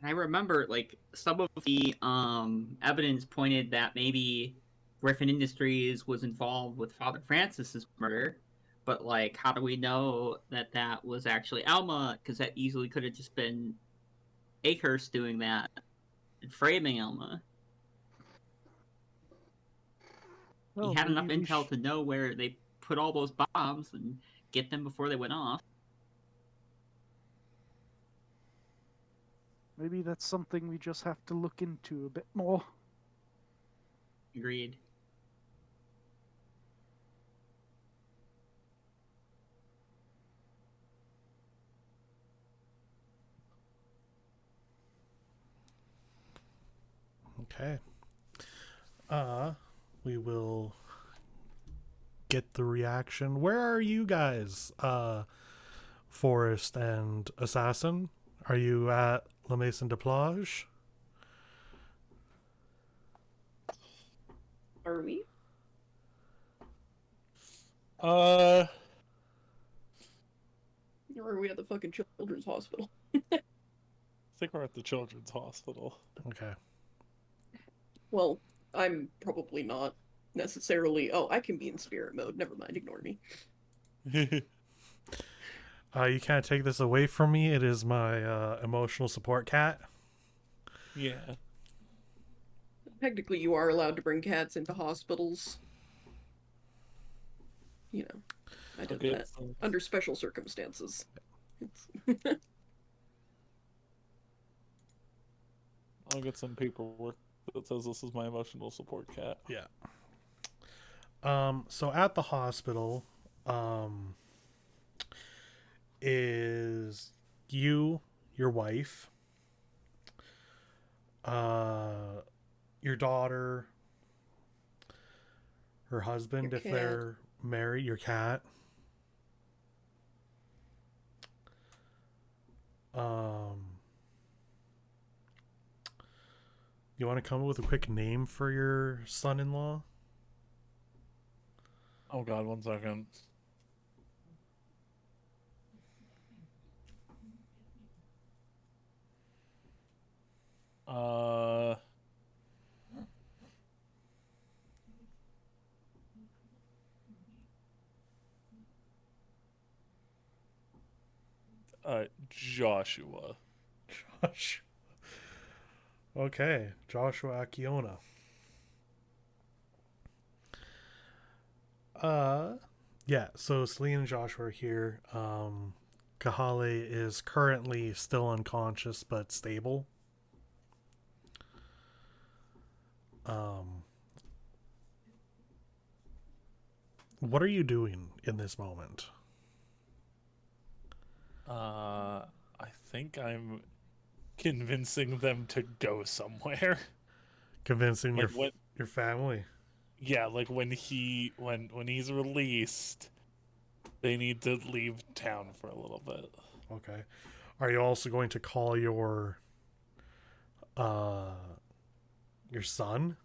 And I remember, like, some of the evidence pointed that maybe Griffin Industries was involved with Father Francis's murder, but, like, how do we know that that was actually Alma? Because that easily could have just been Akehurst doing that and framing Alma. Well, He had enough maybe we intel to know where they put all those bombs and get them before they went off. Maybe that's something we just have to look into a bit more. Agreed. Okay. We will get the reaction. Where are you guys, Forest and Assassin? Are you at La Maison de Plage? Are we? I Or are we at the fucking children's hospital? think we're at the children's hospital. Okay. Well, I'm probably not necessarily. Oh, I can be in spirit mode. Never mind, ignore me. You can't take this away from me. It is my emotional support cat. Yeah. Technically, you are allowed to bring cats into hospitals. You know, I did Okay, that so- under special circumstances. I'll get some paperwork that says this is my emotional support cat. Yeah. So at the hospital, is you, your wife, your daughter, her husband, Your if cat. they're married, your cat. You want to come up with a quick name for your son-in-law? Oh god, 1 second. Joshua. Josh. Okay, Joshua Akiona. Yeah, so Celine and Joshua are here. Kahale is currently still unconscious but stable. What are you doing in this moment? I think I'm convincing them to go somewhere. Convincing Like what? your family? Yeah, like when he's released, they need to leave town for a little bit. Okay. Are you also going to call your son?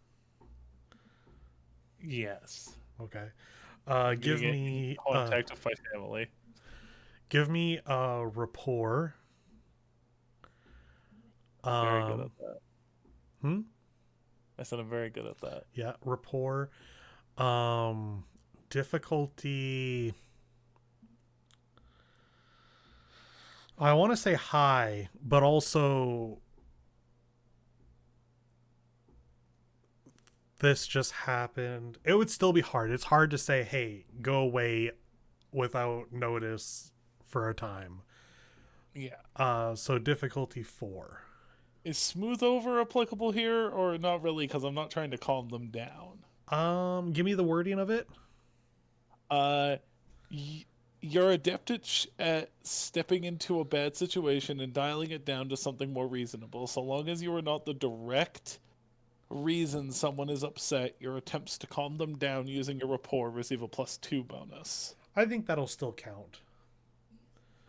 Yes. Okay. Give Get me contact with my family. give me a rapport. Very good at that. Hmm? I said I'm very good at that. Yeah, rapport. Difficulty. I want to say high, but also this just happened, it would still be hard. It's hard to say, hey, go away without notice for a time. Yeah. So difficulty 4. Is smooth over applicable here, or not really? Because I'm not trying to calm them down. Give me the wording of it. You're adept at stepping into a bad situation and dialing it down to something more reasonable. So long as you are not the direct reason someone is upset, your attempts to calm them down using your rapport receive a +2 bonus. I think that'll still count.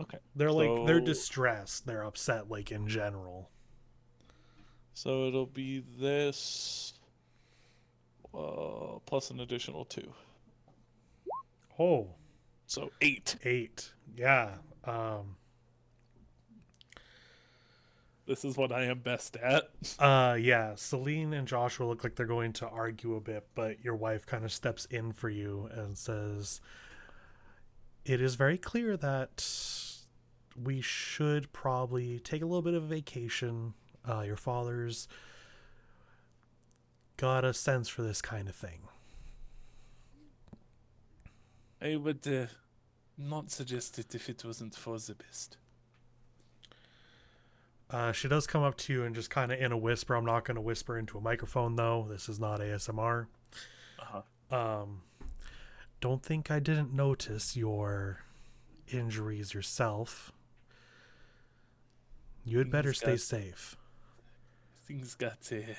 Okay. They're distressed. They're upset, like, in general. So it'll be this plus an additional 2. Oh. So 8. 8. Yeah. This is what I am best at. Yeah. Celine and Joshua look like they're going to argue a bit, but your wife kind of steps in for you and says, it is very clear that we should probably take a little bit of a vacation. Your father's got a sense for this kind of thing. I would not suggest it if it wasn't for the best. She does come up to you and just kind of in a whisper. I'm not going to whisper into a microphone, though. This is not ASMR. Don't think I didn't notice your injuries yourself. You had better stay safe. Things got a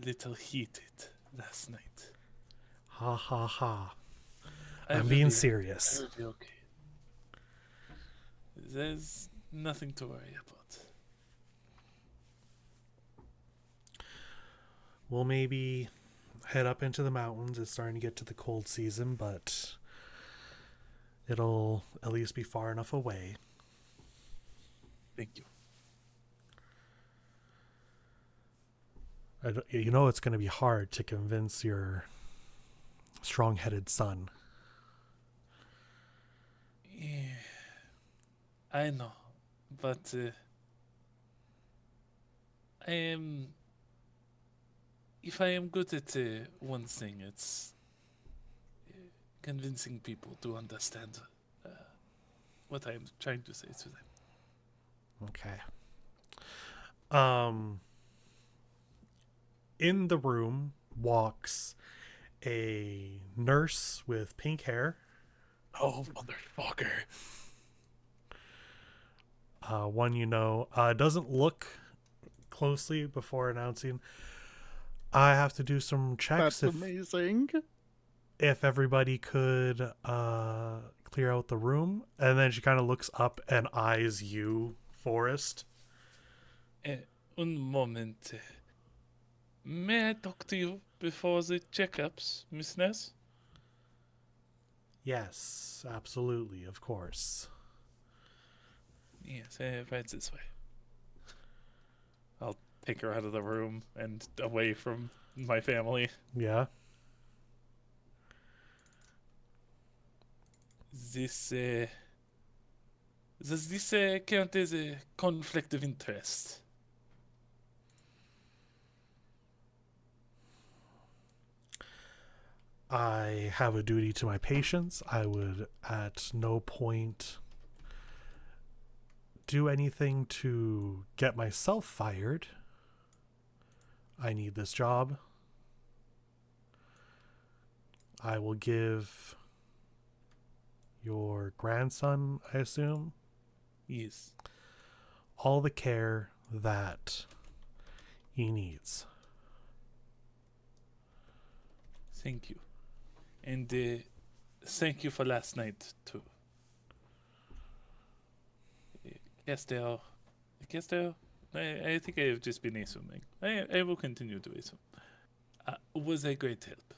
little heated last night. Ha ha ha. I'm being serious. Okay. There's nothing to worry about. We'll maybe head up into the mountains. It's starting to get to the cold season, but it'll at least be far enough away. Thank you. You know it's going to be hard to convince your strong-headed son. Yeah, I know, but if I am good at one thing, it's convincing people to understand what I am trying to say to them. Okay. In the room walks a nurse with pink hair. Oh, motherfucker. One doesn't look closely before announcing, I have to do some checks. That's amazing. If everybody could clear out the room. And then she kind of looks up and eyes you, Forrest. Un moment. May I talk to you before the checkups, Miss Ness? Yes, absolutely, of course. Yes, right this way. I'll take her out of the room and away from my family. Yeah. Does this count as a conflict of interest? I have a duty to my patients. I would at no point do anything to get myself fired. I need this job. I will give your grandson, I assume, Yes. all the care that he needs. Thank you. And thank you for last night, too. Castel, I think I have just been assuming. I will continue to assume. Was a great help.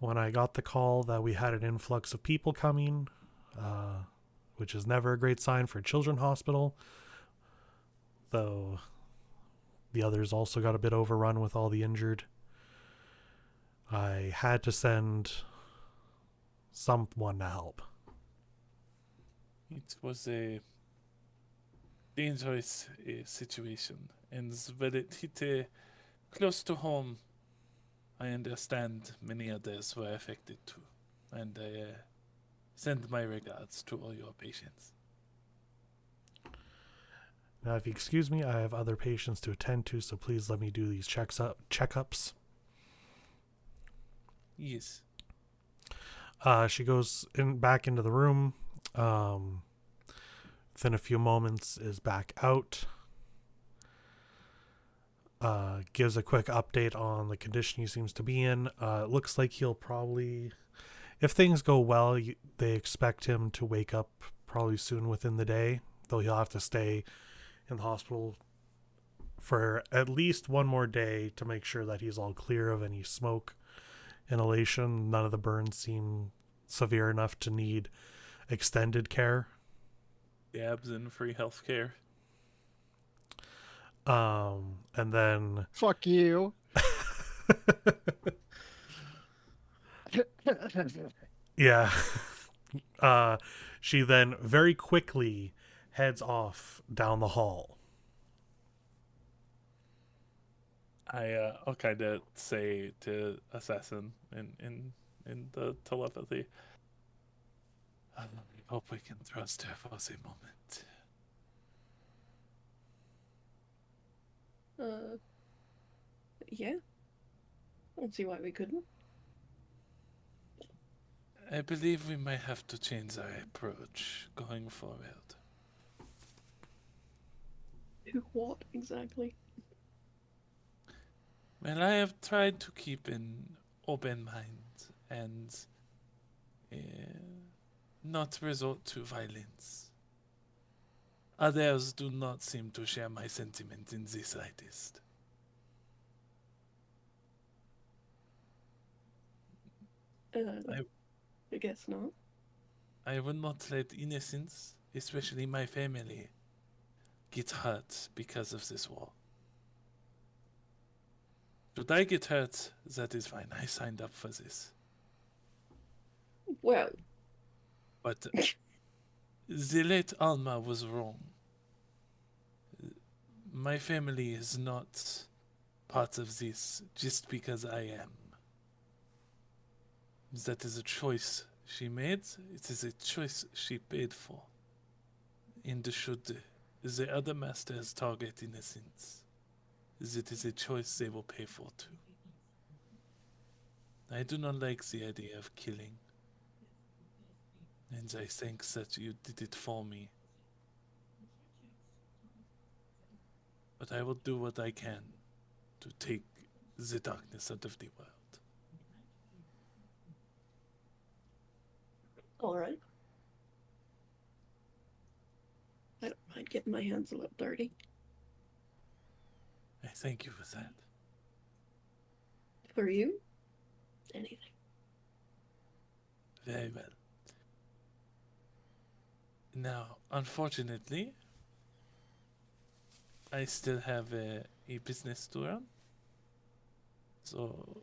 When I got the call that we had an influx of people coming, which is never a great sign for a children's hospital, though the others also got a bit overrun with all the injured, I had to send someone to help. It was a dangerous situation, and when it hit close to home, I understand many others were affected too, and I send my regards to all your patients. Now, if you excuse me, I have other patients to attend to, so please let me do these checkups. Yes. She goes back into the room. Within a few moments, is back out. Gives a quick update on the condition he seems to be in. It looks like he'll probably, if things go well, they expect him to wake up probably soon within the day, though he'll have to stay in the hospital for at least one more day to make sure that he's all clear of any smoke inhalation. None of the burns seem severe enough to need extended care. Dabs and free healthcare. And then Fuck you. yeah. She then very quickly heads off down the hall. I'll kind of say to Assassin in the telepathy, I hope we can trust her for a moment. Yeah. I don't see why we couldn't. I believe we might have to change our approach going forward. To what exactly? Well, I have tried to keep an open mind and not resort to violence. Others do not seem to share my sentiment in the slightest. I guess not. I will not let innocents, especially my family, get hurt because of this war. Should I get hurt, that is fine. I signed up for this. Well, But the late Alma was wrong. My family is not part of this just because I am. That is a choice she made. It is a choice she paid for. And should the other masters target innocents, it is a choice they will pay for too. I do not like the idea of killing. And I think that you did it for me. But I will do what I can to take the darkness out of the world. alright. I don't mind getting my hands a little dirty. I thank you for that. For you? Anything. Very well. Now, unfortunately, I still have a business to run. So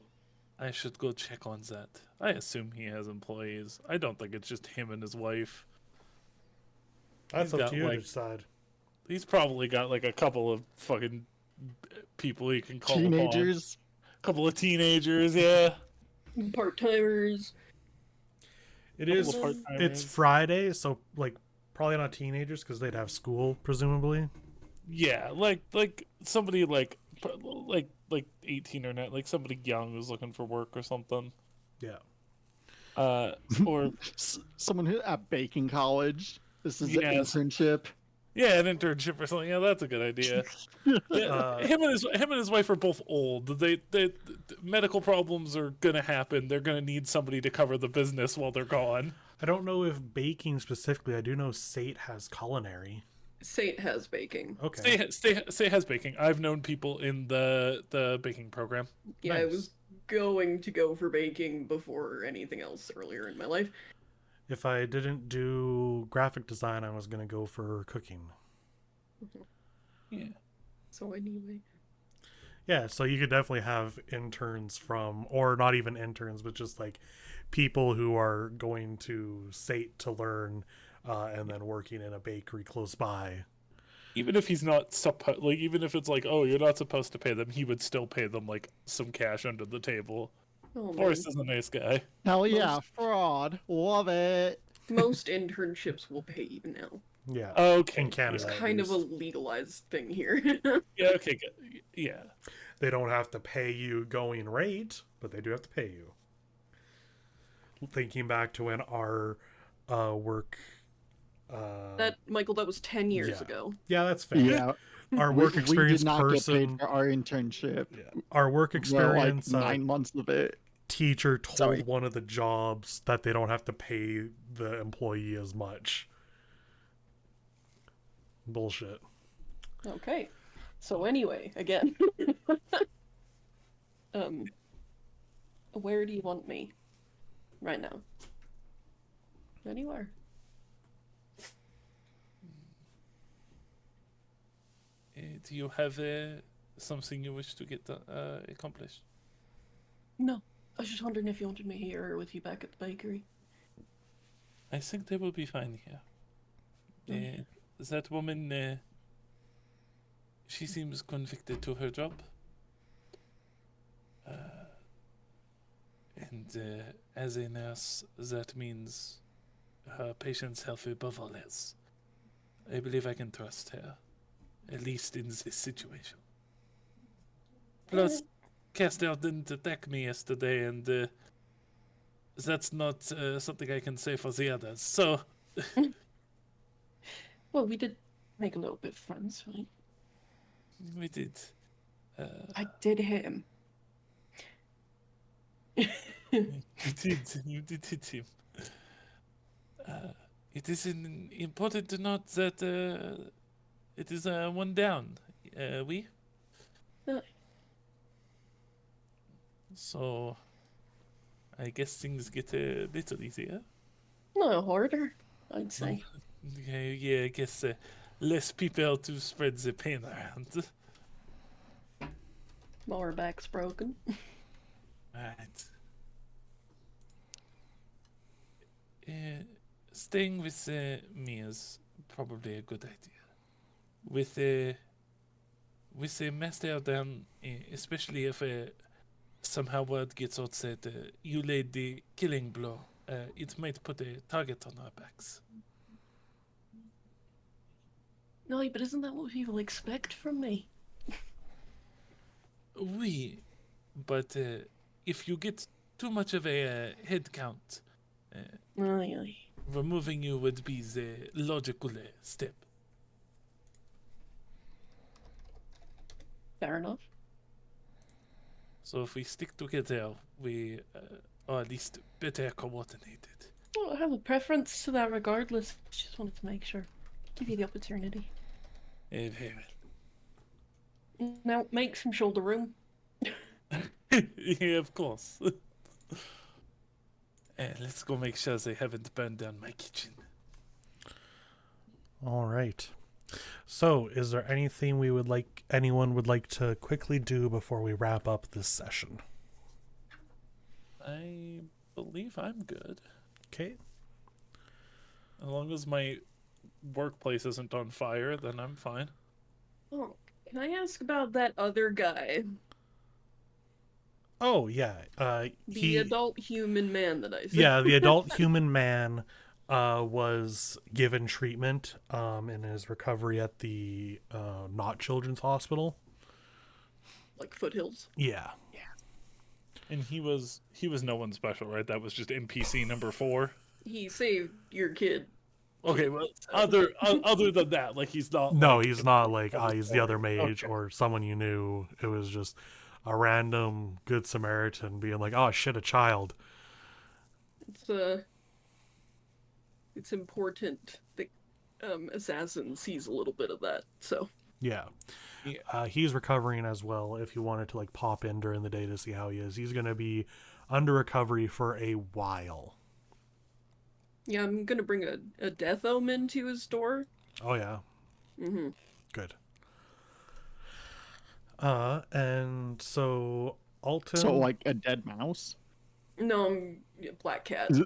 I should go check on that. I assume he has employees. I don't think it's just him and his wife. That's He's up to got, you like, to decide. He's probably got like a couple of fucking people he can call upon. Teenagers. A couple of teenagers, yeah. Part-timers. It is. Couple of part-timers. It's Friday, so like probably not teenagers because they'd have school presumably. Yeah, like somebody like 18 or not, like somebody young who's looking for work or something. Yeah. Or Someone who at baking college. This is Yes. an internship. yeah, an internship or something. Yeah, that's a good idea. Yeah, him and his wife are both old. They medical problems are gonna happen. They're gonna need somebody to cover the business while they're gone. I don't know if baking specifically. I do know Sate has culinary. Saint has baking. Okay. Stay has baking. I've known people in the baking program. Yeah, I Nice. was going to go for baking before anything else earlier in my life. If I didn't do graphic design, I was gonna go for cooking. Yeah. So anyway. Yeah, so you could definitely have interns from, or not even interns, but just like people who are going to Sate to learn, and then working in a bakery close by. even if he's not supposed, like, even if it's like, oh, you're not supposed to pay them, he would still pay them like some cash under the table. Oh, man. Forrest is a nice guy. Hell yeah, fraud. Love it. Most internships will pay you now. Yeah. Okay. In Canada. It's at kind of a least. legalized thing here. Yeah. Okay. Good. Yeah. They don't have to pay you going rate, but they do have to pay you. Thinking back to when our work. That Michael, that was 10 years yeah. ago. Yeah, that's fair. Yeah. Our work we experience did not person. get paid for our internship. Yeah. Our work experience. Well, like 9 months of it. Teacher told Sorry. one of the jobs that they don't have to pay the employee as much. Bullshit. Okay. So anyway, again. Where do you want me? Right now. Anywhere. Do you have something you wish to get accomplished? No. I was just wondering if you wanted me here or with you back at the bakery. I think they will be fine here. That woman, she seems convicted to her job. And as a nurse, that means her patient's health above all else. I believe I can trust her, at least in this situation. Plus, Castel didn't attack me yesterday, and that's not something I can say for the others. So, Well, we did make a little bit of friends, right? we did. I did hit him. You did hit him. It is important to note that it is one down. We. Aye. So, I guess things get a little easier. No, harder, I'd say. Yeah, I guess less people to spread the pain around. Our back's broken. Right. Staying with me is probably a good idea. With a master down, especially if somehow word gets out that you laid the killing blow, it might put a target on our backs. No, but isn't that what people expect from me? Oui, but if you get too much of a head count, Aye, aye. removing you would be the logical step. Fair enough. So if we stick together, we are at least better coordinated. Well, I have a preference to that regardless. Just wanted to make sure. Give you the opportunity. Very Now, make some shoulder room. well. Yeah, of course. Let's go make sure they haven't burned down my kitchen. All right. So, is there anything anyone would like to quickly do before we wrap up this session? I believe I'm good. Okay. As long as my workplace isn't on fire, then I'm fine. Oh, can I ask about that other guy? Oh, yeah. The adult human man that I said. Yeah, the adult human man was given treatment in his recovery at the Not Children's Hospital. Like Foothills. Yeah. And he was no one special, right? That was just NPC number 4. He saved your kid. Okay, well, other than that, like he's not. No, like, he's not like he's the other mage Okay. or someone you knew. It was just a random good Samaritan being like, "Oh shit, a child." It's important that Assassin sees a little bit of that. So Yeah. He's recovering as well. If you wanted to like pop in during the day to see how he is, he's gonna be under recovery for a while. yeah, I'm gonna bring a death omen to his door. Oh yeah. Mm-hmm. Good. And so Alton. So like a dead mouse. No, I'm Black Cat. It's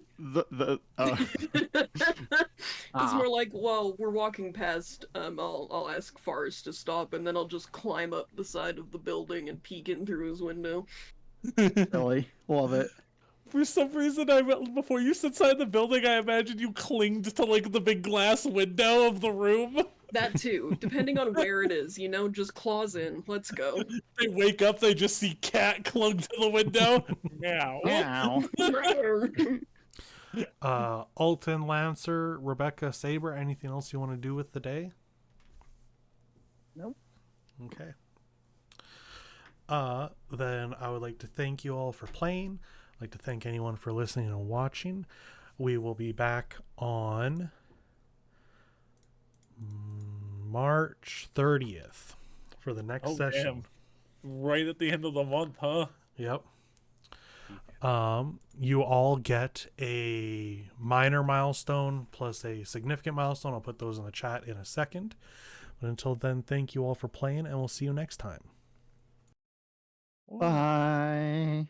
more like, well, we're walking past. I'll ask Forrest to stop, and then I'll just climb up the side of the building and peek in through his window. Really? Love it. For some reason, before you sit inside the building, I imagined you clinged to like the big glass window of the room. That too, depending on where it is, just claws in. Let's go. They wake up, they just see Cat clung to the window. Meow. Alton, Lancer, Rebecca, Saber, anything else you want to do with the day? Nope. Okay. Then I would like to thank you all for playing. I'd like to thank anyone for listening and watching. We will be back on March 30th for the next session. Damn. Right at the end of the month, huh? Yep. You all get a minor milestone plus a significant milestone. I'll put those in the chat in a second. But until then, thank you all for playing, and we'll see you next time. Bye.